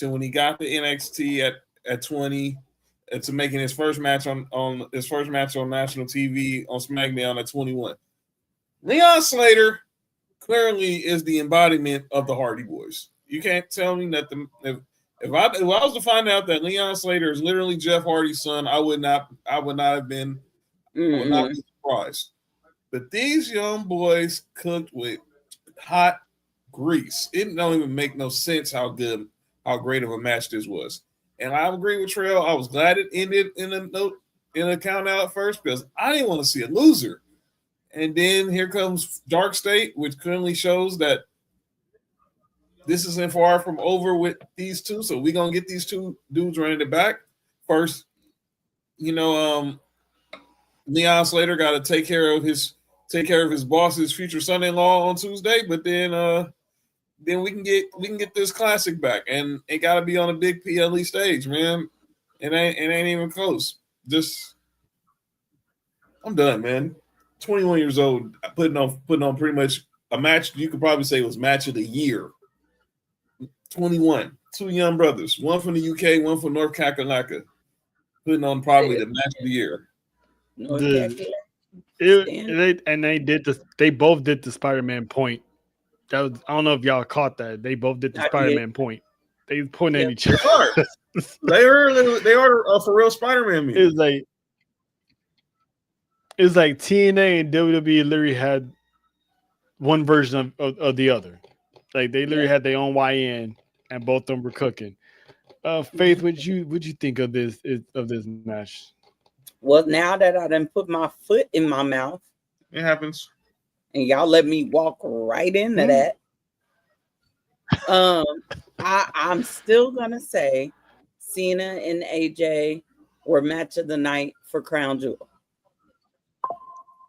when he got the NXT at 20, and to making his first match on national TV on SmackDown at 21. Leon Slater clearly is the embodiment of the Hardy Boys. You can't tell me that if I was to find out that Leon Slater is literally Jeff Hardy's son, I would not have been I would not be surprised. But these young boys cooked with hot grease. It don't even make no sense how great of a match this was. And I agree with Trail. I was glad it ended in a count out at first because I didn't want to see a loser. And then here comes Dark State, which clearly shows that this isn't far from over with these two. So we're gonna get these two dudes running it back. First, Leon Slater got to take care of his boss's future son-in-law on Tuesday, but then we can get this classic back, and it got to be on a big PLE stage, man. It ain't even close. I'm done, man. 21 years old, putting on pretty much a match you could probably say was match of the year. 21, two young brothers, one from the UK, one from North Kakalaka, putting on probably the match of the year. They both did the Spider-Man point. I don't know if y'all caught that. They both did the Spider-Man point. They pointed at each other. They are for real Spider-Man memes. It's like TNA and WWE literally had one version of the other. Like they literally had their own YN, and both of them were cooking. Faith, what'd you think of this match? Well, now that I done put my foot in my mouth, it happens, and y'all let me walk right into that. I'm still gonna say Cena and AJ were match of the night for Crown Jewel.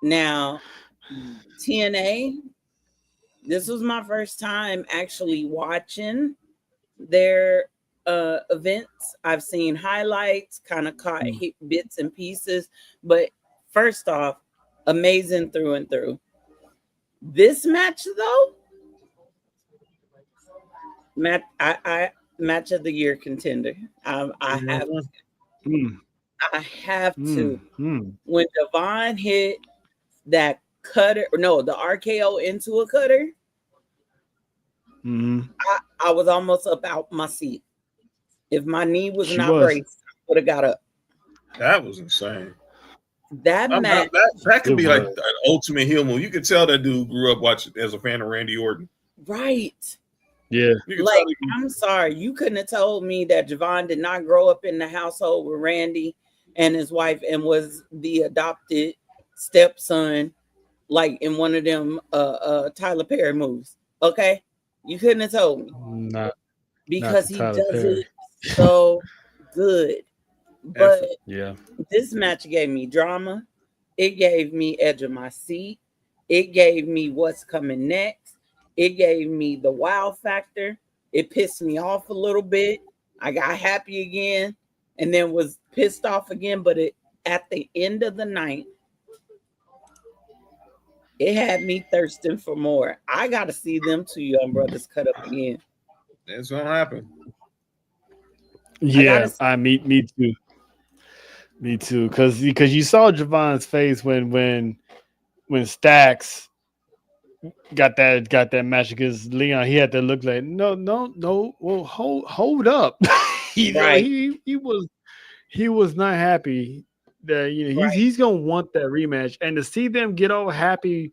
Now, TNA, this was my first time actually watching their events. I've seen highlights, kind of caught bits and pieces, but first off, amazing through and through. This match, though, match of the year contender. I Mm, I have to. mm. When Devon hit that cutter, no, the RKO into a cutter, Mm. I was almost up out my seat. If my knee was She not was. braced, I would have got up. That was insane. That match, That could It be like was. an ultimate heel move. You could tell that dude grew up watching as a fan of Randy Orton. right? Yeah. You could Like, tell he, I'm sorry, you couldn't have told me that Javon did not grow up in the household with Randy and his wife and was the adopted stepson, like in one of them Tyler Perry moves. Okay, you couldn't have told me Not because the he Tyler does Perry. it so good. But effort. Yeah. this match gave me drama. It gave me edge of my seat. It gave me what's coming next. It gave me the wow factor. It pissed me off a little bit. I got happy again and then was pissed off again. But at the end of the night, it had me thirsting for more. I got to see them two young brothers cut up again. That's gonna happen. Yeah. Me too. Me too. Because you saw Javon's face when Stacks got that match against Leon. He had to look like no. Well, hold up. Right, He was not happy that right. he's gonna want that rematch, and to see them get all happy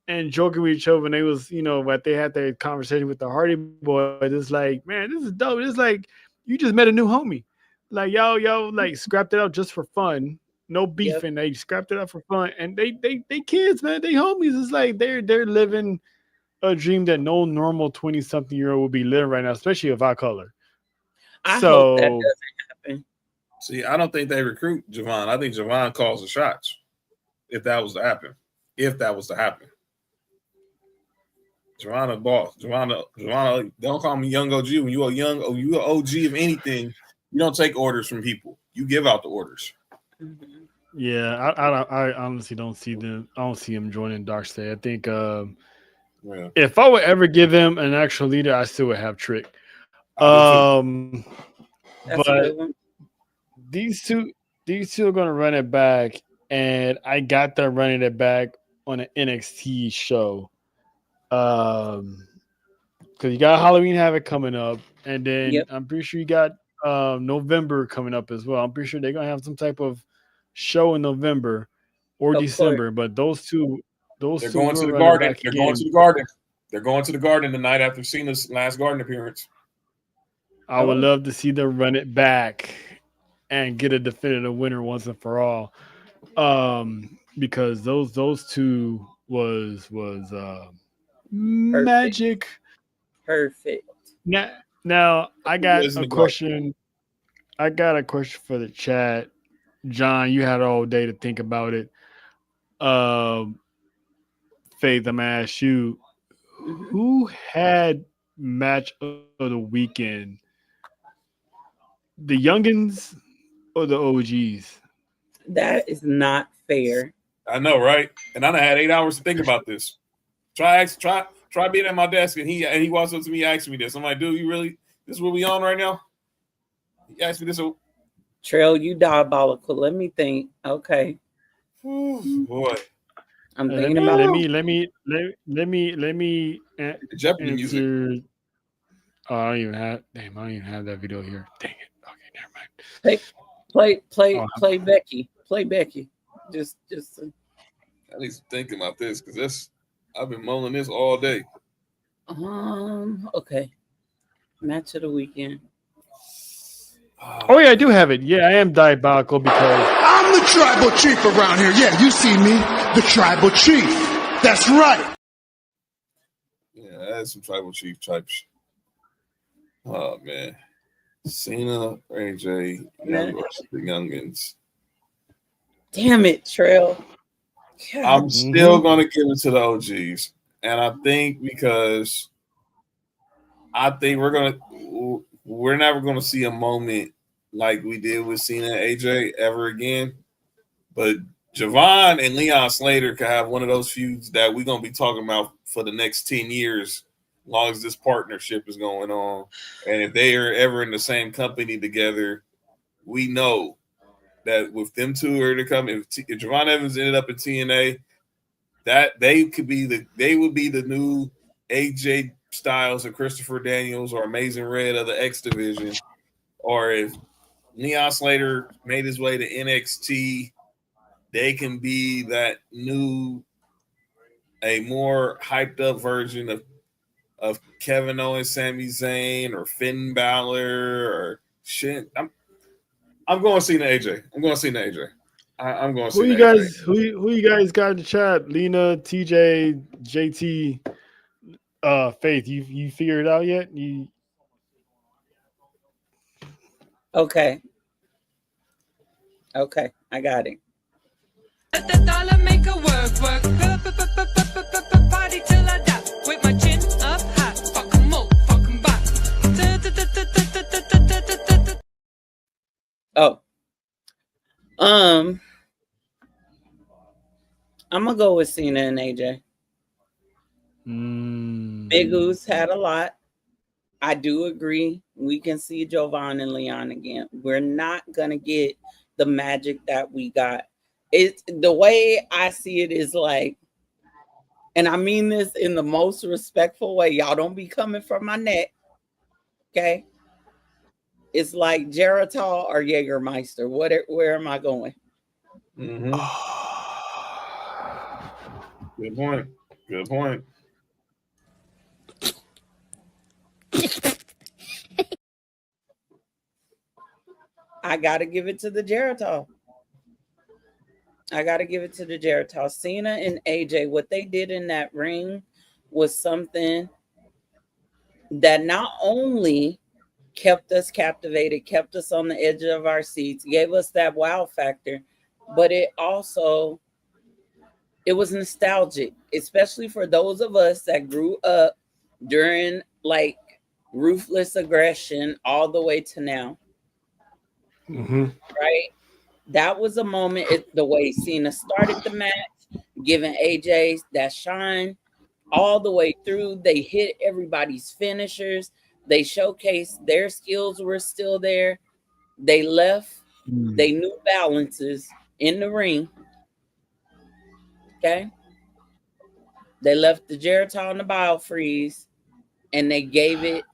and joking with each other when they was but they had that conversation with the Hardy Boys. It's like, man, this is dope. It's like you just met a new homie. Like y'all like scrapped it out just for fun. No beef, Yep. and they scrapped it out for fun. And they kids, man. They homies. It's like they're living a dream that no normal 20-something-year-old would be living right now, especially of our color. I hope that So doesn't happen. See, I don't think they recruit Javon. I think Javon calls the shots. If that was to happen. Javon a boss. Javon, don't call me young OG. When you you an OG of anything, you don't take orders from people. You give out the orders. Mhm. yeah, I honestly don't see them. I don't see him joining Darkseid. I think Yeah, if I would ever give him an actual leader, I still would have Trick. I do too. That's a But good one. these two are gonna run it back, and I got them running it back on an NXT show. Because you got Halloween Havoc coming up, and then Yep, I'm pretty sure you got November coming up as well. I'm pretty sure they're gonna have some type of show in November or of course. December. But those two They're going to will the run it garden. back They're going to again. the garden. They're going to the garden tonight after Cena's last garden appearance. I would love to see them run it back and get a definitive winner once and for all. Because those two was Perfect. magic. Perfect. Now I got Lives in a the garden. question. I got a question for the chat. John, you had all day to think about it. Um, Faith, I'm gonna ask you, Mhm. who had match of the weekend? The youngins or the OGs? That is not fair. I know, right? And I done had 8 hours to think about this. Try being at my desk, and he walks up to me asking me this. I'm like, dude, you really? This is what we on right now? He asked me this. Trail, you diabolical. Let me think. Okay. Boy, I'm Let thinking me about let it. me let me let me Jeopardy music. answer. Oh, I don't even have that video here. Dang it. Okay, never mind. Play Becky. Play Becky. Just I need to think about this because I've been mulling this all day. okay. Match of the weekend. Oh yeah, I do have it. Yeah, I am diabolical because I'm the tribal chief around here. Yeah, you see me, the tribal chief. That's right. Yeah, I had some tribal chief type shit. Oh man, Cena, AJ, Man. the youngins. Damn it, Trail. I'm still gonna give it to the OGs, and I think because I think we're never gonna see a moment like we did with Cena and AJ ever again. But Javon and Leon Slater could have one of those feuds that we're gonna be talking about for the next 10 years, as long as this partnership is going on. And if they are ever in the same company together, we know that with them two are to come, if Javon Evans ended up in TNA, that they would be the new AJ Styles or Christopher Daniels or Amazing Red of the X division. Or if Leon Slater made his way to NXT, they can be that new, a more hyped up version of Kevin Owens, Sami Zayn, or Finn Balor, or shit. I'm going to see the AJ. I'm going to see the AJ. I'm going to Who see you the AJ. guys? Who you guys got in the chat? Lena, TJ, JT, Faith. You figured it out yet? You Okay. Okay, I got it. Let the dollar make a work. Party till I die with my chin up high. Fuck 'em up, fuck 'em back. Oh. I'm gonna go with Cena and AJ. Big Goose had a lot. I do agree. We can see Jovan and Leon again. We're not gonna get the magic that we got. It's the way I see it is like, and I mean this in the most respectful way. Y'all don't be coming for my neck. Okay. It's like Geritol or Jägermeister. Where am I going? Mm-hmm. Good point. Good point. I gotta give it to the Geritol. Cena and AJ, what they did in that ring was something that not only kept us captivated, kept us on the edge of our seats, gave us that wow factor, but it was nostalgic, especially for those of us that grew up during like ruthless aggression all the way to now. Right? That was a moment, the way Cena started the match, giving AJ that shine all the way through. They hit everybody's finishers. They showcased their skills were still there. They left they new balances in the ring. Okay. They left the Geritol and the Biofreeze and they gave it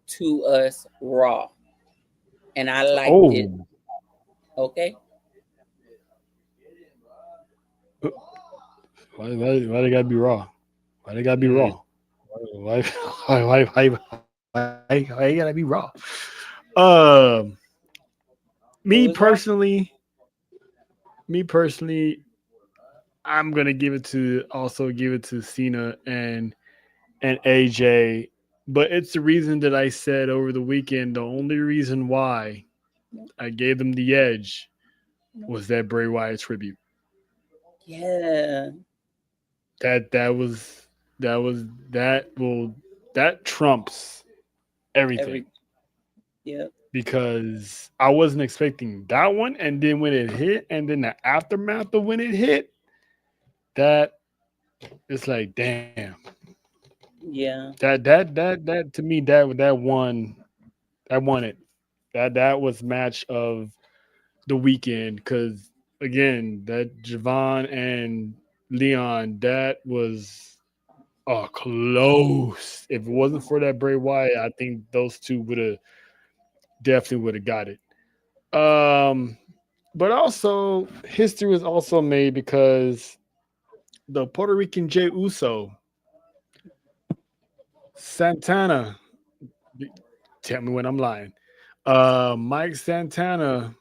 to us raw. And I liked it. Okay. Why they gotta be raw? Why they gotta be raw? Why you gotta be raw? Me personally, I'm gonna give it to Cena and AJ, but it's the reason that I said over the weekend. The only reason why I gave them the edge was that Bray Wyatt tribute. Yeah. That trumps everything. Yeah. Because I wasn't expecting that one, and then when it hit, and then the aftermath of when it hit, that it's like, damn. Yeah. That to me, that won it. That was match of the weekend, because again, that Javon and Leon, that was close. If it wasn't for that Bray Wyatt, I think those two definitely would have got it. But also history was also made because the Puerto Rican Jey Uso, Santana, tell me when I'm lying. Mike Santana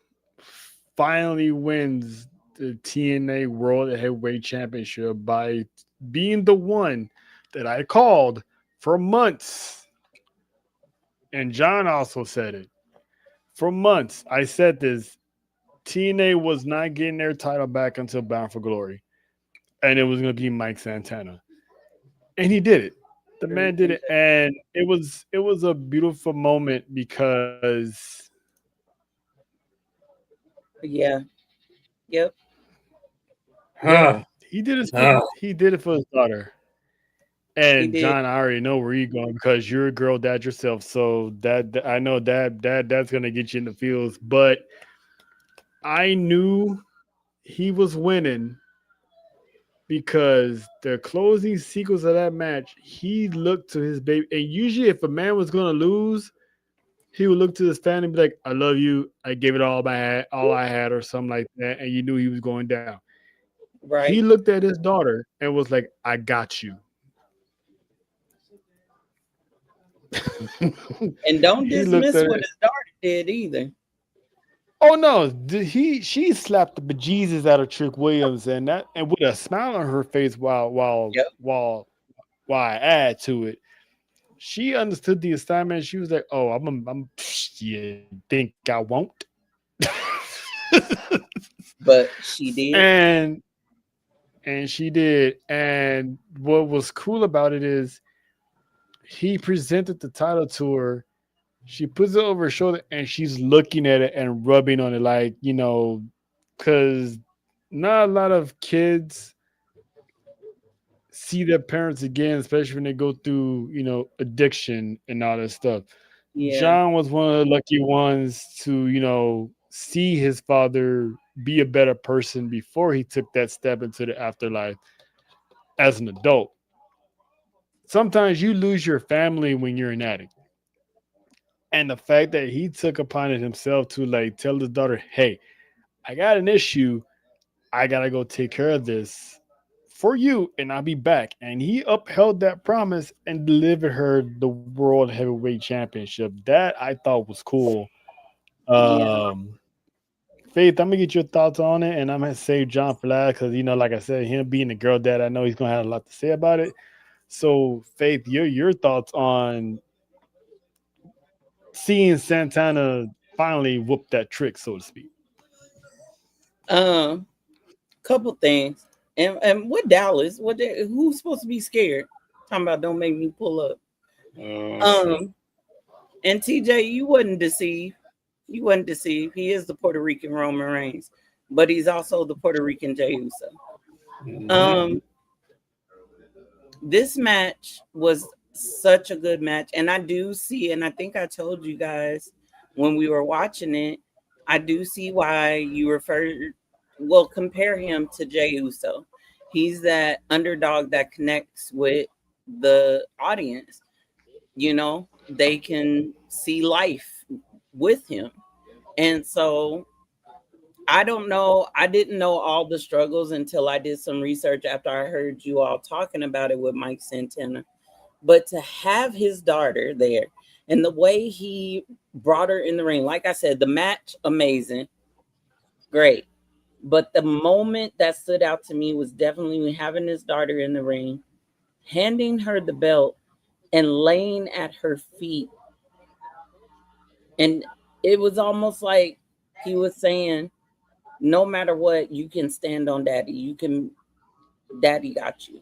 finally wins the TNA World Heavyweight Championship by being the one that I called for months. And John also said it. For months, I said this. TNA was not getting their title back until Bound for Glory. And it was going to be Mike Santana. And he did it. The man did it. And it was a beautiful moment because yeah. Yep. He did it for his daughter. And did. John, I already know where you're going because you're a girl dad yourself. So I know that's gonna get you in the fields. But I knew he was winning because the closing sequence of that match, he looked to his baby. And usually, if a man was gonna lose, he would look to his family and be like, "I love you. I gave it all I had, or something like that." And you knew he was going down. He Right. looked at his daughter and was like, "I got you." And don't He looked dismiss at what it. his daughter did either. Oh no, she slapped the bejesus out of Trick Williams and with a smile on her face Yep. while I add to it. She understood the assignment. She was like, "Oh, I'm you think I won't?" But she did. and and she did. And what was cool about it is he presented the title to her. She puts it over her shoulder and she's looking at it and rubbing on it, like, because not a lot of kids see their parents again, especially when they go through, addiction and all that stuff. Yeah. John was one of the lucky ones to, see his father be a better person before he took that step into the afterlife as an adult. Sometimes you lose your family when you're an addict. And the fact that he took upon it himself to like tell his daughter, "Hey, I got an issue. I gotta go take care of this for you, and I'll be back." And he upheld that promise and delivered her the World Heavyweight Championship. That I thought was cool. Yeah. Faith, I'm gonna get your thoughts on it, and I'm gonna save John for last because like I said, him being a girl dad, I know he's gonna have a lot to say about it. So, Faith, your thoughts on seeing Santana finally whoop that trick, so to speak. Um, couple things. And what Dallas? Who's supposed to be scared? Talking about don't make me pull up. Shit. And TJ, you wasn't deceived. You wasn't deceived. He is the Puerto Rican Roman Reigns, but he's also the Puerto Rican Jey Uso. Mhm. This match was such a good match, and I do see, and I think I told you guys when we were watching it, I do see why you compare him to Jey Uso. He's that underdog that connects with the audience. They can see life with him. And so I don't know. I didn't know all the struggles until I did some research after I heard you all talking about it with Mike Santana. But to have his daughter there and the way he brought her in the ring, like I said, the match, amazing, great. But the moment that stood out to me was definitely having his daughter in the ring, handing her the belt, and laying at her feet. And it was almost like he was saying, no matter what, you can stand on daddy. Daddy got you.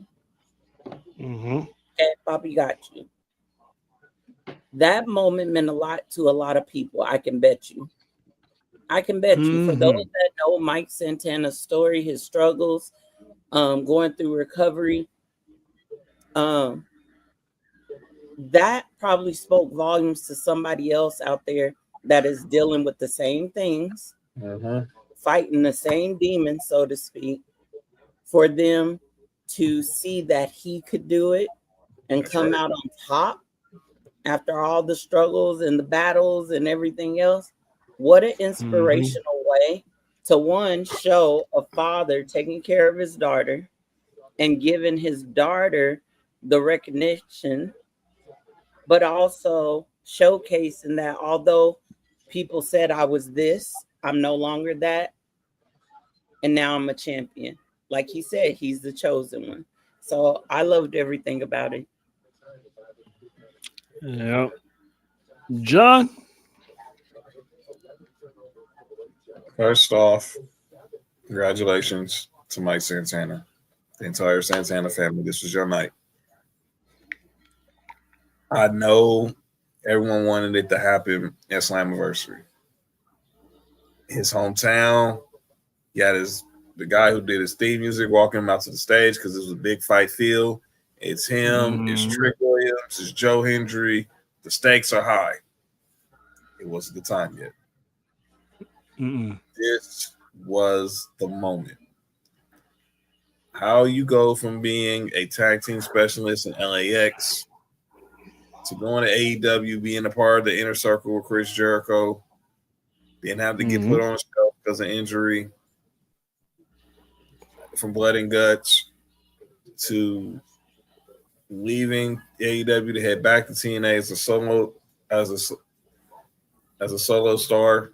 Mm-hmm. Okay, Bobby got you. That moment meant a lot to a lot of people. I can bet you. I can bet you. For those Mm-hmm. that know Mike Santana's story, his struggles, going through recovery, um, that probably spoke volumes to somebody else out there that is dealing with the same things, fighting the same demons, so to speak, for them to see that he could do it and That's come right. out on top after all the struggles and the battles and everything else. What an Mm-hmm. inspirational way to one, show a father taking care of his daughter and giving his daughter the recognition, but also showcasing that although people said I was this, I'm no longer that, and now I'm a champion. Like he said, he's the chosen one. So I loved everything about it. Yeah. John. First off, congratulations to Mike Santana, the entire Santana family. This was your night. I know everyone wanted it to happen at Slammiversary. His hometown, he had the guy who did his theme music walking him out to the stage because it was a big fight field. It's him. It's Trick Williams. It's Joe Hendry. The stakes are high. It wasn't the time yet. This was the moment. How you go from being a tag team specialist in LAX to going to AEW, being a part of the inner circle with Chris Jericho, then have to get put on a shelf because of injury, from blood and guts, to leaving AEW to head back to TNA as a solo star,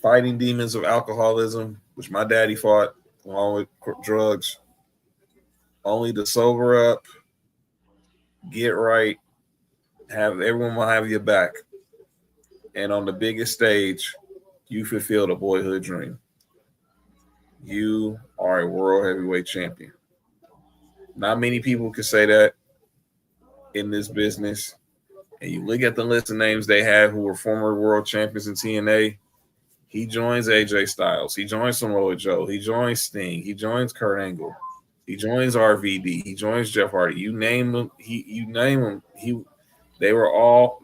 fighting demons of alcoholism, which my daddy fought along with drugs, only to sober up, get right, have everyone will have your back, and on the biggest stage, you fulfilled a boyhood dream. You are a world heavyweight champion. Not many people can say that in this business. And you look at the list of names they have who were former world champions in TNA. He joins AJ Styles. He joins Samoa Joe. He joins Sting. He joins Kurt Angle. He joins RVD. He joins Jeff Hardy. You name them. They've all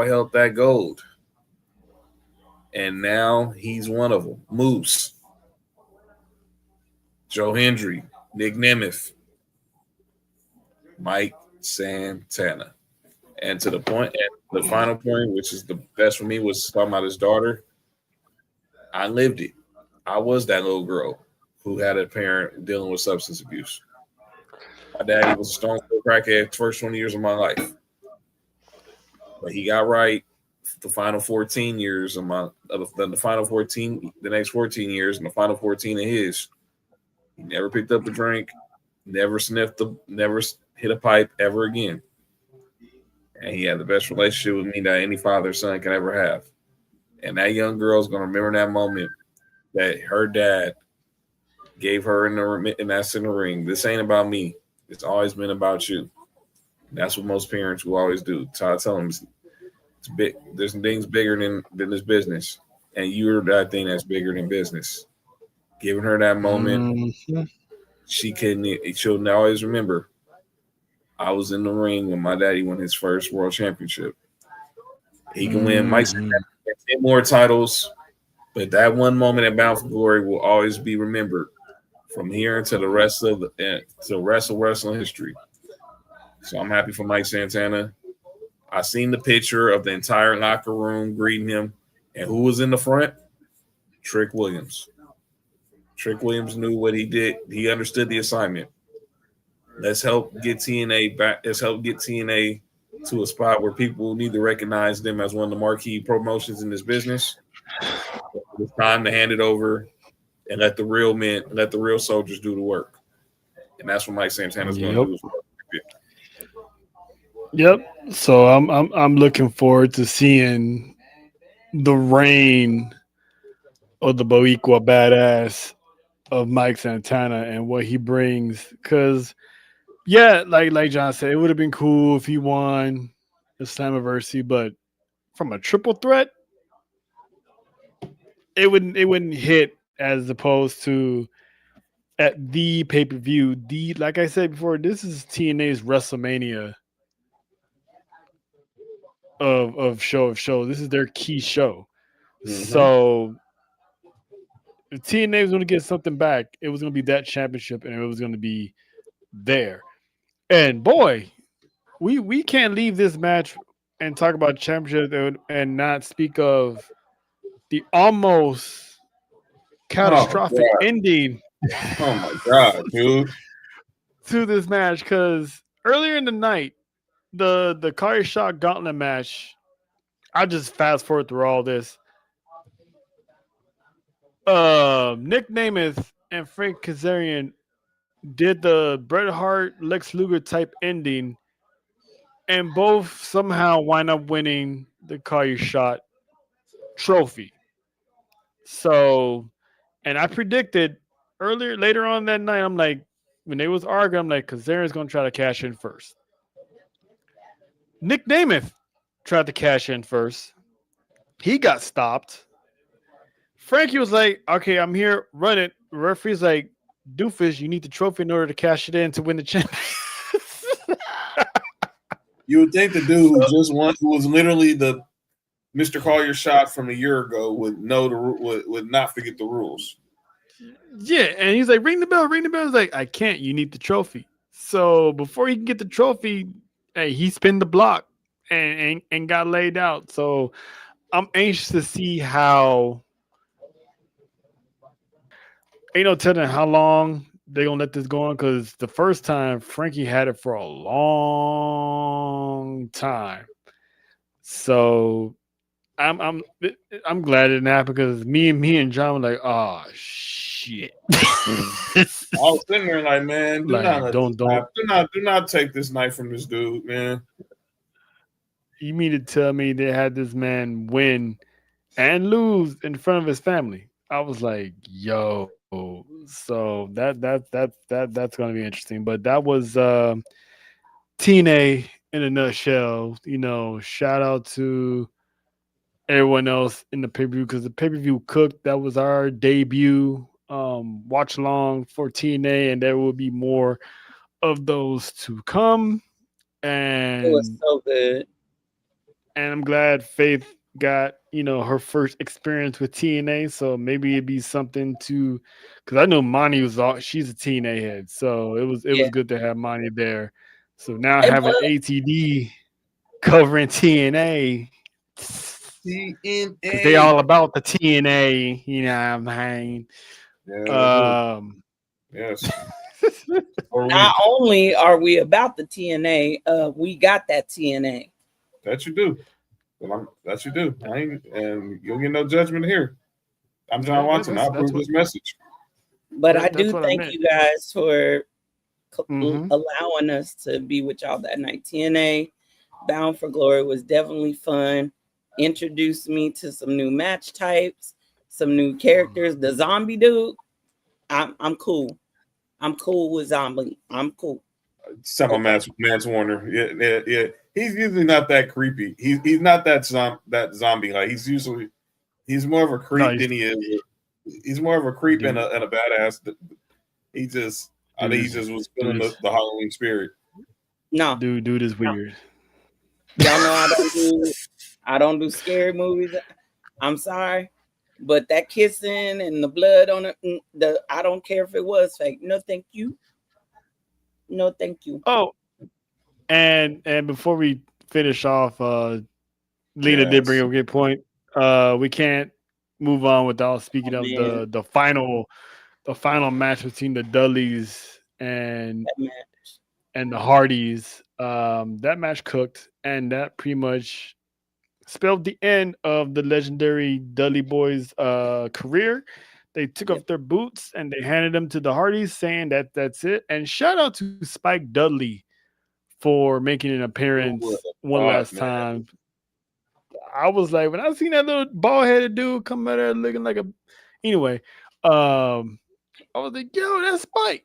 held that gold. And now he's one of them. Moose, Joe Hendry, Nick Nemeth, Mike Santana. And to the point, and the final point, which is the best for me, was talking about his daughter. I lived it. I was that little girl who had a parent dealing with substance abuse. My daddy was a stone cold crackhead the first 20 years of my life. But he got right the final 14 years of the next 14 years, and the final 14 of his. He never picked up a drink, never never hit a pipe ever again. And he had the best relationship with me that any father or son can ever have. And that young girl is going to remember that moment that her dad gave her in that center ring. This ain't about me. It's always been about you. And that's what most parents will always do. So I tell them, it's big. There's things bigger than this business. And you're that thing that's bigger than business. Giving her that moment, she'll always remember. I was in the ring when my daddy won his first world championship. He can win Mike 10 more titles, but that one moment at Bound for Glory will always be remembered from here into the rest of wrestling history. So I'm happy for Mike Santana. I seen the picture of the entire locker room greeting him, and who was in the front? Trick Williams. Trick Williams knew what he did. He understood the assignment. Let's help get TNA back. Let's help get TNA to a spot where people need to recognize them as one of the marquee promotions in this business. It's time to hand it over and let the real soldiers do the work. And that's what Mike Santana's going to do. Yep. So I'm looking forward to seeing the reign of the Boricua badass of Mike Santana and what he brings. Because yeah, like John said, it would have been cool if he won the Slammiversary, but from a triple threat, it wouldn't hit as opposed to at the pay-per-view. Like I said before, this is TNA's WrestleMania of show. This is their key show. So if TNA was going to get something back, it was going to be that championship, and it was going to be there. And boy, we can't leave this match and talk about championship and not speak of the almost catastrophic ending. Oh my god, dude! To this match, because earlier in the night, the Kari Shot Gauntlet match, I just fast forward through all this. Nick Nemeth and Frank Kazarian did the Bret Hart Lex Luger type ending, and both somehow wind up winning the Kari Shot trophy. So, and I predicted later on that night, I'm like, when they was arguing, I'm like, Kazarian's going to try to cash in first. Nick Nemeth tried to cash in first. He got stopped. Frankie was like, okay, I'm here, run it. The referee's like, Doofus, you need the trophy in order to cash it in to win the championship. You would think the dude who just won, who was literally the Mr. Call Your Shot from a year ago, would know would not forget the rules. Yeah, and he's like, ring the bell, ring the bell. He's like, I can't. You need the trophy. So before he can get the trophy, hey, he spin the block and got laid out. So I'm anxious to see how. Ain't no telling how long they're gonna let this go on, because the first time Frankie had it for a long time. So I'm glad it didn't happen, because me and John were like, oh shit. I was sitting there like, man, do Like, not let don't do not take this knife from this dude, man. you mean to tell me they had this man win and lose in front of his family? I was like, yo, so that's gonna be interesting. But that was TNA in a nutshell. Shout out to everyone else in the pay-per-view, because the pay-per-view cooked. That was our debut watch along for TNA, and there will be more of those to come. It was And so good. I'm glad Faith got her first experience with TNA, so maybe it'd be something to, because I know Monty she's a TNA head, so it was Yeah, good to have Monty there. So now it having was. ATD covering TNA, because they TNA. all about the TNA, what I'm saying. Yeah, Um, yes. Or Not we only are we about the TNA, we got that TNA. that you do. That you do. And you'll get no judgment here. I'm John Watson. I that's approve what this message. But I that's do what I thank meant. you guys for Hmm. allowing us to be with y'all that night. TNA Bound for Glory was definitely fun. Introduced me to some new match types, some new characters. The zombie dude, I'm cool. I'm cool with zombie. I'm cool. Some Okay. Mance Warner. Yeah. He's usually not that creepy. He's not that zombie. Like he's more of a No, creep than he is. He's more of a creep and dude, a badass. I think he just was feeling dude is the Halloween spirit. No, dude is no. weird. Y'all know I don't do scary movies. I'm sorry. But that kissing and the blood on it, I don't care if it was fake. No, thank you. No, thank you. Oh, and before we finish off, Lena did bring Yes. up a good point. We can't move on without Oh speaking of man, the final match between the Dudleys and that match. the Hardys. That match cooked, and that pretty much spelled the end of the legendary Dudley Boys' career. They took Yep. off their boots and they handed them to the Hardys, saying that that's it. And shout out to Spike Dudley for making an Who would appearance have one thought, last man? time. I was like, when I seen that little bald headed dude come out there looking like a. Anyway, I was like, yo, that's Spike.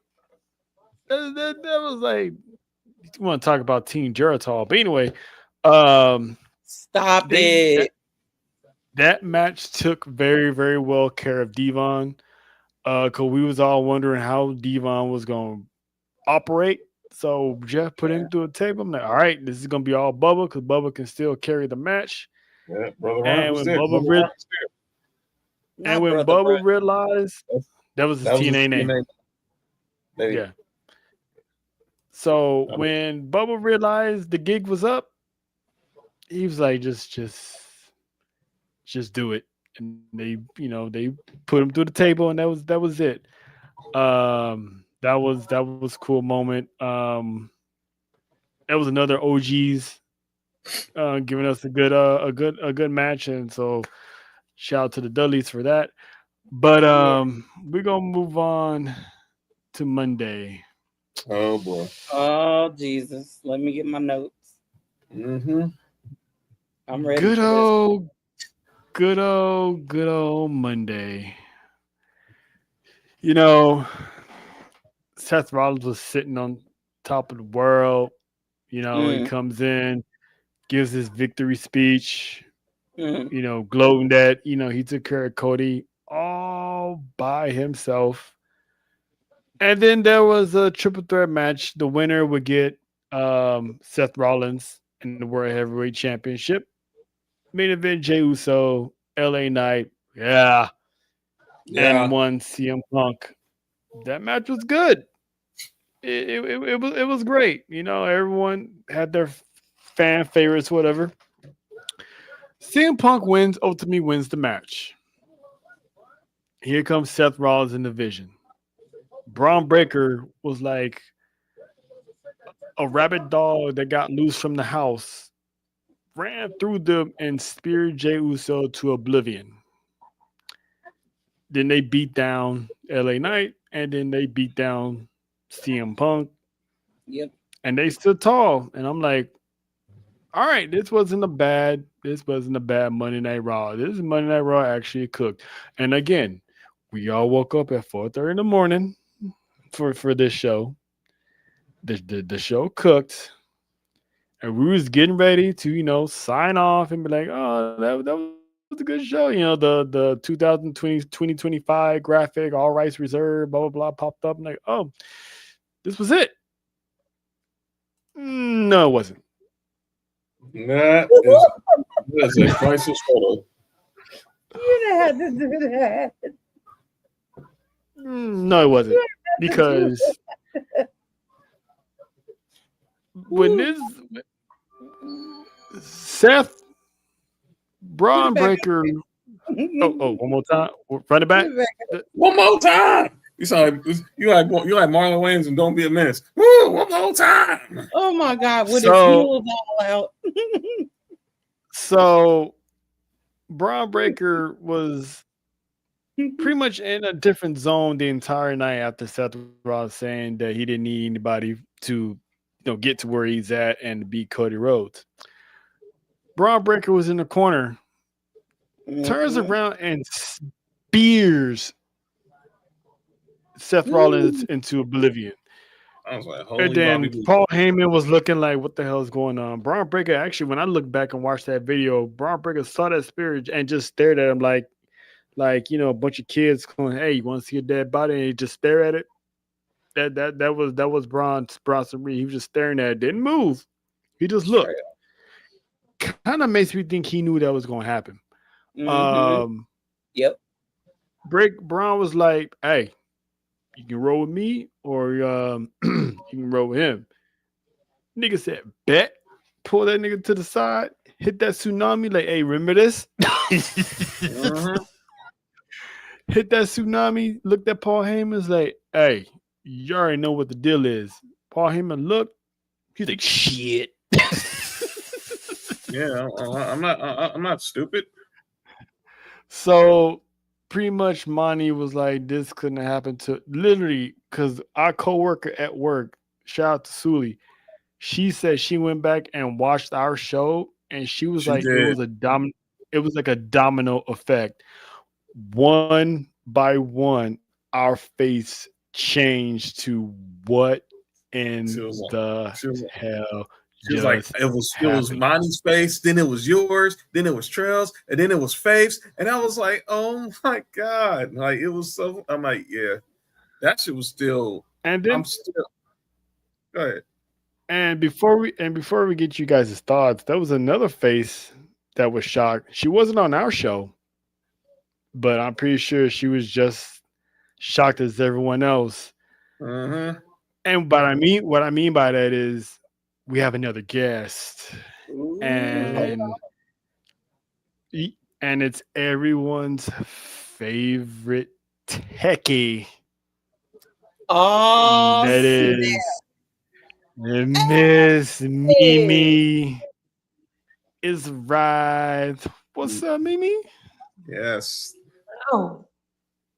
That was like, you want to talk about Team Geritol. But anyway, um, Stop they it. that match took very, very well care of Devon. Cause we was all wondering how Devon was gonna operate. So Jeff put Yeah. him through a table. I'm like, all right, this is gonna be all Bubba, because Bubba can still carry the match. Yeah, Brother Hunt And was when there. Bubba Brother re- Hunt was and Not when brother Bubba run. realized there. that was his That was his TNA name. TNA. Yeah. So I mean, when Bubba realized the gig was up, he was like, just do it. And they put him through the table, and that was it. That was a cool moment. That was another OGs giving us a good match, and so shout out to the Dudleys for that. But we're gonna move on to Monday. oh boy. Oh Jesus. Let me get my notes. Mm-hmm. I'm ready Good for this. old, good old Monday. You know, Seth Rollins was sitting on top of the world. He Mm, comes in, gives his victory speech, mm. gloating that, he took care of Cody all by himself. And then there was a triple threat match. The winner would get Seth Rollins in the World Heavyweight Championship. Main event: Jey Uso, LA Knight, yeah, and Yeah. one CM Punk. That match was good. It was great. You know, everyone had their fan favorites, whatever. CM Punk wins, ultimately wins the match. Here comes Seth Rollins in the Vision. Braun Breaker was like a rabid dog that got loose from the house, ran through them and speared Jey Uso to oblivion. Then they beat down LA Knight, and then they beat down CM Punk, Yep. and they stood tall. And I'm like, all right, this wasn't a bad Monday Night Raw. This Monday Night Raw actually cooked. And again, we all woke up at 4:30 in the morning for this show. The show cooked, and we was getting ready to sign off and be like, oh, that was a good show. The 2025 graphic, all rights reserved, blah blah blah, popped up. I'm like, oh, this was it. No, it wasn't. That is a crisis photo. You didn't have to do that. No, it wasn't. Because when this Seth Braun Breaker. Oh, one more time. Run it back. One more time. You sound like you like Marlon Wayans and Don't Be a Menace. Woo, one more time. Oh my God! With So- his heels all out. So Braun Breaker was pretty much in a different zone the entire night after Seth Rollins saying that he didn't need anybody to get to where he's at and to beat Cody Rhodes. Braun Breaker was in the corner, turns around and spears Seth Rollins into oblivion. I was like, holy And then Bobby. Paul Heyman was looking like, what the hell is going on? Braun Breaker, actually, when I look back and watch that video, Braun Breaker saw that spirit and just stared at him like a bunch of kids going, hey, you want to see a dead body? And he just stare at it. That was Bronson Reed. He was just staring at it, didn't move. He just looked. Kind of makes me think he knew that was going to happen. Yep. Braun was like, hey, you can roll with me or you can roll with him. Nigga said, bet. Pull that nigga to the side, hit that tsunami, like, hey, remember this? Hit that tsunami, looked at Paul Heyman's like, hey, you already know what the deal is. Paul Heyman looked, he's like, shit. Yeah, I'm not stupid. So pretty much Monty was like, this couldn't happen to literally because our coworker at work, shout out to Sully, she said she went back and watched our show and she was like, it was like a domino effect. One by one, our face changed to what in the hell. She was like, it was Monty's face, then it was yours, then it was Trail's, and then it was Faith's, and I was like, oh my God, like it was so. I'm like, yeah, that shit was still. And then I'm still. Go ahead. And before we get you guys' thoughts, there was another face that was shocked. She wasn't on our show, but I'm pretty sure she was just shocked as everyone else. Mm-hmm. And what I mean by that is we have another guest, and it's everyone's favorite techie. Oh, that is Miss Mimi is right. What's up, Mimi? Yes. Oh,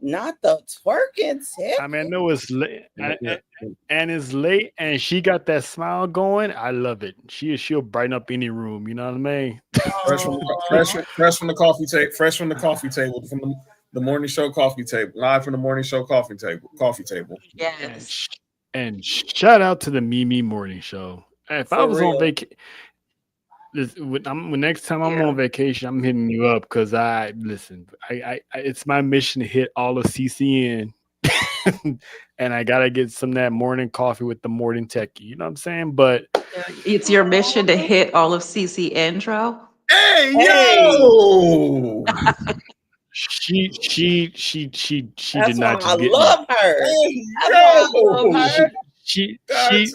not the twerking tip. I mean, I know it's late, and it's late, and she got that smile going. I love it. She'll brighten up any room. You know what I mean? Fresh from the coffee table. Fresh from the coffee table. From the morning show coffee table. Live from the morning show coffee table. yes. And shout out to the Mimi Morning Show. If I was on vacation, next time I'm on vacation, I'm hitting you up because I it's my mission to hit all of CCN. and I gotta get some of that morning coffee with the morning techie. You know what I'm saying? But It's your mission to hit all of CC intro. Hey, Hey. yo! she That's did why not I just get me. love her. Hey, That's why I love yo! her. She That's she did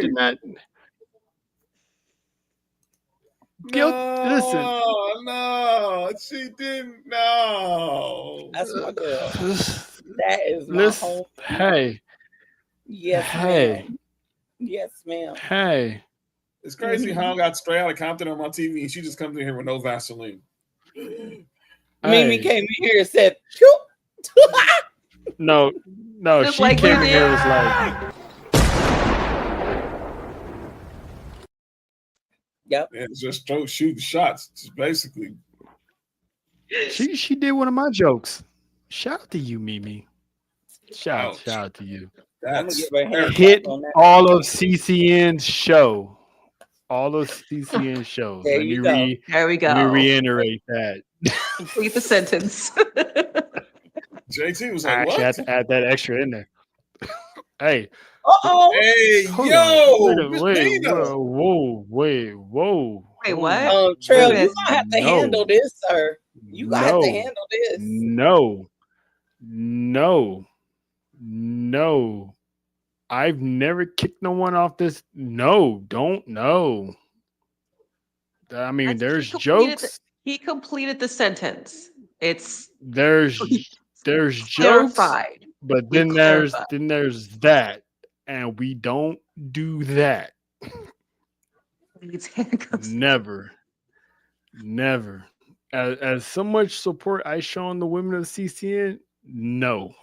insane. not. Listen. No, she didn't. No. That's my girl. That is my Listen, home. hey, Yes, hey, ma'am. Yes, ma'am. hey. It's crazy how I got straight out of Compton on my TV and she just comes in here with no Vaseline. Mimi Hey. came in here and said, "Phew." No, Just she like came you in here did. was like, Yep. And it's just shooting shots. Just basically. she did one of my jokes. Shout out to you, Mimi. Shout out to you. I'm gonna That's give her a hand Hit clap on that. all of CCN's show. All of CCN shows. There you go. There we Let me go. reiterate that. Complete the sentence. JT was I like, actually what? had to add that extra in there. Hey, Uh-oh. Hey, hold yo, on. Miss Wait, Nina. whoa. Wait, what? Trail, Wait, you might have to no. handle this, sir. You gonna have to No. handle this. No. I've never kicked no one off this. No, don't know. I mean, there's jokes. He completed the sentence. It's There's jokes, clarified. but We then clarified. there's that, and we don't do that. Needs handcuffs. Never. As so much support I show on the women of CCN, no.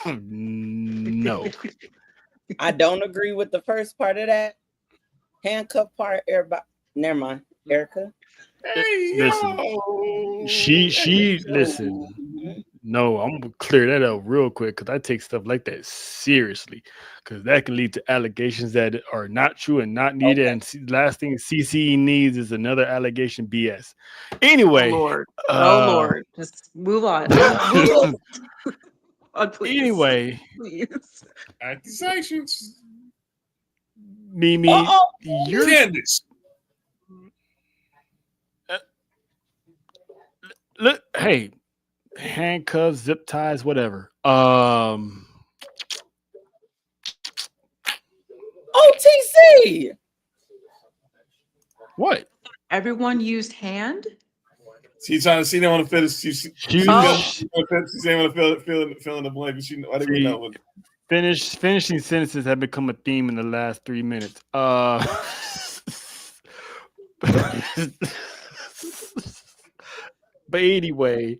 No. I don't agree with the first part of that. Handcuff part, everybody. Never mind. Erica. Hey, Listen, yo. she Yo. listen. No, I'm gonna clear that up real quick because I take stuff like that seriously, because that can lead to allegations that are not true and not needed. Okay. And last thing CCE needs is another allegation BS. Anyway, Oh Lord. Just move on. Move on, please. Anyway, Please. Accusations. Mimi, Uh-oh. you're Candace. look. Hey, handcuffs, zip ties, whatever. OTC. What? Everyone used hand? She's trying to see them on the finish. She You saying want to fill in the blank. She I didn't know what. Finishing sentences have become a theme in the last 3 minutes. But anyway,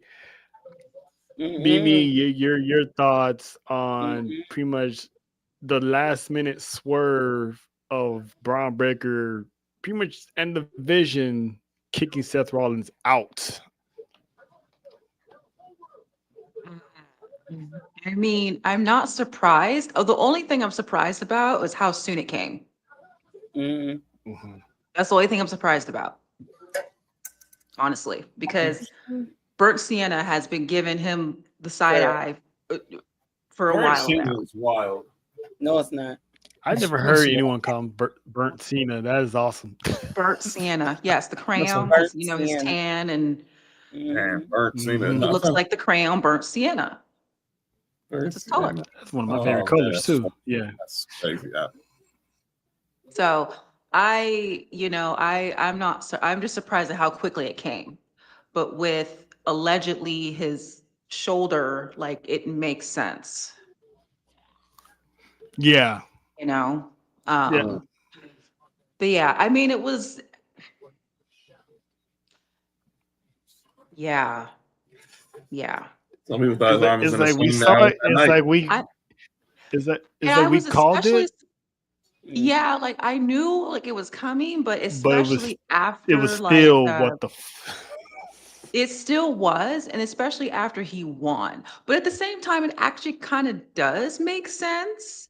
Mimi, your thoughts on pretty much the last minute swerve of Braun Breaker, pretty much end the vision, kicking Seth Rollins out. I mean, I'm not surprised. Oh, the only thing I'm surprised about was how soon it came. That's the only thing I'm surprised about. Honestly, because Burnt Sienna has been giving him the side eye for a while now. Is wild. No, it's not. I never heard anyone call him Burnt Cena. That is awesome. Burnt Sienna. Yes, the crayon, Burnt his Sienna. tan, and Man, Burnt Cena. it looks like the crayon Burnt Sienna. It's his color. That's one of my favorite colors too. Yeah. That's crazy. Yeah. So I'm just surprised at how quickly it came. But with allegedly his shoulder, like it makes sense. Yeah. Yeah. Yeah. But yeah, I mean it was yeah. Some people thought his arm was It's going to like we swing saw down it. It's like we. It's like we called it. Yeah, like I knew like it was coming, but especially after it was still like what the. it still was, and especially after he won. But at the same time, it actually kind of does make sense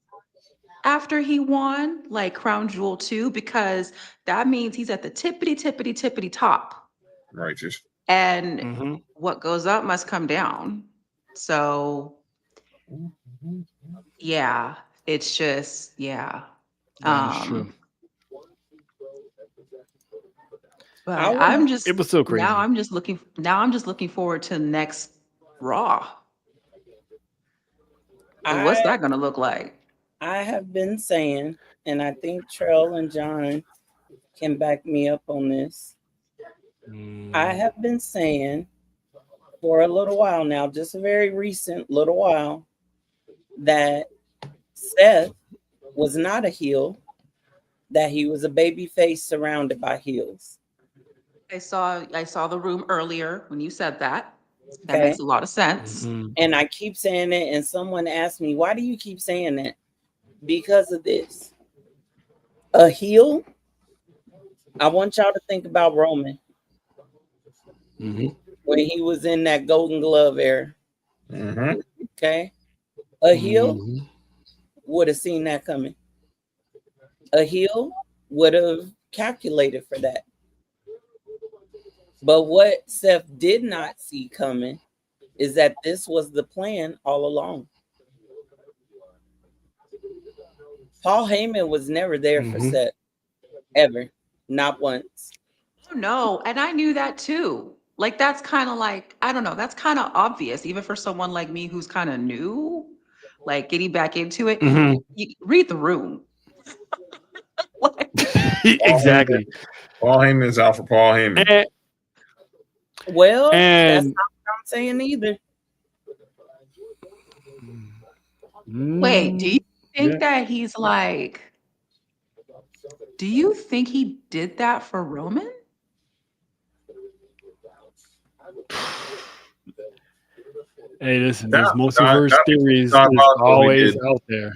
after he won, like Crown Jewel 2, because that means he's at the tippity top. Righteous. And what goes up must come down. So Yeah, it's just yeah. That is true. I But would. I'm just It was so now crazy. I'm just looking forward to next Raw. And I what's that gonna look like? I have been saying, and I think Trell and John can back me up on this. I Mm, have been saying for a little while now, just a very recent little while, that Seth was not a heel, that he was a baby face surrounded by heels. I saw the room earlier when you said that. That Okay. makes a lot of sense. mhm, And I keep saying it, and someone asked me, why do you keep saying that? Because of this. A heel, I want y'all to think about Roman mhm, when he was in that golden glove era. Mm-hmm. Okay. A heel mhm. would have seen that coming. A heel would have calculated for that. But what Seth did not see coming is that this was the plan all along. Paul Heyman was never there for Mhm. Seth, ever, not once. Oh no, and I knew that too. Like that's kind of like, I don't know, that's kind of obvious, even for someone like me who's kind of new, like getting back into it. Mhm. You read the room. Like, Paul Heyman. Exactly. Paul Heyman's out for Paul Heyman. And Well, that's and not what I'm saying either. wait, do you mm, think yeah. that he's like, do you think he did that for Roman? Hey, listen, That, those that, multiverse that theories is diabolical he always did. out there.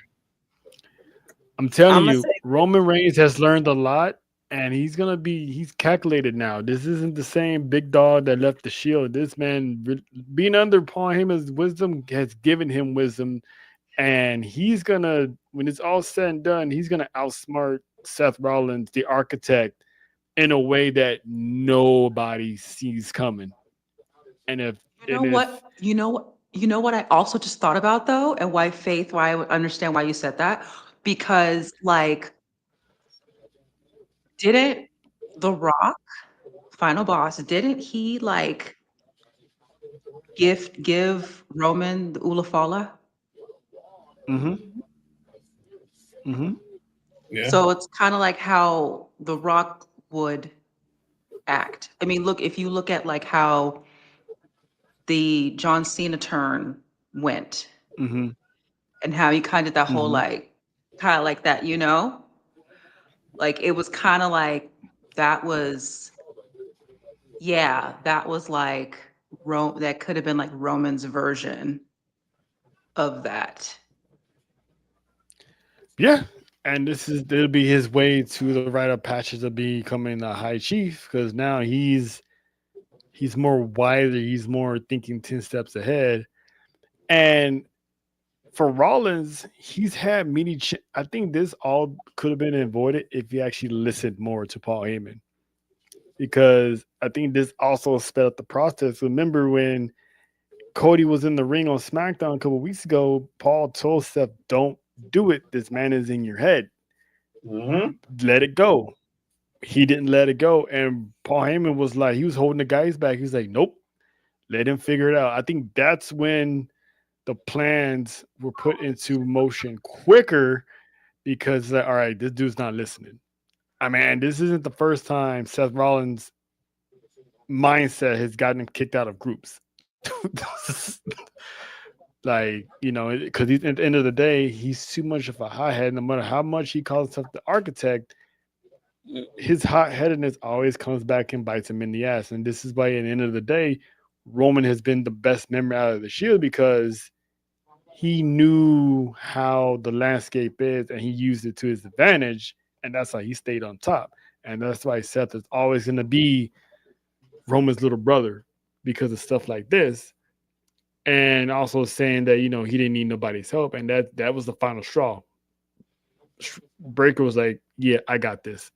I'm telling I'm gonna you, say this. Roman Reigns has learned a lot, and he's calculated now. This isn't the same big dog that left the Shield. This man, being under Paul Heyman's wisdom, has given him wisdom, and he's gonna, when it's all said and done, he's gonna outsmart Seth Rollins, the architect, in a way that nobody sees coming. And if You know and if what? You know what I also just thought about though, and why I would understand why you said that. Because like, didn't The Rock, Final Boss, didn't he like give Roman the Ulafala? mm-hmm, mm-hmm, Yeah. So it's kind of like how The Rock would act. I mean, look, if you look at like how the John Cena turn went mm-hmm, and how he kind of that whole mm-hmm. like kind of like that, you know? Like it was kind of like that was yeah, that was like that could have been like Roman's version of that. Yeah. And it'll be his way to the rite of passage of becoming the high chief, because now he's more wiser, he's more thinking 10 steps ahead. And for Rollins, he's had I think this all could have been avoided if he actually listened more to Paul Heyman. Because I think this also sped up the process. Remember when Cody was in the ring on SmackDown a couple weeks ago, Paul told Seth, don't do it. This man is in your head. Mm-hmm. Let it go. He didn't let it go. And Paul Heyman was like, he was holding the guys back. He was like, nope, let him figure it out. I think that's when the plans were put into motion quicker, because, all right, this dude's not listening. I mean, this isn't the first time Seth Rollins' mindset has gotten him kicked out of groups. Like, because at the end of the day, he's too much of a hothead. No matter how much he calls himself the architect, his hot headedness always comes back and bites him in the ass. And this is why, at the end of the day, Roman has been the best member out of the Shield, because he knew how the landscape is and he used it to his advantage. And that's why he stayed on top. And that's why Seth is always going to be Roman's little brother, because of stuff like this. And also saying that, he didn't need nobody's help. And that was the final straw. Breaker was like, yeah, I got this.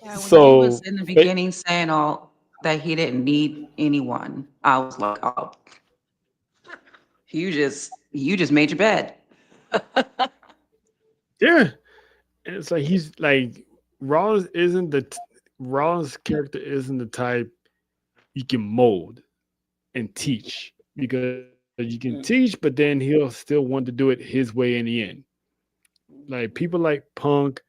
Yeah, when he was So, in the beginning saying all that he didn't need anyone, I was like, oh, You just made your bed. Yeah, and it's like he's like Rollins isn't Rollins character isn't the type you can mold and teach because you can teach, but then he'll still want to do it his way in the end. Like people like Punk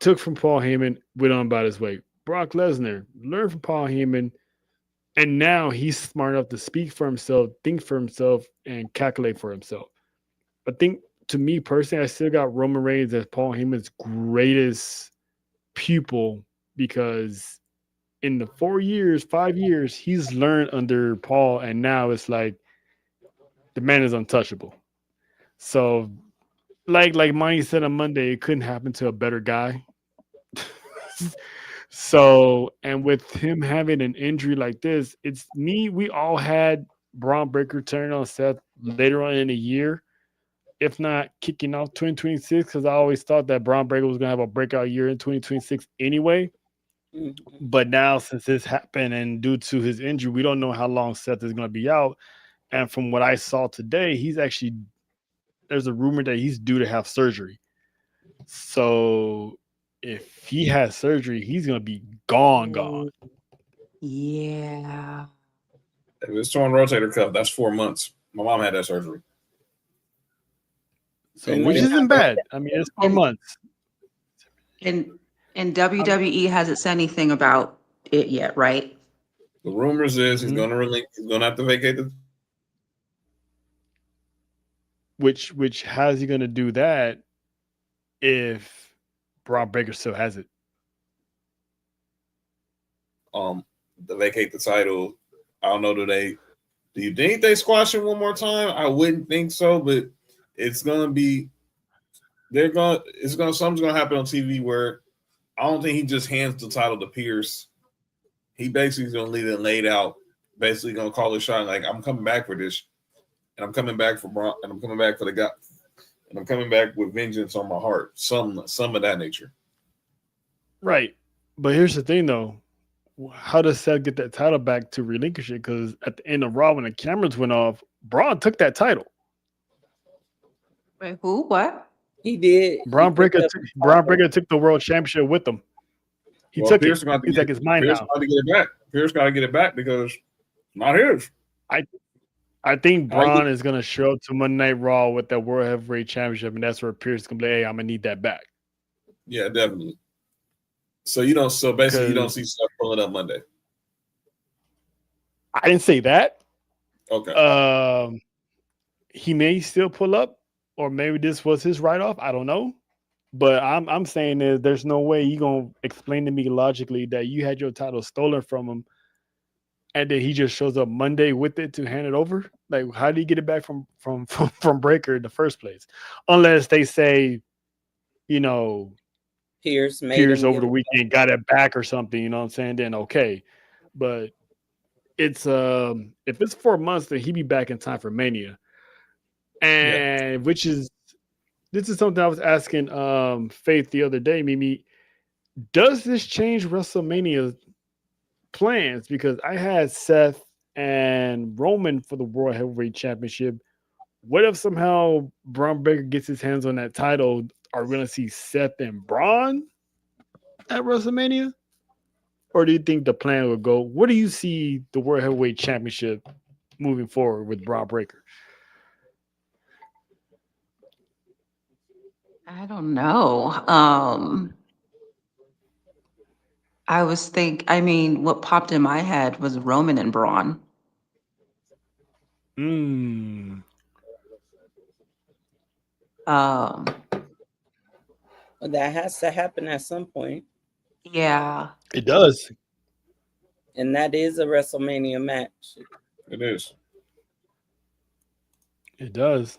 took from Paul Heyman, went on about his way. Brock Lesnar learned from Paul Heyman, and now he's smart enough to speak for himself, think for himself, and calculate for himself. I think to me personally, I still got Roman Reigns as Paul Heyman's greatest pupil because in the 4 years, 5 years, he's learned under Paul, and now it's like the man is untouchable. So, like Money said on Monday, it couldn't happen to a better guy. So, and with him having an injury like this, it's me. We all had Braun Breaker turn on Seth later on in the year, if not kicking off 2026, because I always thought that Braun Breaker was going to have a breakout year in 2026 anyway. Mhm. But now, since this happened and due to his injury, we don't know how long Seth is going to be out. And from what I saw today, there's a rumor that he's due to have surgery. So if he has surgery, he's going to be gone. Yeah. If it's torn rotator cuff, that's 4 months. My mom had that surgery. So, And which then- isn't bad. I mean, it's 4 months. And WWE hasn't said anything about it yet, right? The rumors is he's Mhm. going to he's going to have to vacate the. Which how's he going to do that if Braun Breaker still has it? To vacate the title. I don't know. Do you think they squash him one more time? I wouldn't think so, but it's gonna be something's gonna happen on TV where I don't think he just hands the title to Pierce. He basically is gonna leave it laid out, basically gonna call a shot like I'm coming back for this, and I'm coming back for Braun, and I'm coming back for the guy, and I'm coming back with vengeance on my heart. Some of that nature. Right. But here's the thing though. How does Seth get that title back to relinquish it? Because at the end of Raw, when the cameras went off, Braun took that title. Wait, who? What? He did. Braun Breaker took the world championship with him. He took Pierce it. got to He's like, it's mine Pierce now. got to get it back. Pierce got to get it back because it's not his. I think Braun is gonna show up to Monday Night Raw with that World Heavyweight Championship, and that's where Pierce is gonna be. Hey, I'm gonna need that back. Yeah, definitely. So basically you don't see stuff pulling up Monday. I didn't say that. Okay. He may still pull up, or maybe this was his write off. I don't know. But I'm saying is there's no way you gonna explain to me logically that you had your title stolen from him, and then he just shows up Monday with it to hand it over. Like, how do you get it back from Breaker in the first place? Unless they say, Pierce over the weekend got it back or something. You know what I'm saying? Then okay, but it's if it's 4 months, then he be back in time for Mania, and this is something I was asking Faith the other day. Mimi, does this change WrestleMania plans? Because I had Seth and Roman for the World Heavyweight Championship. What if somehow Braun Breaker gets his hands on that title? Are we going to see Seth and Braun at WrestleMania? Or do you think the plan would go? What do you see the World Heavyweight Championship moving forward with Braun Breaker? I don't know. What popped in my head was Roman and Braun. That has to happen at some point. Yeah. It does. And that is a WrestleMania match. It is. It does.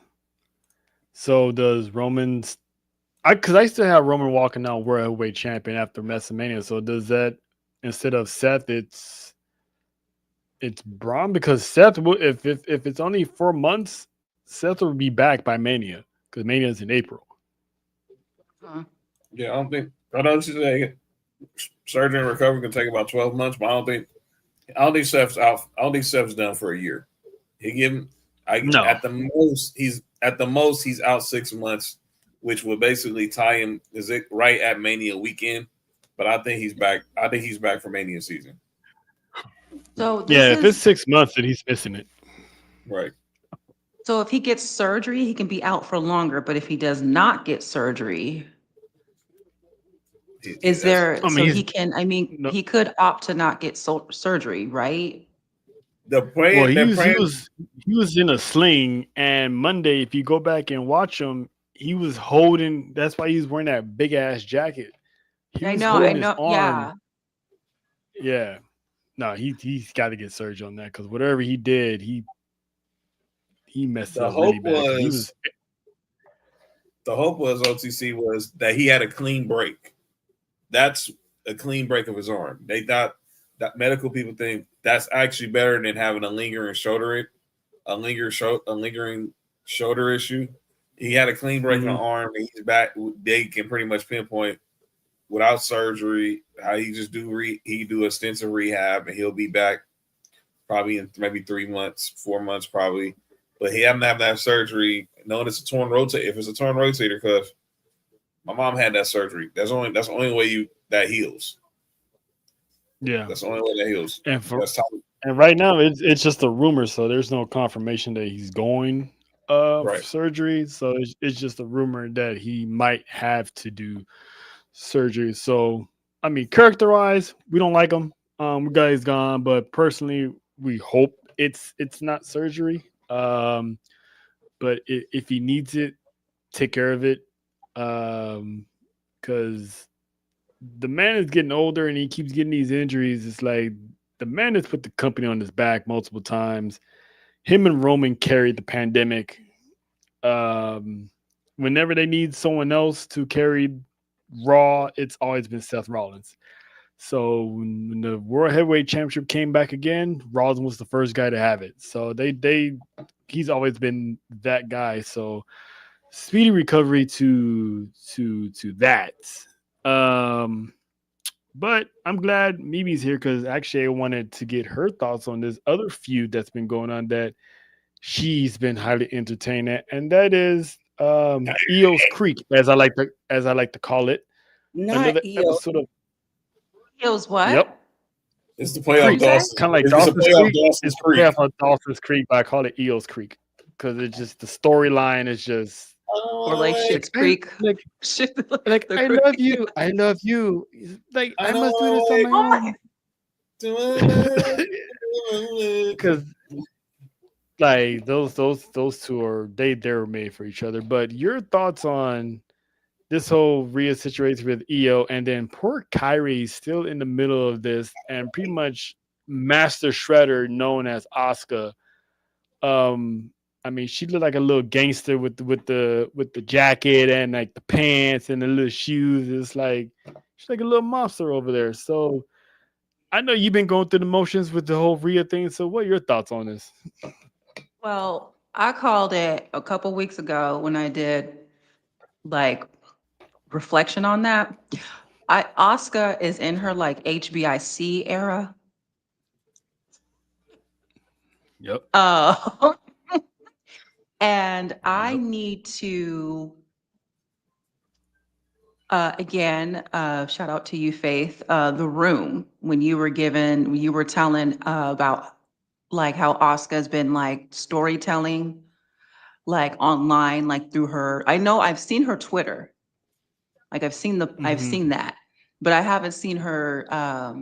So does Roman's... Because I still have Roman walking out World Heavyweight Champion after WrestleMania. So does that, instead of Seth, it's Braun? Because Seth, if it's only 4 months, Seth will be back by Mania. Because Mania is in April. Yeah, I know surgery and recovery can take about 12 months, but I don't think Seth's out. I don't think Seth's done for a year. No. At the most he's out 6 months, which would basically tie him is it right at Mania weekend. But I think he's back. I think he's back for Mania season. So Yeah, this if it's is 6 months, then he's missing it. Right. so if he gets surgery, he can be out for longer. But if he does not get surgery, is there I so mean, he he's can? I mean, no. he could opt to not get surgery, right? The Well, plan, the plan. he was in a sling, and Monday, if you go back and watch him, he was holding. That's why he's wearing that big ass jacket. He was I holding his know. arm. Yeah. Yeah, no, he's got to get surgery on that because whatever he did, he messed it The up really hope bad. 'Cause he was the hope was OTC was that he had a clean break. That's a clean break of his arm. They thought that medical people think that's actually better than having a lingering shoulder issue. He had a clean break in the arm, and he's back. They can pretty much pinpoint without surgery how he just do extensive rehab, and he'll be back probably in maybe 3 months, 4 months probably. But he haven't have that surgery. Knowing it's a torn rotator, if it's a torn rotator cuff, my mom had that surgery. That's the only way that heals. yeah, That's the only way that heals. And right now it's just a rumor, so there's no confirmation that he's going for Right. surgery. So it's just a rumor that he might have to do surgery. So I mean, character-wise, we don't like him. We got he's gone, but personally, we hope it's not surgery. But if he needs it, take care of it. Because the man is getting older and he keeps getting these injuries. It's like the man has put the company on his back multiple times. Him and Roman carried the pandemic. Whenever they need someone else to carry Raw, it's always been Seth Rollins. So when the World Heavyweight Championship came back again, Rollins was the first guy to have it. So he's always been that guy. So speedy recovery to that. But I'm glad Mimi's here because actually I wanted to get her thoughts on this other feud that's been going on that she's been highly entertained at, and that is Eos Creek, as I like to call it. Not Another EO. episode of Feels what? Yep. It's the playoff Dawson's. Kind of like It's the Dawson's playoff Creek. Dawson's It's the Creek. playoff of Dawson's Creek, but I call it Eos Creek because it's just the storyline is just Or like Shit's Creek. like Shit, like the I creek. love you, I love you. Like I must do this on my own because like those two are they're made for each other. But your thoughts on this whole Rhea situation with EO, and then poor Kyrie still in the middle of this, and pretty much Master Shredder, known as Asuka. I mean, she looked like a little gangster with the jacket and like the pants and the little shoes. It's like she's like a little monster over there. So I know you've been going through the motions with the whole Rhea thing. So what are your thoughts on this? Well, I called it a couple weeks ago when I did like reflection on that. Asuka is in her like HBIC era. Yep. And I need to again, shout out to you, Faith. The Room, when you were telling about like how Asuka's been like storytelling, like online, like through her. I know I've seen her Twitter. Like I've seen that, but I haven't seen her. I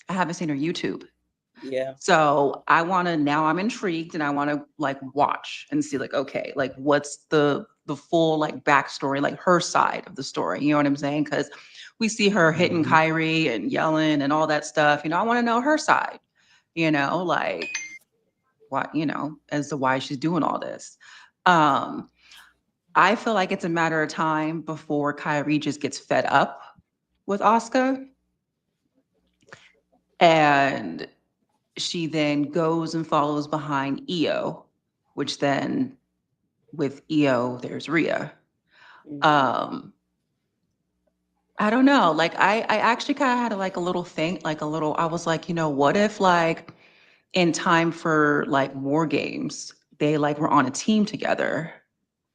haven't seen her YouTube. Yeah. So now I'm intrigued and I want to like watch and see like, okay, like what's the full like backstory, like her side of the story. You know what I'm saying? Because we see her hitting Kyrie and yelling and all that stuff. I want to know her side, like what, as to why she's doing all this. I feel like it's a matter of time before Kyrie just gets fed up with Asuka. And she then goes and follows behind Io, which then with Io, there's Rhea. I don't know. Like I actually kind of had a little think, I was like, what if like in time for like War Games, they like were on a team together.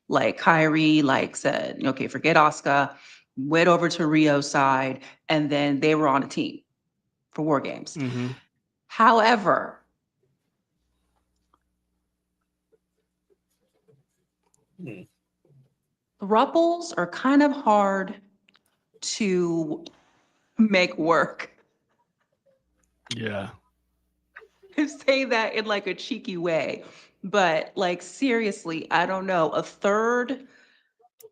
Like Kyrie like said, okay, forget Asuka, went over to Rio's side, and then they were on a team for War Games. Mm-hmm. However, throuples are kind of hard to make work. Yeah. I say that in like a cheeky way, but like seriously, I don't know. A third,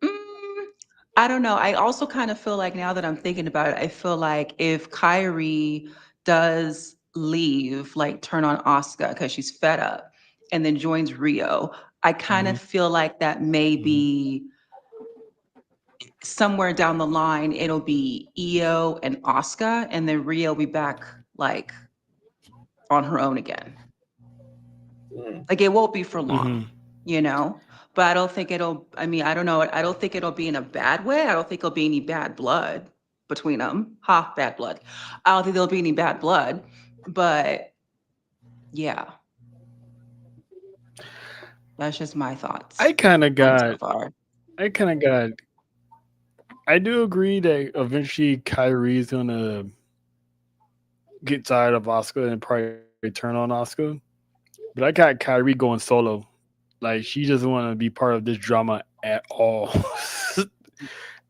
mm, I don't know. I also kind of feel like now that I'm thinking about it, I feel like if Kyrie does leave, like turn on Asuka because she's fed up, and then joins Rio, I kind Mm-hmm. of feel like that may be somewhere down the line. It'll be Io and Asuka, and then Rio will be back like on her own again. Like it won't be for long, but I don't think it'll, I mean, I don't know. I don't think it'll be in a bad way. I don't think there'll be any bad blood between them. Ha, bad blood. I don't think there'll be any bad blood, but yeah, that's just my thoughts I kind of on it so got. far. I kind of got. I do agree that eventually Kyrie's gonna get tired of Oscar and probably turn on Oscar. But I got Kyrie going solo. Like she doesn't want to be part of this drama at all.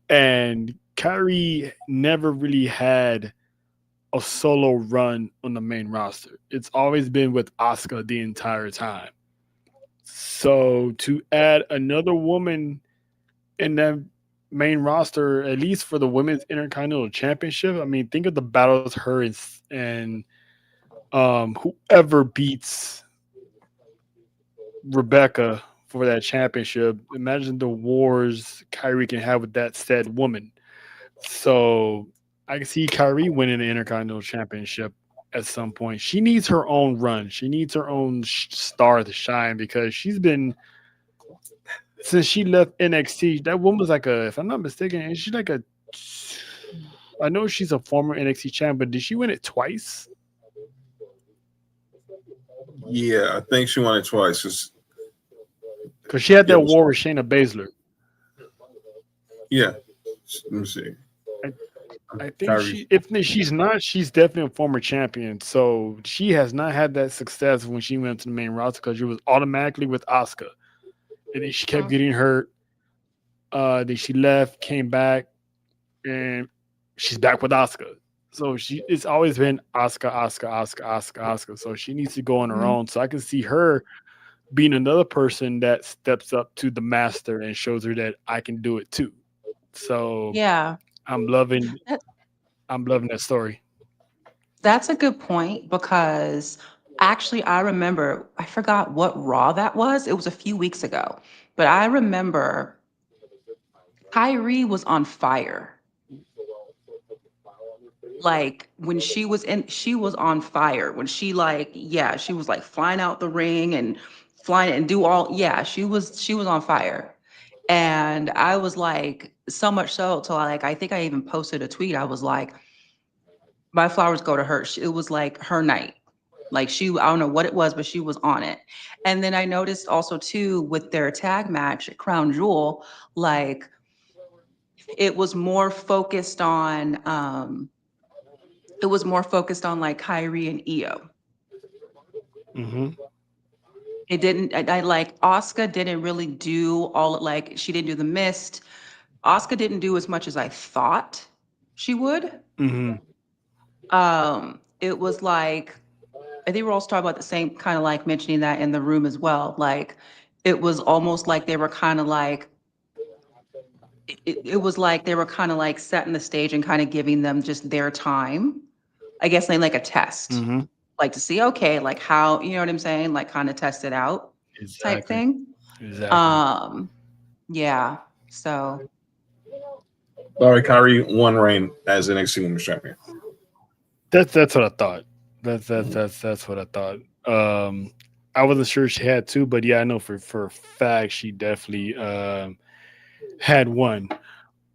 And Kyrie never really had a solo run on the main roster. It's always been with Oscar the entire time. So to add another woman in that main roster, at least for the women's intercontinental championship, I mean, think of the battles her and whoever beats Rebecca for that championship. Imagine the wars Kyrie can have with that said woman. So I can see Kyrie winning the Intercontinental Championship at some point. She needs her own run. She needs her own star to shine because she's been since she left NXT. That woman was like a, if I'm not mistaken, is she like a? I know she's a former NXT champ, but did she win it twice? Yeah, I think she won it twice. Because she had Yeah, that war with Shayna Baszler. Yeah. Let me see. I think she's not, she's definitely a former champion. So she has not had that success when she went to the main roster because she was automatically with Asuka. And then she kept getting hurt. Then she left, came back, and she's back with Asuka. So it's always been Asuka. So she needs to go on her own. So I can see her being another person that steps up to the master and shows her that I can do it too. So Yeah. I'm loving that story. That's a good point because actually I remember, I forgot what Raw that was. It was a few weeks ago, but I remember Kyrie was on fire. Like when she was on fire. When she she was like flying out the ring and flying and do all, she was on fire. And I was like, so much so till I think I even posted a tweet. I was like, my flowers go to her. It was like her night. Like I don't know what it was, but she was on it. And then I noticed also too with their tag match at Crown Jewel, like it was more focused on like Kyrie and Io. Mm-hmm. It didn't, I like Asuka didn't really do all like she didn't do the mist. Asuka didn't do as much as I thought she would. Mm-hmm. It was like I think we're all talking about the same kind of like mentioning that in the room as well. Like it was almost like they were kind of like it was like they were kind of like setting the stage and kind of giving them just their time. I guess like a test, Mm-hmm. like to see, okay, like how, you know what I'm saying? Like kind of test it out type thing. Exactly. Yeah. So Sorry, Kyrie one reign as NXT Women's Champion. That's what I thought. That's what I thought. I wasn't sure she had two, but yeah, I know for a fact she definitely had one.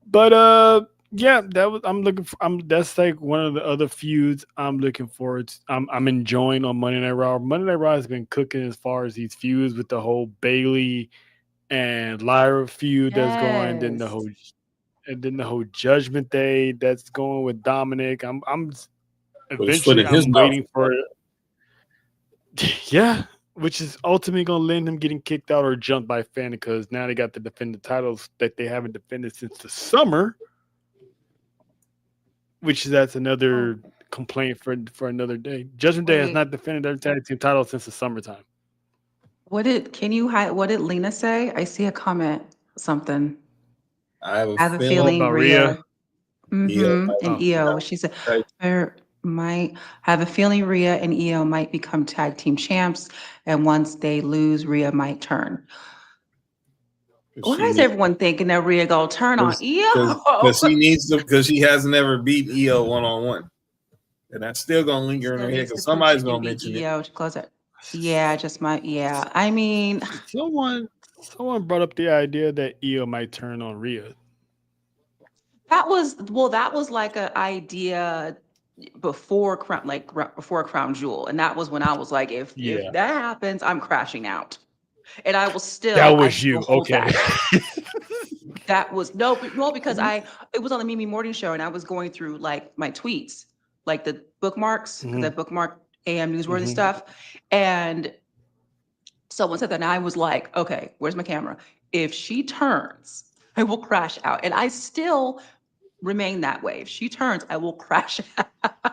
But Yeah, that was. I'm looking for. That's like one of the other feuds I'm looking forward. To, I'm enjoying on Monday Night Raw. Monday Night Raw has been cooking as far as these feuds with the whole Bailey and Lyra feud that's going. Then the Yes. whole and then the whole Judgment Day that's going with Dominic. I'm Put his foot eventually in his I'm mouth. waiting for yeah, which is ultimately gonna land him getting kicked out or jumped by fan because now they got to defend the titles that they haven't defended since the summer, which that's Oh, another complaint for another day. Judgment Day has wait. not defended their tag team title since the summertime. What did Lena say? I see a comment, something. I have a I have a Oh, feeling feeling about Rhea, Rhea. and Oh, Io. She said, there might have a feeling Rhea and Io might become tag team champs, and once they lose, Rhea might turn. Why she is needs everyone thinking that Rhea gonna turn on Io? because she needs to because she has never beat EO 1-on-1. And that's still gonna linger in Still her head needs because to prove she somebody's can gonna beat mention it. Io to close it. Yeah, just might. Yeah, I mean, someone someone brought up the idea that Io might turn on Rhea. that was like an idea before before Crown Jewel, and that was when I was like, if Yeah, that happens, I'm crashing out, and that I was still you. hold Okay. that. That was no, because it was on the Mimi Morning Show, and I was going through like my tweets, like the bookmarks, because I Mhm, bookmarked AM newsworthy mhm. stuff, and someone said that, and I was like, okay, where's my camera? If she turns, I will crash out, and I still remain that way. If she turns, I will crash out.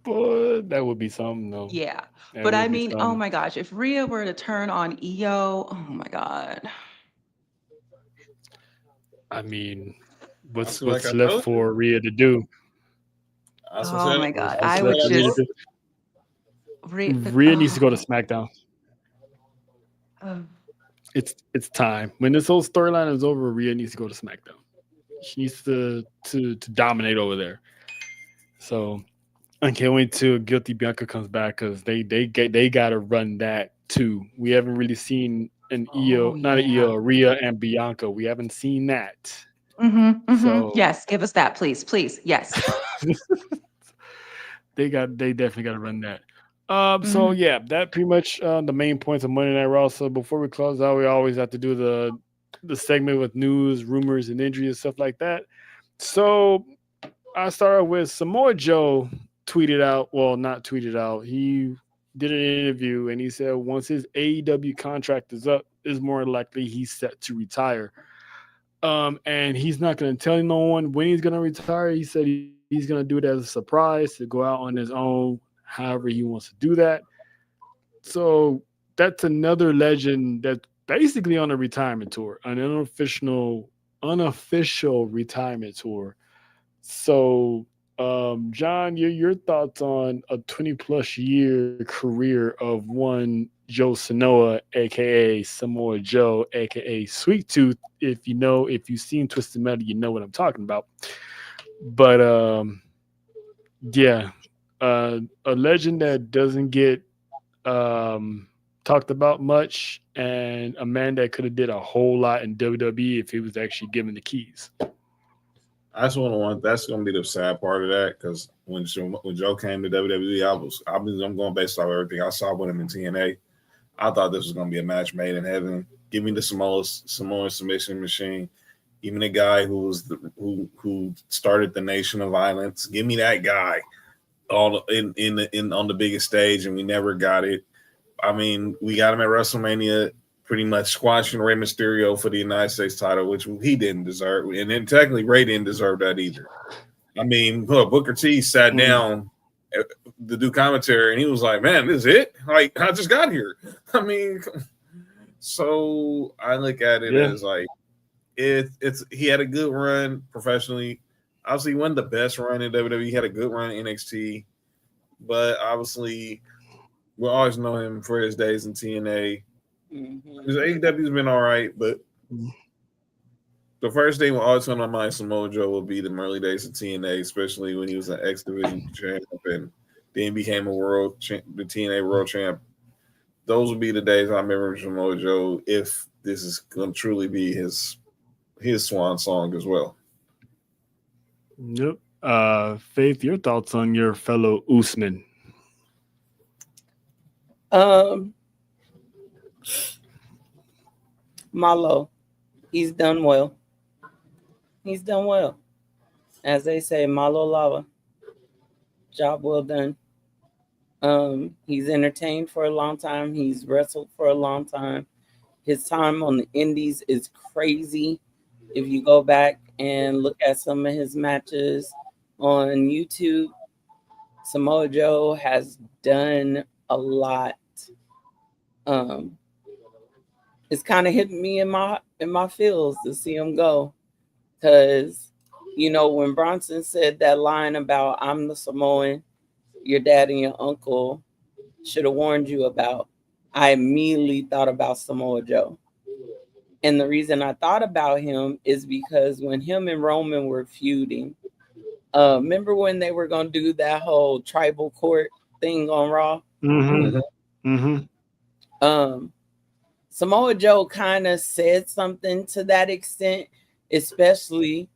Boy, that would be something, though. Yeah, That but I would be mean, oh something. my gosh, if Rhea were to turn on Io, oh my god. I mean, I feel like I what's left told you. for Rhea to do? That's what I Oh said. my god, That's What's I what left would I for Rhea to told just do? Rhea. Rhea needs to go to SmackDown. Oh. It's time. When this whole storyline is over, Rhea needs to go to SmackDown. She needs to dominate over there. So I can't wait till Guilty Bianca comes back because they got to run that too. We haven't really seen an Oh not an yeah. Rhea and Bianca. We haven't seen that. Mm-hmm. Mm-hmm. So Yes, give us that, please. Please. Yes. they definitely got to run that. So Mm-hmm. yeah, that pretty much the main points of Monday Night Raw. So before we close out, we always have to do the segment with news, rumors, and injuries and stuff like that. So I started with Samoa Joe tweeted out, well, not tweeted out. He did an interview and he said once his AEW contract is up, is more likely he's set to retire. And he's not going to tell no one when he's going to retire. He said he's going to do it as a surprise to go out on his own, however he wants to do that. So that's another legend that's basically on a retirement tour, an unofficial retirement tour. So, John, your thoughts on a 20 plus year career of one Joe Sanoa, aka Samoa Joe, aka Sweet Tooth. If you've seen Twisted Metal, you know what I'm talking about. But yeah, a legend that doesn't get talked about much, and a man that could have did a whole lot in WWE if he was actually given the keys. That's one of one. That's gonna be the sad part of that because when Joe came to WWE, I'm going based off everything I saw with him in TNA. I thought this was gonna be a match made in heaven. Give me the Samoa submission machine. Even the guy who started the Nation of Violence. Give me that guy all in on the biggest stage, and we never got it. I mean, we got him at WrestleMania, pretty much squashing Rey Mysterio for the United States title, which he didn't deserve, and then technically Rey didn't deserve that either. I mean, look, Booker T sat Mm, down to do commentary, and he was like, "Man, this is it? Like, I just got here." I mean, so I look at it yeah. as like it's he had a good run professionally. Obviously, he wasn't the best run in WWE. He had a good run in NXT, but obviously, we'll always know him for his days in TNA. His Mhm. AEW's been all right, but Mm. the first thing will always come to mind Samoa Joe will be the early days of TNA, especially when he was an X Division champ and then became the TNA World Champ. Those would be the days I remember Samoa Joe if this is going to truly be his swan song as well. Yep. Faith, your thoughts on your fellow Usman? Um, Malo, he's done well. He's done well. As they say, Malo Lava. Job well done. He's entertained for a long time. He's wrestled for a long time. His time on the Indies is crazy. If you go back and look at some of his matches on YouTube, Samoa Joe has done a lot. Um, it's kind of hitting me in my feels to see him go, because when Bronson said that line about "I'm the Samoan your dad and your uncle should have warned you about," I immediately thought about Samoa Joe. And the reason I thought about him is because when him and Roman were feuding, remember when they were going to do that whole tribal court thing on Raw? Mm-hmm. Um, Samoa Joe kind of said something to that extent, especially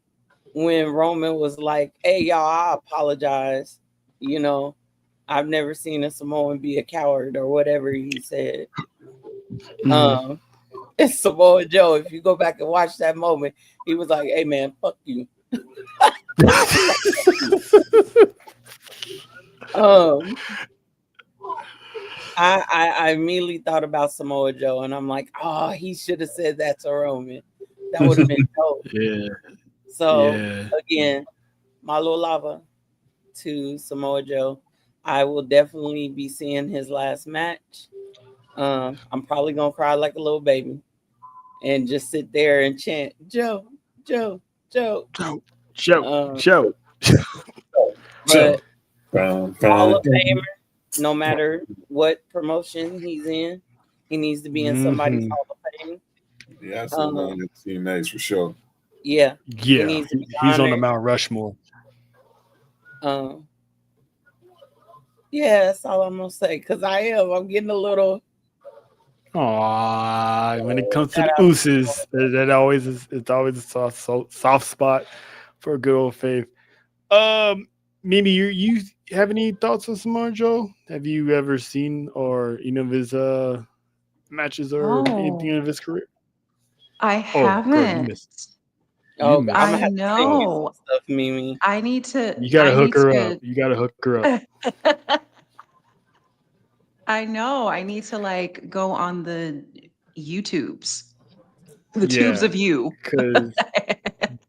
when Roman was like, "Hey, y'all, I apologize. I've never seen a Samoan be a coward," or whatever he said. It's Samoa Joe. If you go back and watch that moment, he was like, "Hey, man, fuck you." I immediately thought about Samoa Joe, and I'm like, "Oh, he should have said that to Roman. That would have been dope." Yeah. So Yeah. again, Malo Lava to Samoa Joe. I will definitely be seeing his last match. I'm probably gonna cry like a little baby and just sit there and chant Joe, Joe, Joe. Joe. But Hall of So, Famer, no matter what promotion he's in, he needs to be in somebody's Hall of Fame. yeah, that's one of the teammates for sure. Yeah, he Yeah. needs to be He's on the honored. Mount Rushmore. Yeah, that's all I'm gonna say. Cause I'm getting a little. Aww, when it comes to Shout the out. Ooses, that always is. It's always a soft spot for good old Faith. Mimi, you have any thoughts on Samoa Joe? Have you ever seen or any of his matches or anything Oh, of his career? I Oh, girl, you haven't. missed. You Oh, I'm missed. gonna I have to send you some know. stuff, Mimi. I need to. You gotta I hook need her up. to. You gotta hook her up. I know. I need to like go on the YouTubes, the tubes Yeah, of you. because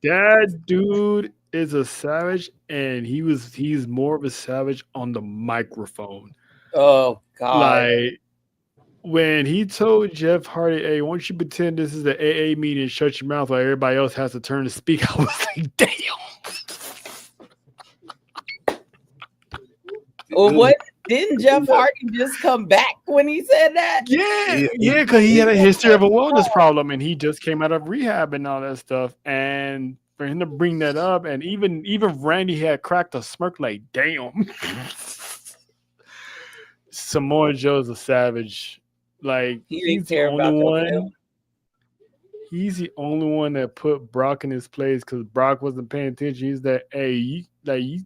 that dude is a savage, and he's more of a savage on the microphone. Oh God. Like when he told Jeff Hardy, "Hey, why don't you pretend this is the AA meeting and shut your mouth while everybody else has to turn to speak?" I was like, "Damn." Well, what didn't Jeff Hardy just come back when he said that? Yeah, because he had a history of a wellness problem, and he just came out of rehab and all that stuff. And for him to bring that up, and even Randy had cracked a smirk, like, "Damn." Samoa Joe's a savage. Like He didn't care about no film. He's the only one that put Brock in his place because Brock wasn't paying attention. He's that, "Hey, you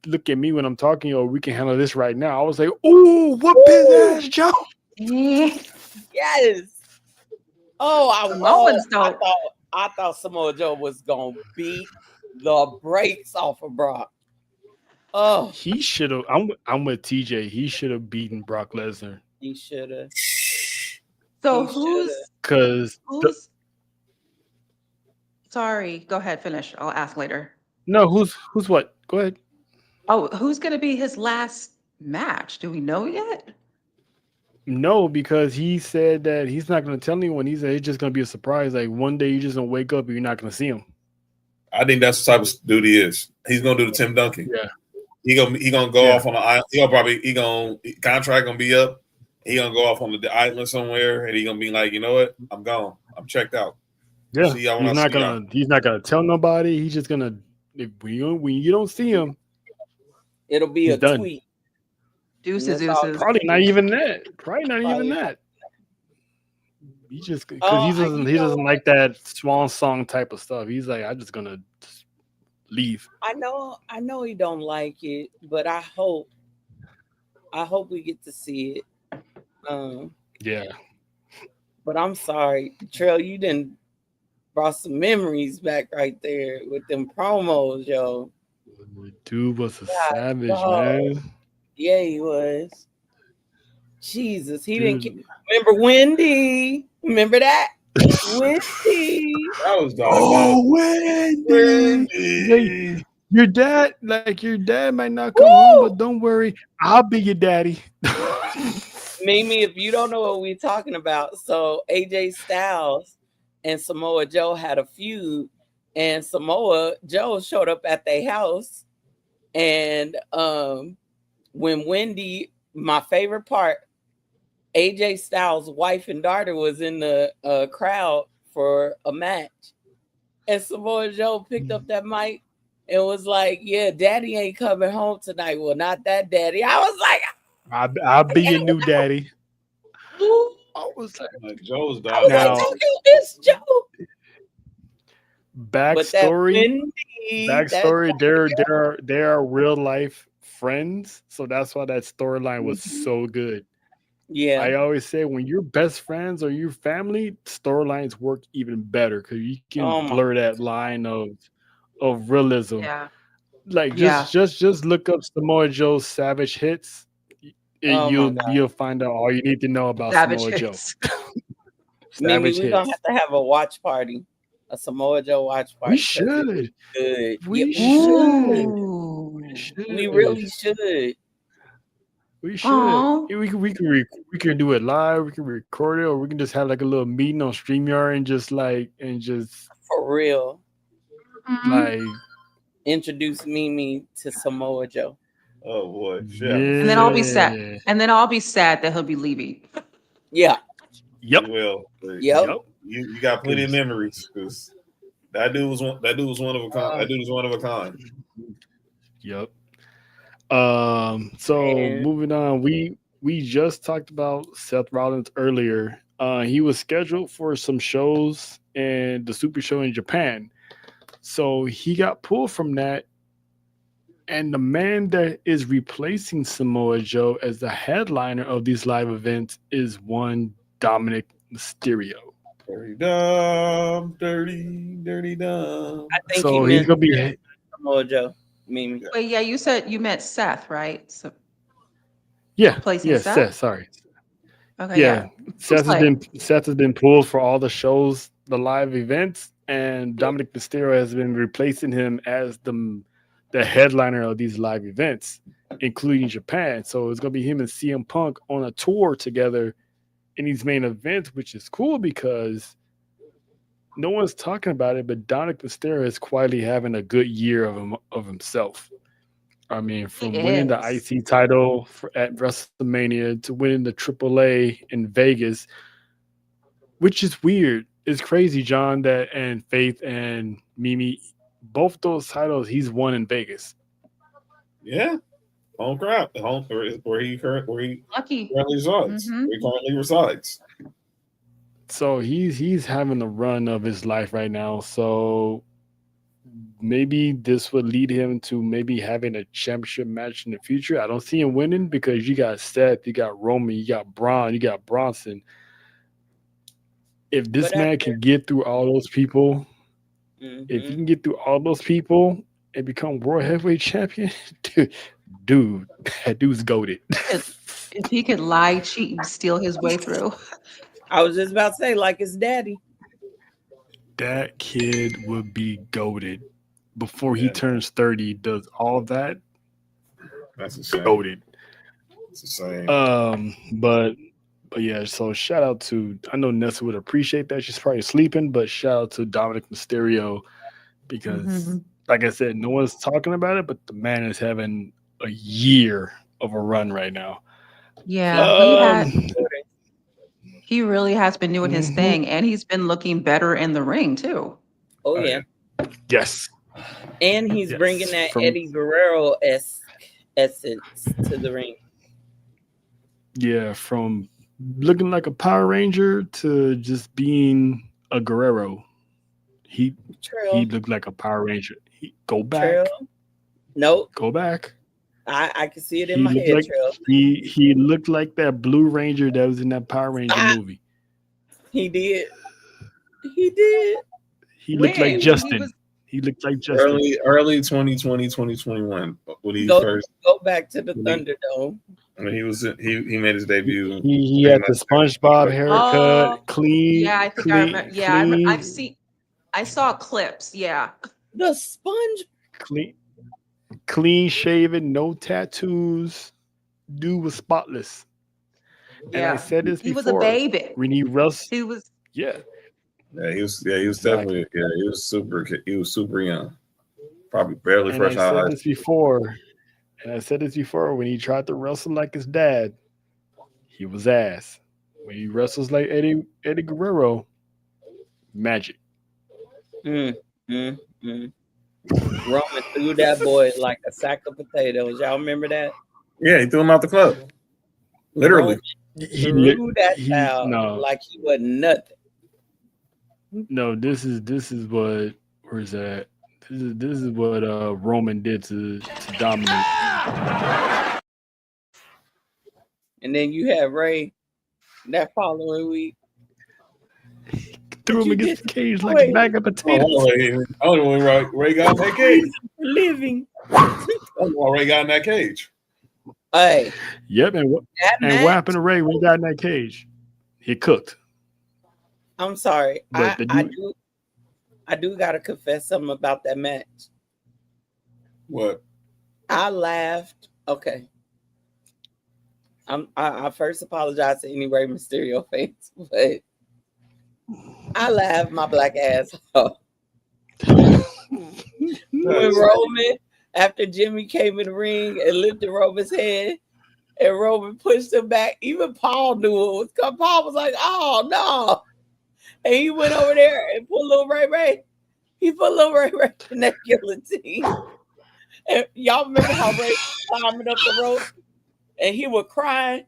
look at me when I'm talking, or we can handle this right now." I was like, "Ooh, whoop his ass, Joe." Yes. Samoans don't. I thought Samoa Joe was gonna beat the brakes off of Brock. Oh, He should have. I'm with TJ. He should have beaten Brock Lesnar he should have. So He who's because who's? Sorry. Go ahead. Finish. I'll ask later. no, who's what? Go ahead. Oh, who's gonna be his last match? Do we know yet? No, because he said that he's not going to tell anyone. He said it's just going to be a surprise. Like one day you're just going to wake up and you're not going to see him. I think that's the type of dude he is. He's gonna do the Tim Duncan. Yeah. He gonna go off on an island. Contract gonna be up. He gonna go off on the island somewhere, and he gonna be like, you know what? I'm gone. I'm checked out. Yeah, See y'all when he's I not see y'all. gonna tell nobody. He's just gonna when you don't see him, It'll be he's a done. tweet. Deuces, That's all. deuces. Probably not even that. Probably not even Probably that. He just because Oh, he doesn't like that swan song type of stuff. He's like, I'm just gonna just leave. I know he don't like it, but I hope we get to see it. Yeah. But I'm sorry, Trail, you didn't brought some memories back right there with them promos, yo. The dude was a God, savage, dog. man. Yeah, he was. Jesus, he didn't. Dude. Remember Wendy? Remember that? Wendy. That was Oh, diabolical. Wendy. Wendy. Your dad might not come home, Woo! but don't worry, I'll be your daddy. Mimi, if you don't know what we're talking about, so AJ Styles and Samoa Joe had a feud, and Samoa Joe showed up at their house, and when Wendy, my favorite part, AJ Styles' wife and daughter was in the crowd for a match, and Samoa Joe picked up that mic and was like, "Yeah, Daddy ain't coming home tonight. Well, not that Daddy." I was like, I'll be your new daddy. "Ooh." I was like, Like, Joe was I was like, now diabolical. "Don't do this, Joe." But that backstory, Wendy, that backstory. They're real life friends, so that's why that storyline was so good. yeah. I always say when you're best friends or your family, storylines work even better because you can Oh my, blur that line of realism. Yeah. Like Yeah. just look up Samoa Joe's savage hits. oh my God, You'll find out all you need to know about Savage Samoa Joe. hits. Mimi, Savage we're gonna hits. have to have a watch party, a Samoa Joe watch We party, because it was should. good. Yeah, We we should. should. Ooh. We We should. really should. We should. Oh. We can do it live. We can record it, or we can just have like a little meeting on Streamyard and just For real. Mhm. like Introduce Mimi to Samoa Joe. Oh boy, shit happens. And then I'll be sad. yeah. And then I'll be sad that he'll be leaving. Yeah. Yep. You will. But Yep. Yep. you got plenty of memories because that dude was one of a kind. That dude was one of a kind. Yep. So And moving on, we just talked about Seth Rollins earlier. He was scheduled for some shows and the Super Show in Japan. So he got pulled from that. And the man that is replacing Samoa Joe as the headliner of these live events is one Dominic Mysterio. Dirty dumb, dirty dumb. I think he So he's meant gonna be Samoa Joe. Mimi. Wait, yeah, you said you meant Seth, right? So yeah, replacing Seth? Seth, sorry. Okay, Yeah. Looks like Seth has been pulled for all the shows, the live events, and Dominic Mysterio has been replacing him as the headliner of these live events, including Japan. So it's gonna be him and CM Punk on a tour together in these main events, which is cool because no one's talking about it, but Dominic Mysterio is quietly having a good year of himself. I mean, he from winning the is. IC title at WrestleMania to winning the AAA in Vegas, which is weird. It's crazy, John, that and Faith and Mimi, both those titles he's won in Vegas. Yeah, home crowd, home where he currently Lucky. resides. Mhm. Where he currently resides. So he's having the run of his life right now. So maybe this would lead him to maybe having a championship match in the future. I don't see him winning because you got Seth, you got Roman, you got Braun, you got Bronson. If this But man after can get through all those people, if he mhm. can get through all those people and become world heavyweight champion, dude, that dude's goaded. If he could lie, cheat, and steal his way through. I was just about to say, like his daddy. That kid would be goaded before he Yeah, turns 30. Does all that that's insane. goaded. It's insane. But yeah, so shout out to I know Nessa would appreciate that. She's probably sleeping, but shout out to Dominic Mysterio because Mhm. like I said, no one's talking about it, but the man is having a year of a run right now. Yeah, he really has been doing his Mhm. thing, and he's been looking better in the ring too. Oh Oh, yeah. Yes. And he's bringing Yes. that From Eddie Guerrero essence to the ring. from looking like a Power Ranger to just being a Guerrero. He True. looked like a Power Ranger. Go back. Trail. Nope. Go back. I can see it in He my looked head, like Trail. he looked like that Blue Ranger that was in that Power Ranger Ah, movie. he did. He did. He looked like When he Justin. was He looked like Justin. Early 2020, 2021 when he Go first back to the when Thunderdome. he was he made his debut. He in had the that- SpongeBob haircut, oh clean, yeah, I think I clean, remember. Yeah, I've clean, seen. I saw clips. Yeah, The sponge. clean, clean shaven, no tattoos. Dude was spotless. And I yeah. said this He was a before. baby. Renee Russ, He was. yeah, he was exactly. definitely he was super young. Probably barely And fresh I out of said high this school. before. And I said this before. When he tried to wrestle like his dad, he was ass. When he wrestles like Eddie Guerrero, magic. Mm, mm, mm. Roman threw that boy like a sack of potatoes. Y'all remember that? Yeah, he threw him out the club. Literally. Roman He threw that he child no like he wasn't nothing. no. This is what where's that? This is what Roman did to dominate. And then you had Ray that following week. Threw him you against did- the cage like wait. a bag of I potatoes. don't know when Ray got in that cage. Living. I don't know why Ray got in that cage. Hey, Yep, and that what match. happened to Ray when he got in that cage? He cooked. I'm sorry. But I do gotta confess something about that match. What? I laughed. Okay. I first apologize to any Rey Mysterio fans, but I laughed my black ass off. When Roman, after Jimmy came in the ring and lifted Roman's head, and Roman pushed him back, even Paul knew it was coming. Paul was like, "Oh no!" And he went over there and put little Ray. He put little Ray in that guillotine. And y'all remember how Ray was climbing up the rope and he was crying.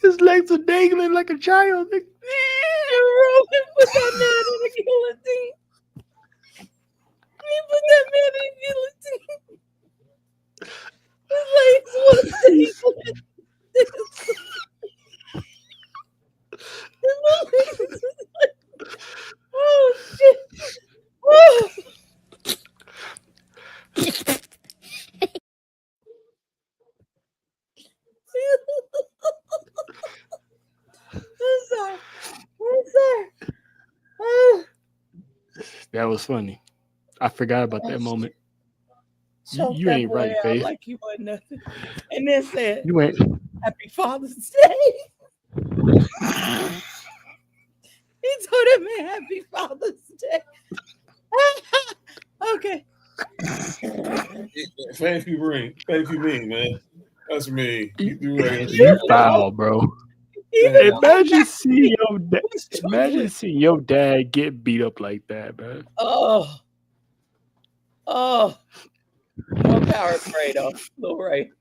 His legs are dangling like a child. And Roman put that man in the guillotine. He put that man in the guillotine. His legs was dangling. Oh shit. Oh. I'm sorry. Oh. That was funny. I forgot about that moment. Choked You that ain't boy right, out Faith. like he wasn't nothing. And then said, You ain't. "Happy Father's Day." He told that man Happy Father's Day. Okay. Thank you, mean, man. That's me. You do right. You foul, bro. Even Imagine seeing your dad. Imagine seeing your dad get beat up like that, man. Oh. More power to pray, though. Little Ray.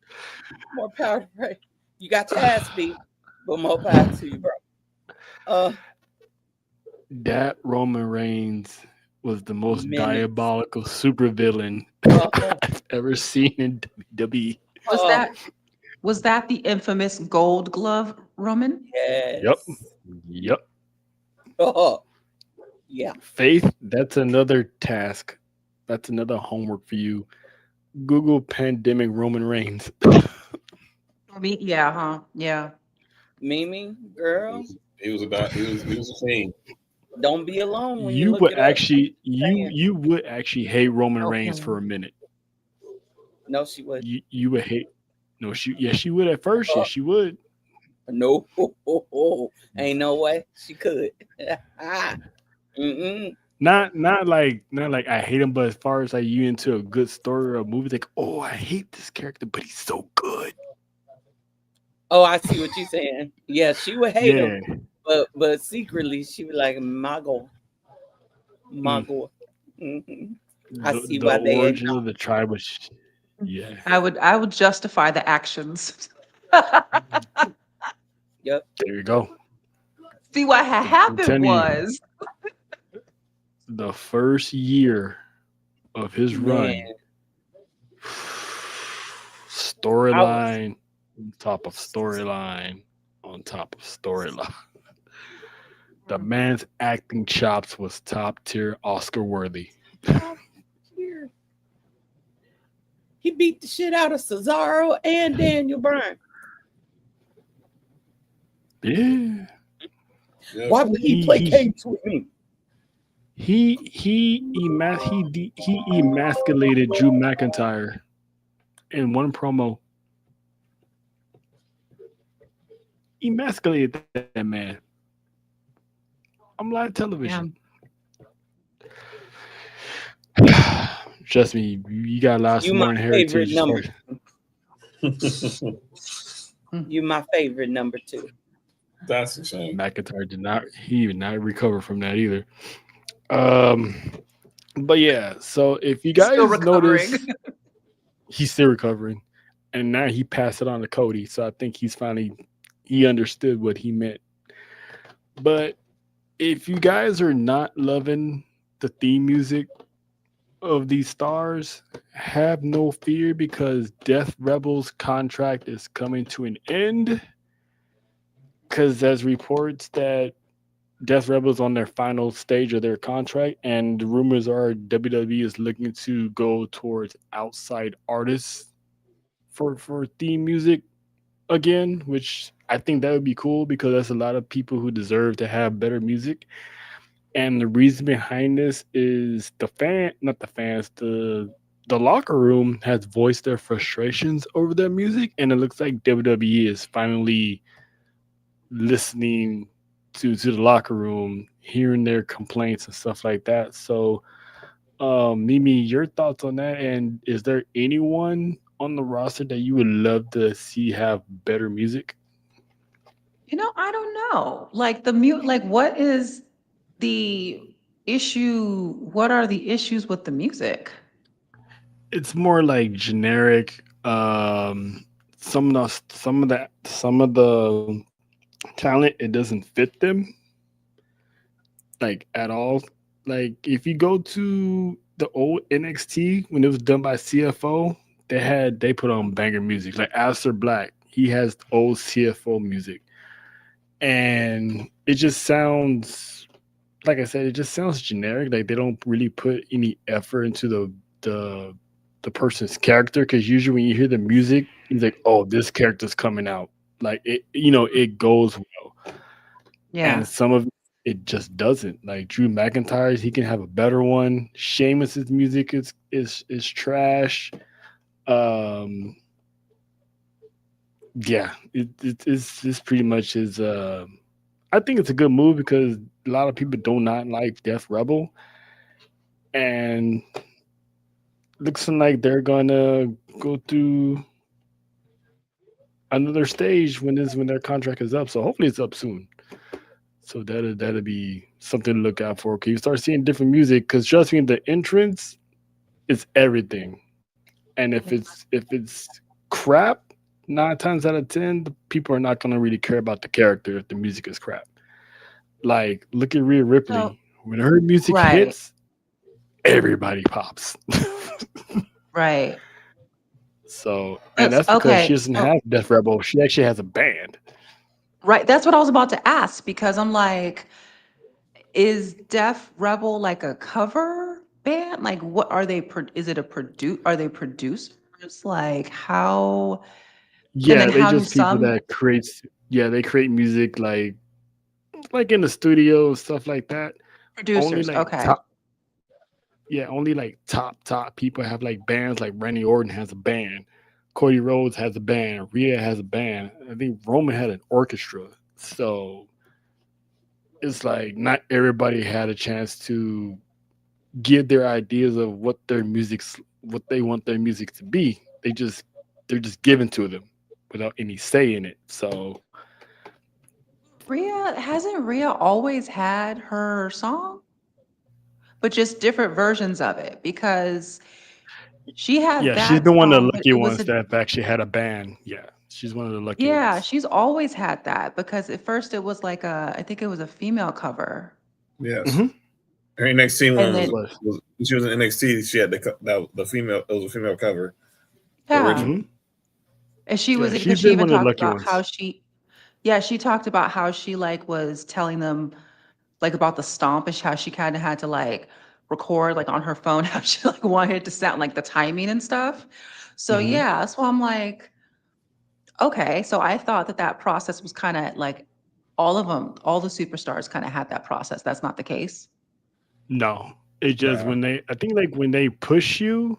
More power to pray. You got your ass beat, but more power to you, bro. That Roman Reigns was the most Minutes. diabolical supervillain Uh-huh. I've ever seen in WWE. Was that the infamous Gold Glove, Roman? Yes. Yep. Oh. Yeah. Faith, that's another task. That's another homework for you. Google pandemic Roman Reigns. I mean, yeah, huh? Yeah. Mimi, girl, He was a fiend. don't be alone when you You look would it up. actually you would actually hate Roman Reigns Okay. for a minute. No, she would. You would hate. No, she would at first. Yes, she would. No, ain't no way she could. Mm-mm. Not like I hate him, but as far as like you into a good story or a movie, like, oh, I hate this character, but he's so good. Oh, I see what you're saying. Yeah, she would hate him, Yeah. but secretly she would like my God. Mm-hmm. I see The why they ain't origin of the tribe was yeah. I would justify the actions. Yep. There you go. See, what had I'm happened telling you, was, the first year of his Man, run, I was storyline on top of storyline on top of storyline. The man's acting chops was top tier, Oscar worthy. top tier. He beat the shit out of Cesaro and Daniel Bryan. Yeah, Yeah. Why would he he play he games with me? he emasculated Drew McIntyre in one promo. Emasculated that man on live television. yeah. Trust me, you got a lot of you my smart favorite heritage as far number. as You my favorite number 2. That's a shame. McIntyre did not recover from that either. Um, but yeah, so if you He's still guys recovering. notice, he's still recovering, and now he passed it on to Cody. So I think he understood what he meant. But if you guys are not loving the theme music of these stars, have no fear because Death Rebel's contract is coming to an end. Because there's reports that Death Rebel's on their final stage of their contract, and the rumors are WWE is looking to go towards outside artists for theme music again, which I think that would be cool because there's a lot of people who deserve to have better music. And the reason behind this is not the fans, the locker room has voiced their frustrations over their music, and it looks like WWE is finally listening to the locker room, hearing their complaints and stuff like that. So, Mimi, your thoughts on that? And is there anyone on the roster that you would love to see have better music? I don't know. Like like what is the issue? What are the issues with the music? It's more like generic. Some of the talent it doesn't fit them like at all. Like if you go to the old NXT when it was done by CFO, they put on banger music. Like Aleister Black, he has old CFO music, and it just sounds like I said, it just sounds generic. Like they don't really put any effort into the person's character because usually when you hear the music, it's like, oh, this character's coming out. Like it goes well, Yeah. and some of it just doesn't. Like Drew McIntyre's, he can have a better one. Sheamus's music is trash. Um, yeah, it's pretty much his. I think it's a good move because a lot of people do not like Death Rebel, and looks like they're gonna go through another stage when their contract is up. So hopefully it's up soon. So that'll be something to look out for. Can you start seeing different music? Because trust me, the entrance is everything. And if it's crap, 9 times out of 10, the people are not gonna really care about the character if the music is crap. Like look at Rhea Ripley. So When her music right, hits, everybody pops. right. So and That's that's because she okay. doesn't So have Death Rebel. She actually has a band. right, that's what I was about to ask because I'm like, is Def Rebel like a cover band? Like, what are they? Is it a are they producers? Like, how? And then Yeah, they how do just people some that creates. Yeah, they create music like in the studio stuff like that. Only producers? like Okay. top. Yeah, only like top people have like bands. Like Randy Orton has a band. Cody Rhodes has a band. Rhea has a band. I think Roman had an orchestra. So it's like not everybody had a chance to give their ideas of what they want their music to be. They're just given to them without any say in it. So Hasn't Rhea always had her song, but just different versions of it? Because She had Yeah, she's that the one of the song, but lucky it was ones a that have actually had a band. Yeah, she's one of the lucky yeah, ones. she's always had that because at first it was like I think it was a female cover. Yes. Hmm. Her NXT And one It then was. was when she was in NXT. She had the female. It was a female cover, the yeah. original. Hmm. And she Yeah, was because she's she been even one of the talked lucky about how ones. she talked about how she like was telling them like about the stomp and how she kind of had to like record like on her phone how she like wanted it to sound like the timing and stuff. So Hmm. yeah, so I'm like, okay. So I thought that that process was kind of like all of them, all the superstars kind of had that process. That's not the case. No, it's just Nah. when they. I think like when they push you,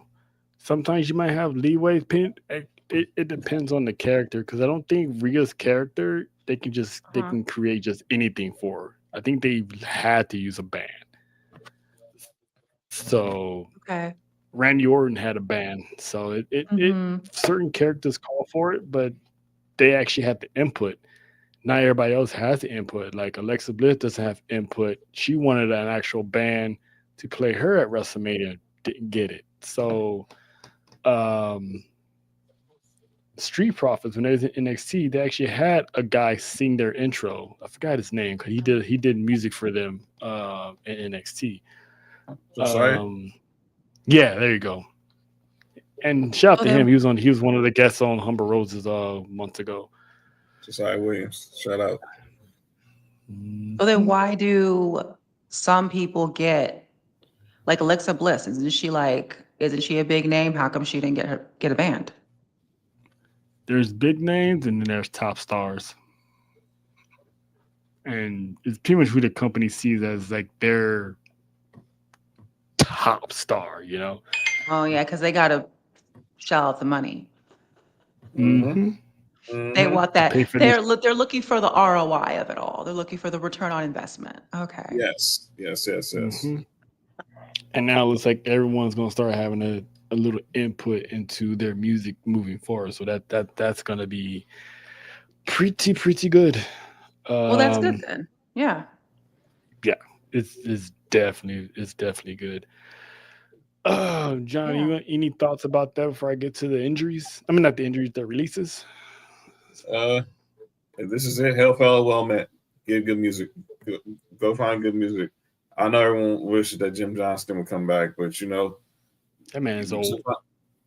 sometimes you might have leeway. It depends on the character because I don't think Rhea's character they Uh-huh. can create just anything for her. I think they had to use a band. So Okay. Randy Orton had a band, so it Mm-hmm. certain characters call for it, but they actually have the input. Not everybody else has the input. Like Alexa Bliss doesn't have input. She wanted an actual band to play her at WrestleMania, didn't get it. So um Street Profits when they was in NXT, they actually had a guy sing their intro. I forgot his name because he did music for them in NXT. Josiah. Um, yeah, there you go. And shout out So to him. then, He was one of the guests on Humber Roses months ago. Josiah Williams. Shout out. Mhm. why do some people get like Alexa Bliss? Isn't she a big name? How come she didn't get a band? There's big names and then there's top stars. And it's pretty much who the company sees as like their top star, you know? Oh yeah, because they gotta shell out the money. Mm-hmm. Hmm. They Mm-hmm. want To that. pay for this. They're looking for the ROI of it all. They're looking for the return on investment. Okay. Yes. Yes. Yes. Yes. Hmm. And now it's like everyone's gonna start having a little input into their music moving forward. So that's gonna be pretty good. Well, that's good Um, then. Yeah. yeah, it's definitely good. John, you Yeah. got any thoughts about that before I get to the injuries? I mean, not the injuries, the releases. Uh, if this is it, hell, fellow, well met. Get good music. Go find good music. I know everyone wishes that Jim Johnston would come back, but That man is old.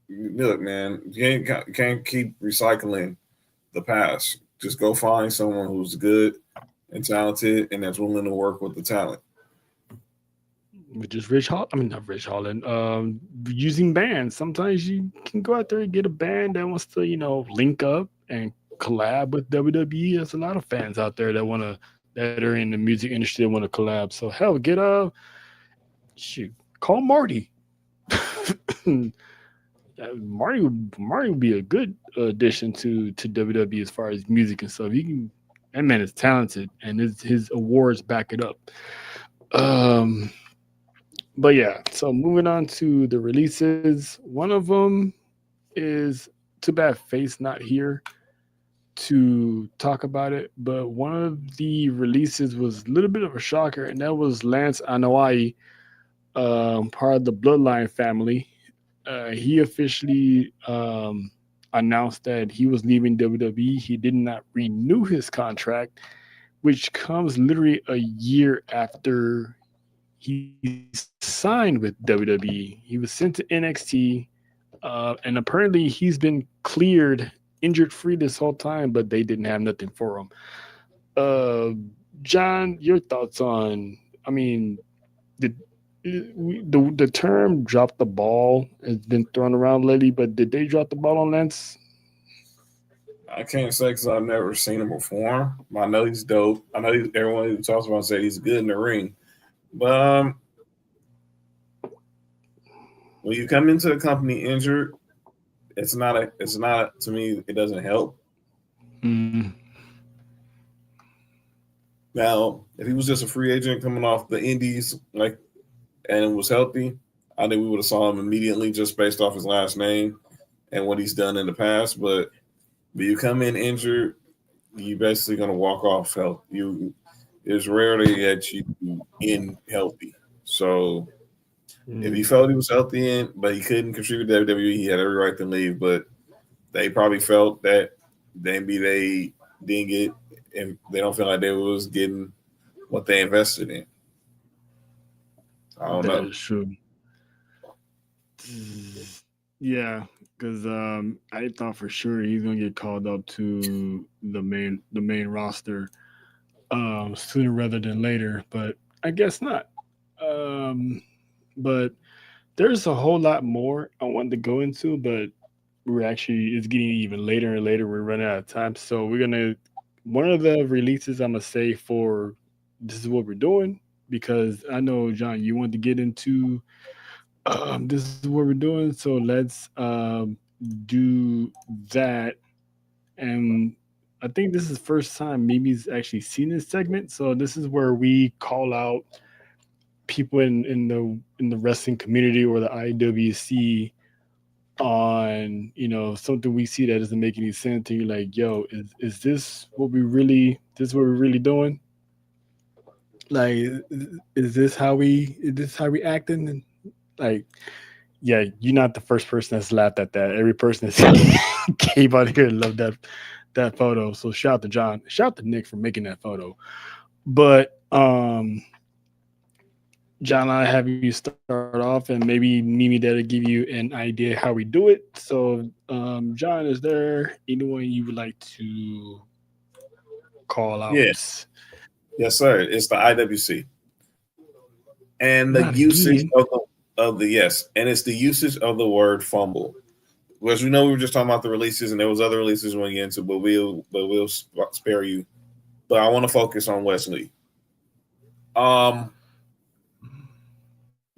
look, man, you can't keep recycling the past. Just go find someone who's good and talented and that's willing to work with the talent. With just Rich Hall, I mean not Rich Holland. Using bands. Sometimes you can go out there and get a band that wants to, link up and collab with WWE. There's a lot of fans out there that are in the music industry that want to collab. So hell, get shoot, call Marty. Marty would be a good addition to WWE as far as music and stuff. That man is talented and his awards back it up. Um, but yeah, so moving on to the releases. One of them is too bad Faith's not here to talk about it, but one of the releases was a little bit of a shocker, and that was Lance Anoa'i, part of the Bloodline family. He officially announced that he was leaving WWE. He did not renew his contract, which comes literally a year after he signed with WWE. He was sent to NXT, and apparently he's been cleared injured free this whole time, but they didn't have nothing for him. Uh, John, your thoughts on? I mean, the term "drop the ball" has been thrown around lately, but did they drop the ball on Lance? I can't say because I've never seen him perform. I know he's dope. I know everyone who talks about say he's good in the ring. But when you come into a company injured, it's not to me, it doesn't help. Mm. Now, if he was just a free agent coming off the indies, and was healthy, I think we would have saw him immediately just based off his last name and what he's done in the past. But you come in injured, you basically gonna walk off health. It's rare to get you in healthy. So If he felt he was healthy but he couldn't contribute to WWE, he had every right to leave. But they probably felt that maybe they didn't get, and they don't feel like they was getting what they invested in. I don't know. That is true. Yeah, because I thought for sure he's gonna get called up to the main roster sooner rather than later, but I guess not. But there's a whole lot more I wanted to go into, but it's getting even later and later. We're running out of time, so we're gonna one of the releases I'm gonna say for this is what we're doing because I know John, you want to get into this is what we're doing, so let's do that. And I think this is the first time Mimi's actually seen this segment. So this is where we call out people in the wrestling community or the IWC on something we see that doesn't make any sense. And you're like, yo, is this what we're really doing? Like, is this how we acting? And like, yeah, you're not the first person that's laughed at that. Every person that came out here loved that photo. So shout out to John, shout out to Nick for making that photo. But John, I have you start off, and maybe Mimi that'll give you an idea how we do it. So, John, is there anyone you would like to call out? Yes, sir. It's the IWC, and the Not usage again. of the yes, and it's the usage of the word fumble. As we know, we were just talking about the releases, and there was other releases we went into, but we'll spare you. But I want to focus on Wesley.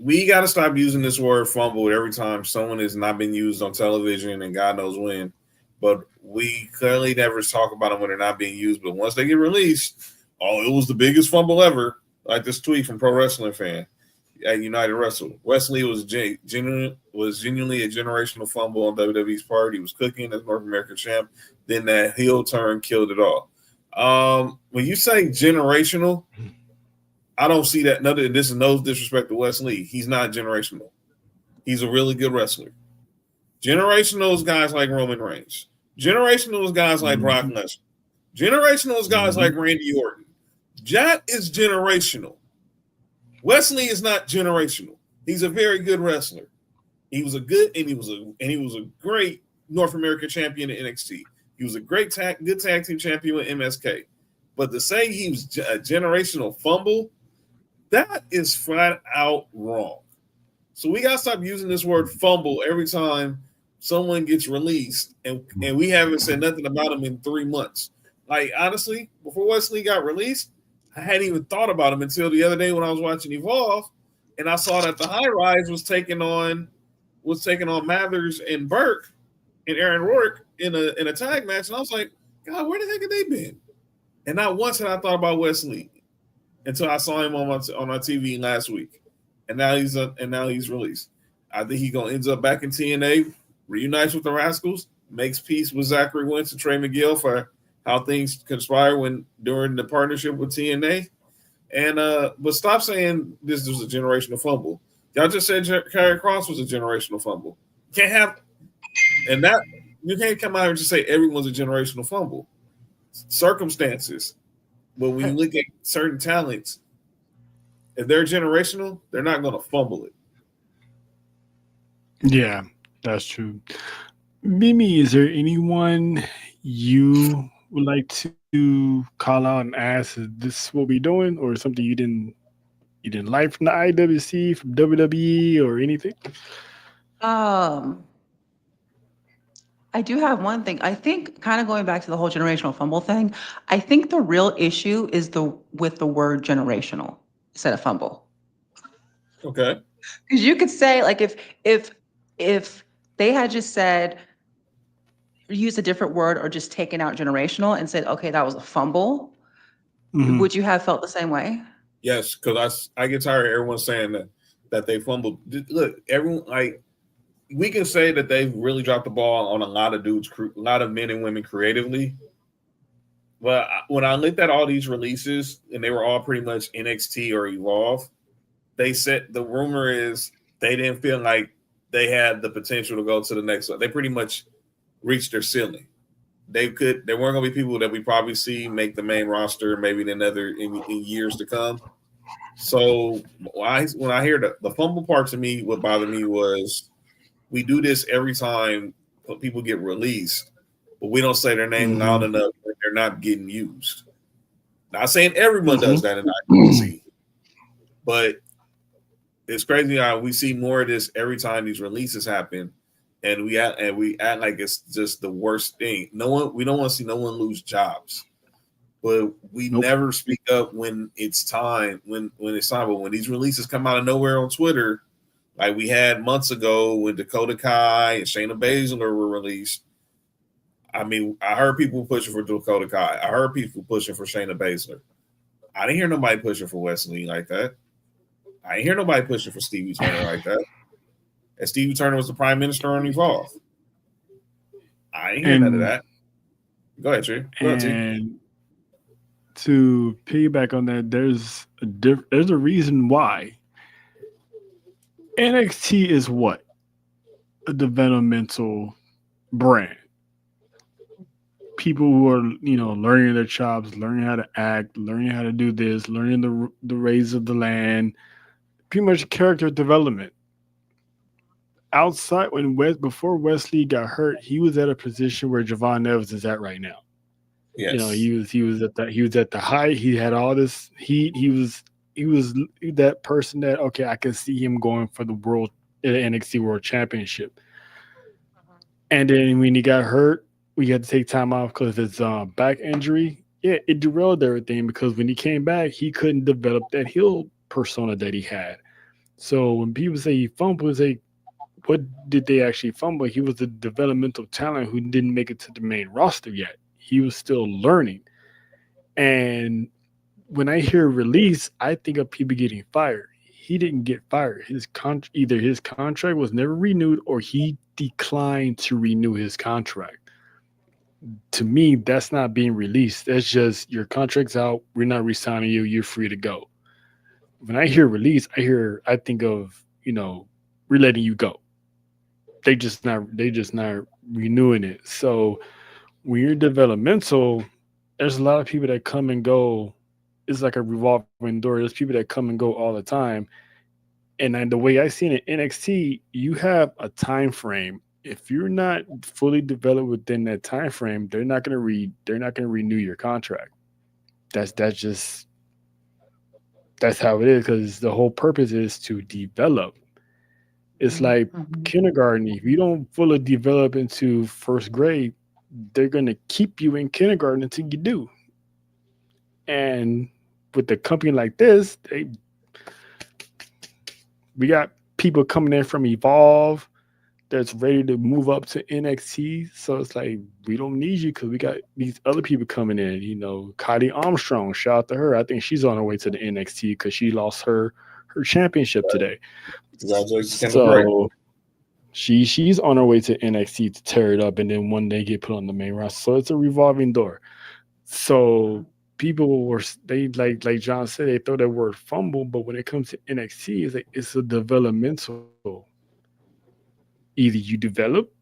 We got to stop using this word fumble every time someone has not been used on television and God knows when. But we clearly never talk about them when they're not being used. But once they get released, it was the biggest fumble ever. Like this tweet from Pro Wrestling Fan at United Wrestle. Wesley was genuinely a generational fumble on WWE's part. He was cooking as North American champ. Then that heel turn killed it all. When you say generational, I don't see that. This is no disrespect to Wesley. He's not generational. He's a really good wrestler. Generational is guys like Roman Reigns. Generational is guys like Brock Lesnar. Generational is guys like Randy Orton. That is generational. Wesley is not generational. He's a very good wrestler. He was a great North American champion in NXT. He was a great good tag team champion with MSK. But to say he was a generational fumble, that is flat out wrong. So we got to stop using this word fumble every time someone gets released, and we haven't said nothing about him in 3 months. Like, honestly, before Wesley got released, I hadn't even thought about him until the other day when I was watching Evolve, and I saw that the High Rise was taking on Mathers and Burke and Aaron Rourke in a tag match, and I was like, God, where the heck have they been? And not once had I thought about Wesley until I saw him on my TV last week, and now he's released. I think he's gonna end up back in TNA, reunites with the Rascals, makes peace with Zachary Wentz and Trey McGill for how things conspire during the partnership with TNA. And but stop saying this was a generational fumble. Y'all just said Karrion Kross was a generational fumble. You can't come out here and just say everyone's a generational fumble. Circumstances. But when you look at certain talents, if they're generational, they're not going to fumble it. Yeah, that's true. Mimi, is there anyone you would like to call out and ask, is this what we're doing, or something you didn't like from the IWC, from WWE, or anything? I do have one thing. I think, kind of going back to the whole generational fumble thing, I think the real issue is with the word generational instead of fumble. Okay. Because you could say, like, if they had just said, use a different word or just taken out generational and said, okay, that was a fumble, would you have felt the same way? Yes, because I get tired of everyone saying that they fumbled. Look, everyone, like, we can say that they've really dropped the ball on a lot of dudes, a lot of men and women creatively. But when I looked at all these releases, and they were all pretty much NXT or Evolve, they said the rumor is they didn't feel like they had the potential to go to the next level. They pretty much reached their ceiling. There weren't going to be people that we probably see make the main roster, maybe in years to come. So when I hear the fumble part, to me, what bothered me was we do this every time people get released, but we don't say their name loud enough when they're not getting used. Not saying everyone does that in IPC, but it's crazy how we see more of this every time these releases happen, and we act like it's just the worst thing. We don't want to see no one lose jobs, but we never speak up when it's time. When it's time, but when these releases come out of nowhere on Twitter, like we had months ago when Dakota Kai and Shayna Baszler were released. I mean, I heard people pushing for Dakota Kai. I heard people pushing for Shayna Baszler. I didn't hear nobody pushing for Wesley like that. I didn't hear nobody pushing for Stevie Turner like that. And Stevie Turner was the prime minister on Evolve. I didn't hear none of that. Go ahead, Trey. And to piggyback on that, there's a reason why. NXT is what? A developmental brand. People who are, learning their chops, learning how to act, learning how to do this, learning the ways of the land, pretty much character development. Outside before Wesley got hurt, he was at a position where Javon Evans is at right now. Yes. He was at the height. He had all this heat. He was that person that, okay, I can see him going for the NXT World Championship. And then when he got hurt, we had to take time off because of his back injury. Yeah, it derailed everything because when he came back, he couldn't develop that heel persona that he had. So when people say he fumbled, what did they actually fumble? He was a developmental talent who didn't make it to the main roster yet. He was still learning. And when I hear release, I think of people getting fired. He didn't get fired. Either his contract was never renewed or he declined to renew his contract. To me, that's not being released. That's just your contract's out. We're not re-signing you. You're free to go. When I hear release, I think of, we're letting you go. They just not renewing it. So when you're developmental, there's a lot of people that come and go. It's like a revolving door. There's people that come and go all the time. And then the way I see it in NXT, you have a time frame. If you're not fully developed within that time frame, they're not going to renew your contract. That's how it is, because the whole purpose is to develop. It's like kindergarten. If you don't fully develop into first grade, they're going to keep you in kindergarten until you do. And with a company like this, we got people coming in from Evolve that's ready to move up to NXT. So it's like, we don't need you because we got these other people coming in. Kylie Armstrong, shout out to her. I think she's on her way to the NXT because she lost her championship today. Congratulations. So she's on her way to NXT to tear it up and then one day get put on the main roster. So it's a revolving door. So people like John said, they throw that word fumble, but when it comes to NXT, it's a developmental. Either you develop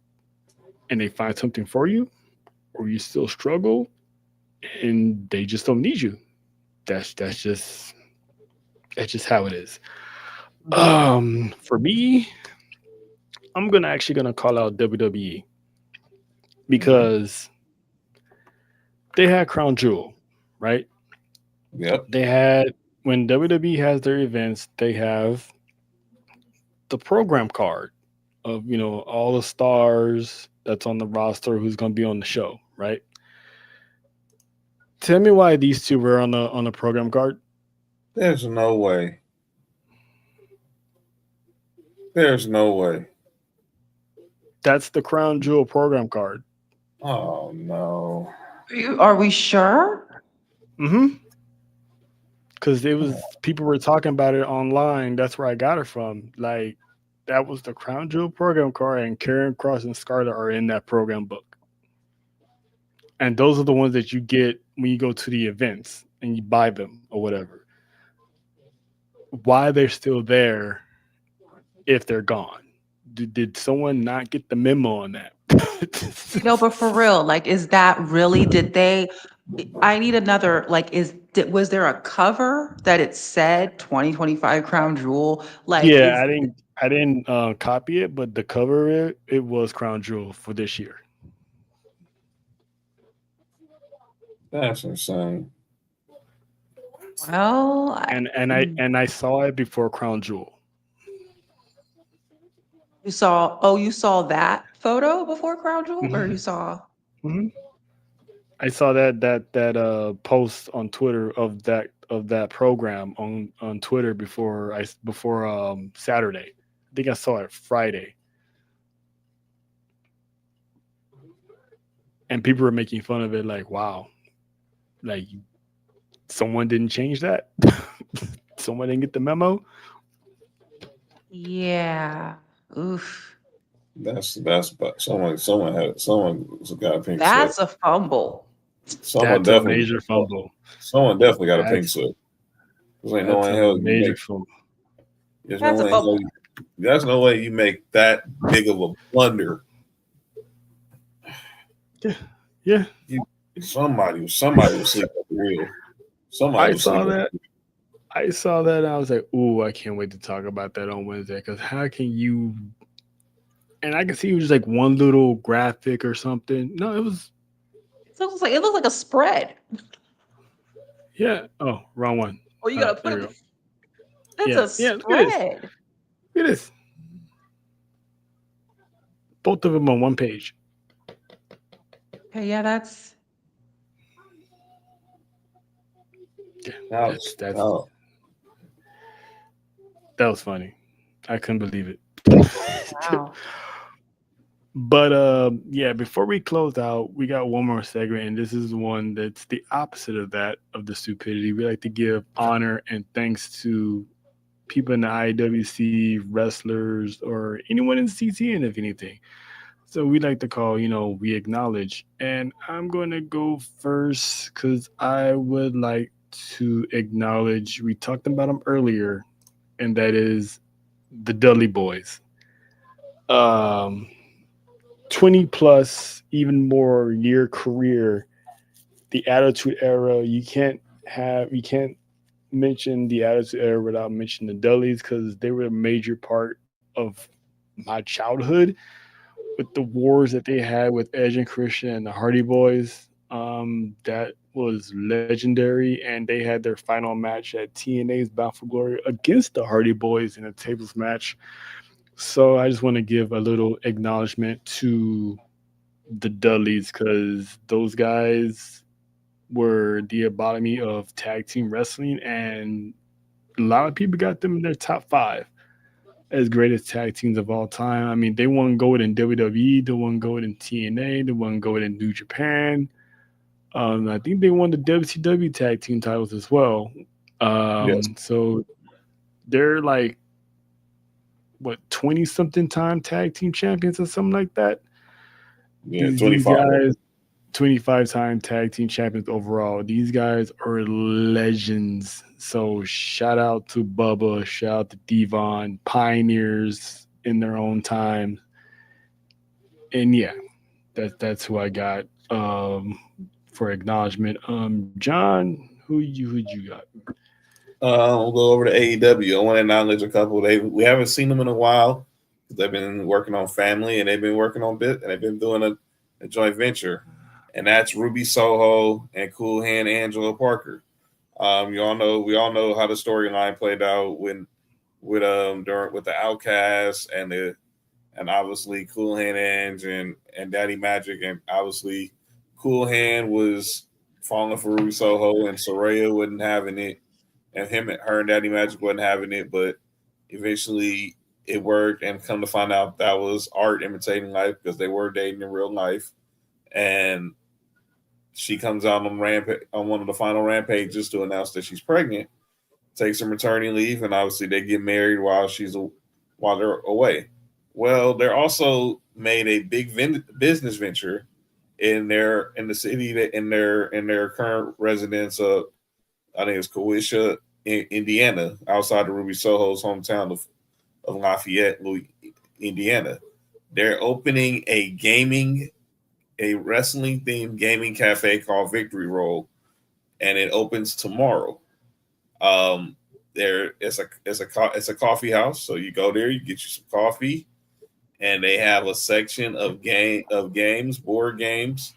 and they find something for you, or you still struggle and they just don't need you. That's just how it is. For me, I'm actually gonna call out WWE because they had Crown Jewel, right? Yep. When WWE has their events, they have the program card of all the stars that's on the roster who's going to be on the show, right? Tell me why these two were on the program card. There's no way. There's no way. That's the Crown Jewel program card. Oh no. Are we sure? Because people were talking about it online. That's where I got it from. Like, that was the Crown Jewel program card, and Karen Cross and Scarlett are in that program book. And those are the ones that you get when you go to the events and you buy them or whatever. Why they're still there if they're gone. Did someone not get the memo on that? But for real, like, is that really, did they, I need another, like, was there a cover that it said 2025 Crown Jewel? Like, Yeah, I didn't copy it, but the cover it was Crown Jewel for this year. That's insane. well, And I saw it before Crown Jewel. you saw that photo before Crown Jewel, or Mhm. you saw? Mhm. I saw that post on Twitter of that program on Twitter before Saturday. I think I saw it Friday, and people were making fun of it. Like, wow, like someone didn't change that. Someone didn't get the memo. Yeah. Oof. But someone's got a pink slip. That's a fumble. Someone That's a definitely major fumble. someone definitely got a pink That's slip. There's ain't no that's way in a hell you major make. fumble. There's no That's a way. In hell fumble. there's no way you make that big of a blunder. Yeah, Somebody was sleeping at the wheel. Somebody I was saw sleeping. that. I saw that. And I was like, "Ooh, I can't wait to talk about that on Wednesday." Because how can you? And I can see it was like one little graphic or something. No, it was It looks like a spread. yeah. Oh, wrong one. Oh, you gotta put There we it. go. That's Yeah, a yeah. Look at this. spread. Look at this. Both of them on one page. Okay, yeah, that's Yeah, Ouch. that's Oh, that was funny. I couldn't believe it. wow. But yeah, before we close out, we got one more segment, and this is one that's the opposite of that of the stupidity. We like to give honor and thanks to people in the IWC, wrestlers, or anyone in CTN, if anything. So we like to call, we acknowledge. And I'm going to go first because I would like to acknowledge, we talked about them earlier, and that is the Dudley Boys. Um, 20 plus, even more year career, the Attitude Era. You can't mention the Attitude Era without mentioning the Dudleys because they were a major part of my childhood with the wars that they had with Edge and Christian and the Hardy Boys. That was legendary, and they had their final match at TNA's Bound for Glory against the Hardy Boys in a tables match. So I just want to give a little acknowledgement to the Dudleys because those guys were the epitome of tag team wrestling, and a lot of people got them in their top five as greatest tag teams of all time. I mean, they won gold in WWE, they won gold in TNA, they won gold in New Japan. I think they won the WCW tag team titles as well. yes. So they're like what 20 something time tag team champions or something like that. Yeah, These 25. guys 25-time tag team champions overall. These guys are legends. So shout out to Bubba, shout out to Devon, pioneers in their own time. And yeah, that's who I got for acknowledgement. John, who you got? We'll go over to AEW. I want to acknowledge a couple. We haven't seen them in a while. They've been working on family, and they've been working on bit, and they've been doing a joint venture, and that's Ruby Soho and Cool Hand Angela Parker. We all know how the storyline played out with the Outcasts and obviously Cool Hand Ange and Daddy Magic, and obviously Cool Hand was falling for Ruby Soho, and Soraya wasn't having it, and her and Daddy Magic wasn't having it, but eventually it worked, and come to find out that was art imitating life because they were dating in real life, and she comes out on one of the final rampages to announce that she's pregnant, takes some maternity leave, and obviously they get married while they're away. Well, they're also made a big business venture in the city that in their current residence of, I think it's Cowisha, Indiana, outside of Ruby Soho's hometown of Lafayette, Indiana. They're opening a wrestling themed gaming cafe called Victory Roll, and it opens tomorrow. There it's a coffee house, so you go there, you get you some coffee, and they have a section of board games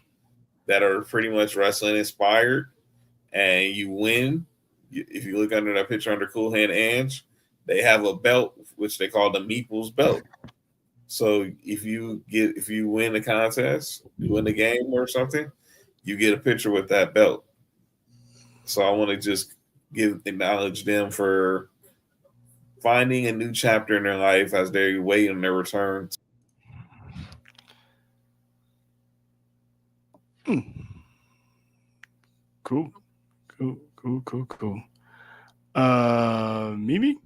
that are pretty much wrestling inspired, and you win. If you look under that picture under Cool Hand Ange, they have a belt which they call the Meeples belt. So if you win the contest, you win the game or something, you get a picture with that belt. So I want to just acknowledge them for finding a new chapter in their life as they wait on their return. Cool. Mimi?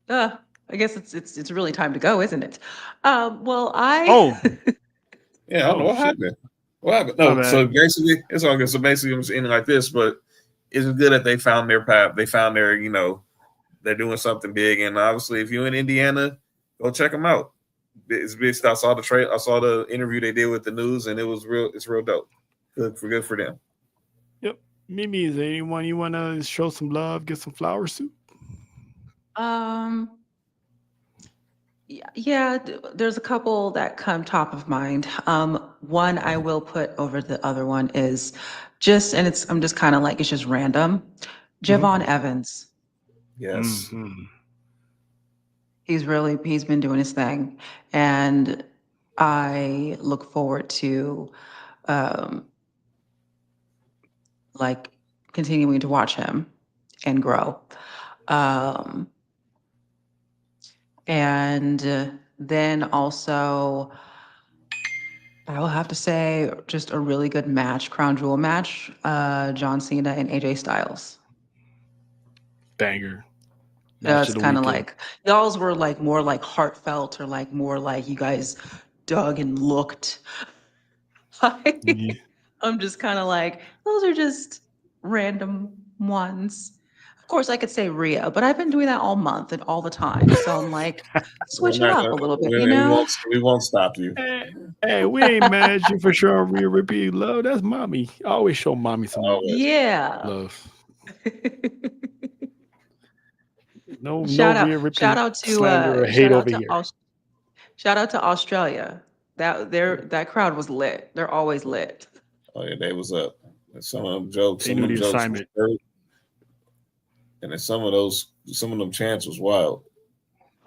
I guess it's really time to go, isn't it? Well, I Oh, Yeah, I don't know what shit. happened. What happened? My No, bad. so basically, it's all good. So basically, I'm just ending like this, but it's good that they found their path. They found their, they're doing something big. And obviously, if you're in Indiana, go check them out. It's big stuff. I saw the interview they did with the news, and it's real dope. Good for them. Yep. Mimi, is there anyone you want to show some love, get some flowers to? Yeah, there's a couple that come top of mind. One I will put over the other one is I'm just kind of like, it's just random. Javon Evans. Yes. Mhm. He's been doing his thing. And I look forward to like continuing to watch him and grow. And then also, I will have to say, just a really good match, crown jewel match, John Cena and AJ Styles. Banger. Match That's of the kind of weekend. like, y'all's were like more like heartfelt or like more like you guys dug and looked. Yeah. I'm just kind of like, those are just random ones. Of course, I could say Rhea, but I've been doing that all month and all the time. So I'm like, switch it up a little bit, you know? We won't stop you. Hey, we ain't mad at you for showing Rhea Ripley love. That's mommy. I always show mommy some Yeah. love. No Shout Rhea out Ripley slander or hate over here. Shout out to Australia. That crowd was lit. They're always lit. Oh yeah, they was up. And some of them jokes. They Some knew of them the jokes assignment. was hurt. And then some of them chants was wild.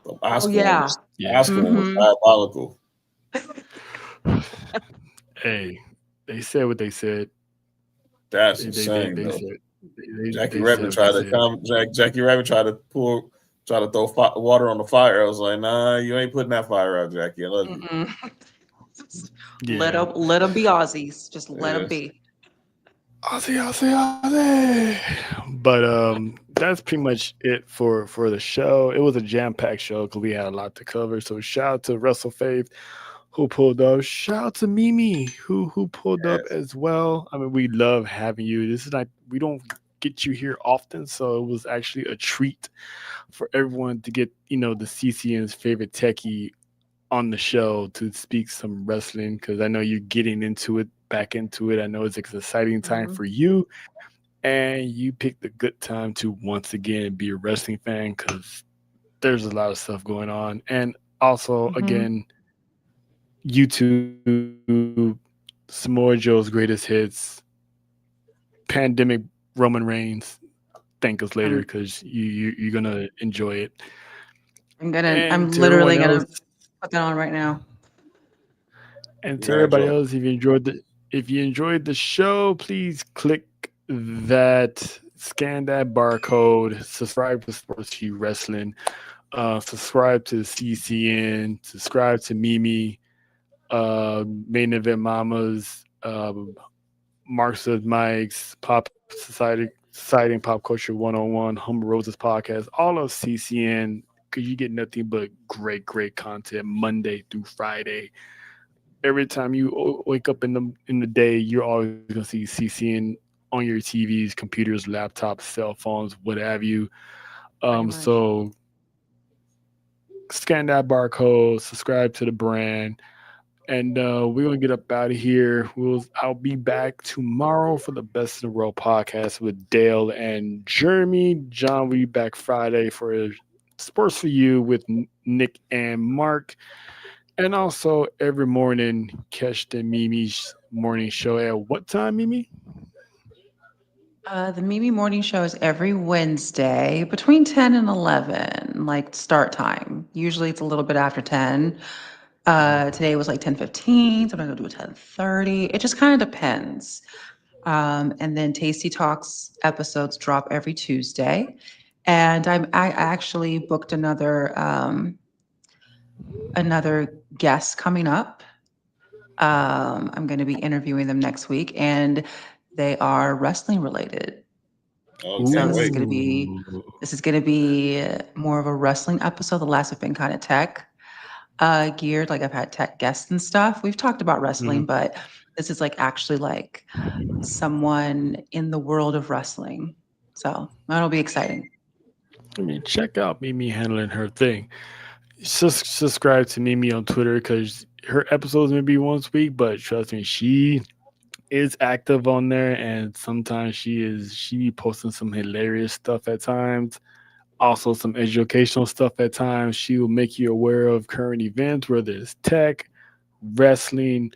The Oscar yeah. one was diabolical. Hey, they said what they said. That's insane, though. Jackie they Rabbit said tried what to they said. Jackie Rabbit tried to throw water on the fire. I was like, nah, you ain't putting that fire out, Jackie. I love you. Yeah. Let them be Aussies. Just let them be. Aussie. But that's pretty much it for the show. It was a jam-packed show because we had a lot to cover. So shout out to Russell Faith who pulled up. Shout out to Mimi who pulled up as well. I mean, we love having you. This is we don't get you here often, so it was actually a treat for everyone to get the CCN's favorite techie on the show to speak some wrestling, because I know you're getting back into it. I know it's an exciting time for you, and you picked a good time to once again be a wrestling fan because there's a lot of stuff going on. And also, again, YouTube, Samoa Joe's greatest hits, pandemic Roman Reigns. Thank us later because you're gonna enjoy it. I'm literally gonna put that on right now. And to everybody else, if you enjoyed the show, please click that, scan that barcode, subscribe to Sports U Wrestling, subscribe to CCN, subscribe to Mimi, Main Event Mamas, Mark Says Mike's, Pop Society, Citing Pop Culture 101, Humble Roses Podcast, all of CCN, because you get nothing but great content Monday through Friday. Every time you wake up in the day, you're always gonna see CCN on your TVs, computers, laptops, cell phones, what have you. Pretty much. So scan that barcode, subscribe to the brand, and we're gonna get up out of here. I'll be back tomorrow for the Best in the World podcast with Dale and Jeremy. John will be back Friday for Sports for You with Nick and Mark. And also every morning, catch the Mimi's morning show at what time, Mimi? The Mimi Morning Show is every Wednesday between 10 and 11, like start time. Usually it's a little bit after 10. Today was like 10:15. Sometimes I'll do it 10:30. It just kind of depends. And then Tasty Talks episodes drop every Tuesday. And I actually booked another guest coming up. I'm going to be interviewing them next week, and they are wrestling related. Oh, So can't this is wait. going to be Ooh. more of a wrestling episode. The last have been kind of tech geared. Like I've had tech guests and stuff. We've talked about wrestling, Mhm. but this is like actually like someone in the world of wrestling. So that'll be exciting. I mean, check out Mimi handling her thing. Subscribe to Mimi on Twitter because her episodes may be once a week, but trust me, she is active on there, and sometimes she be posting some hilarious stuff at times. Also, some educational stuff at times. She will make you aware of current events, whether it's tech, wrestling,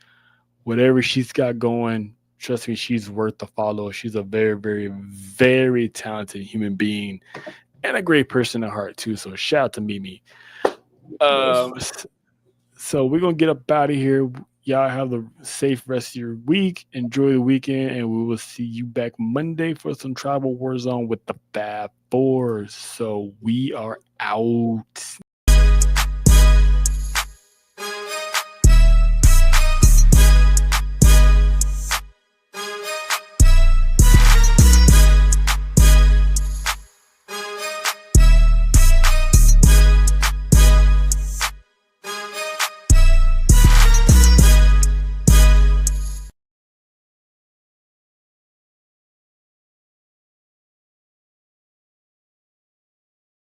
whatever she's got going. Trust me, she's worth the follow. She's a very, very, very talented human being and a great person at heart too. So shout out to Mimi. Yes. So we're gonna get up out of here. Y'all have a safe rest of your week. Enjoy the weekend, and we will see you back Monday for some Tribal Warzone with the Fab Fours. So we are out.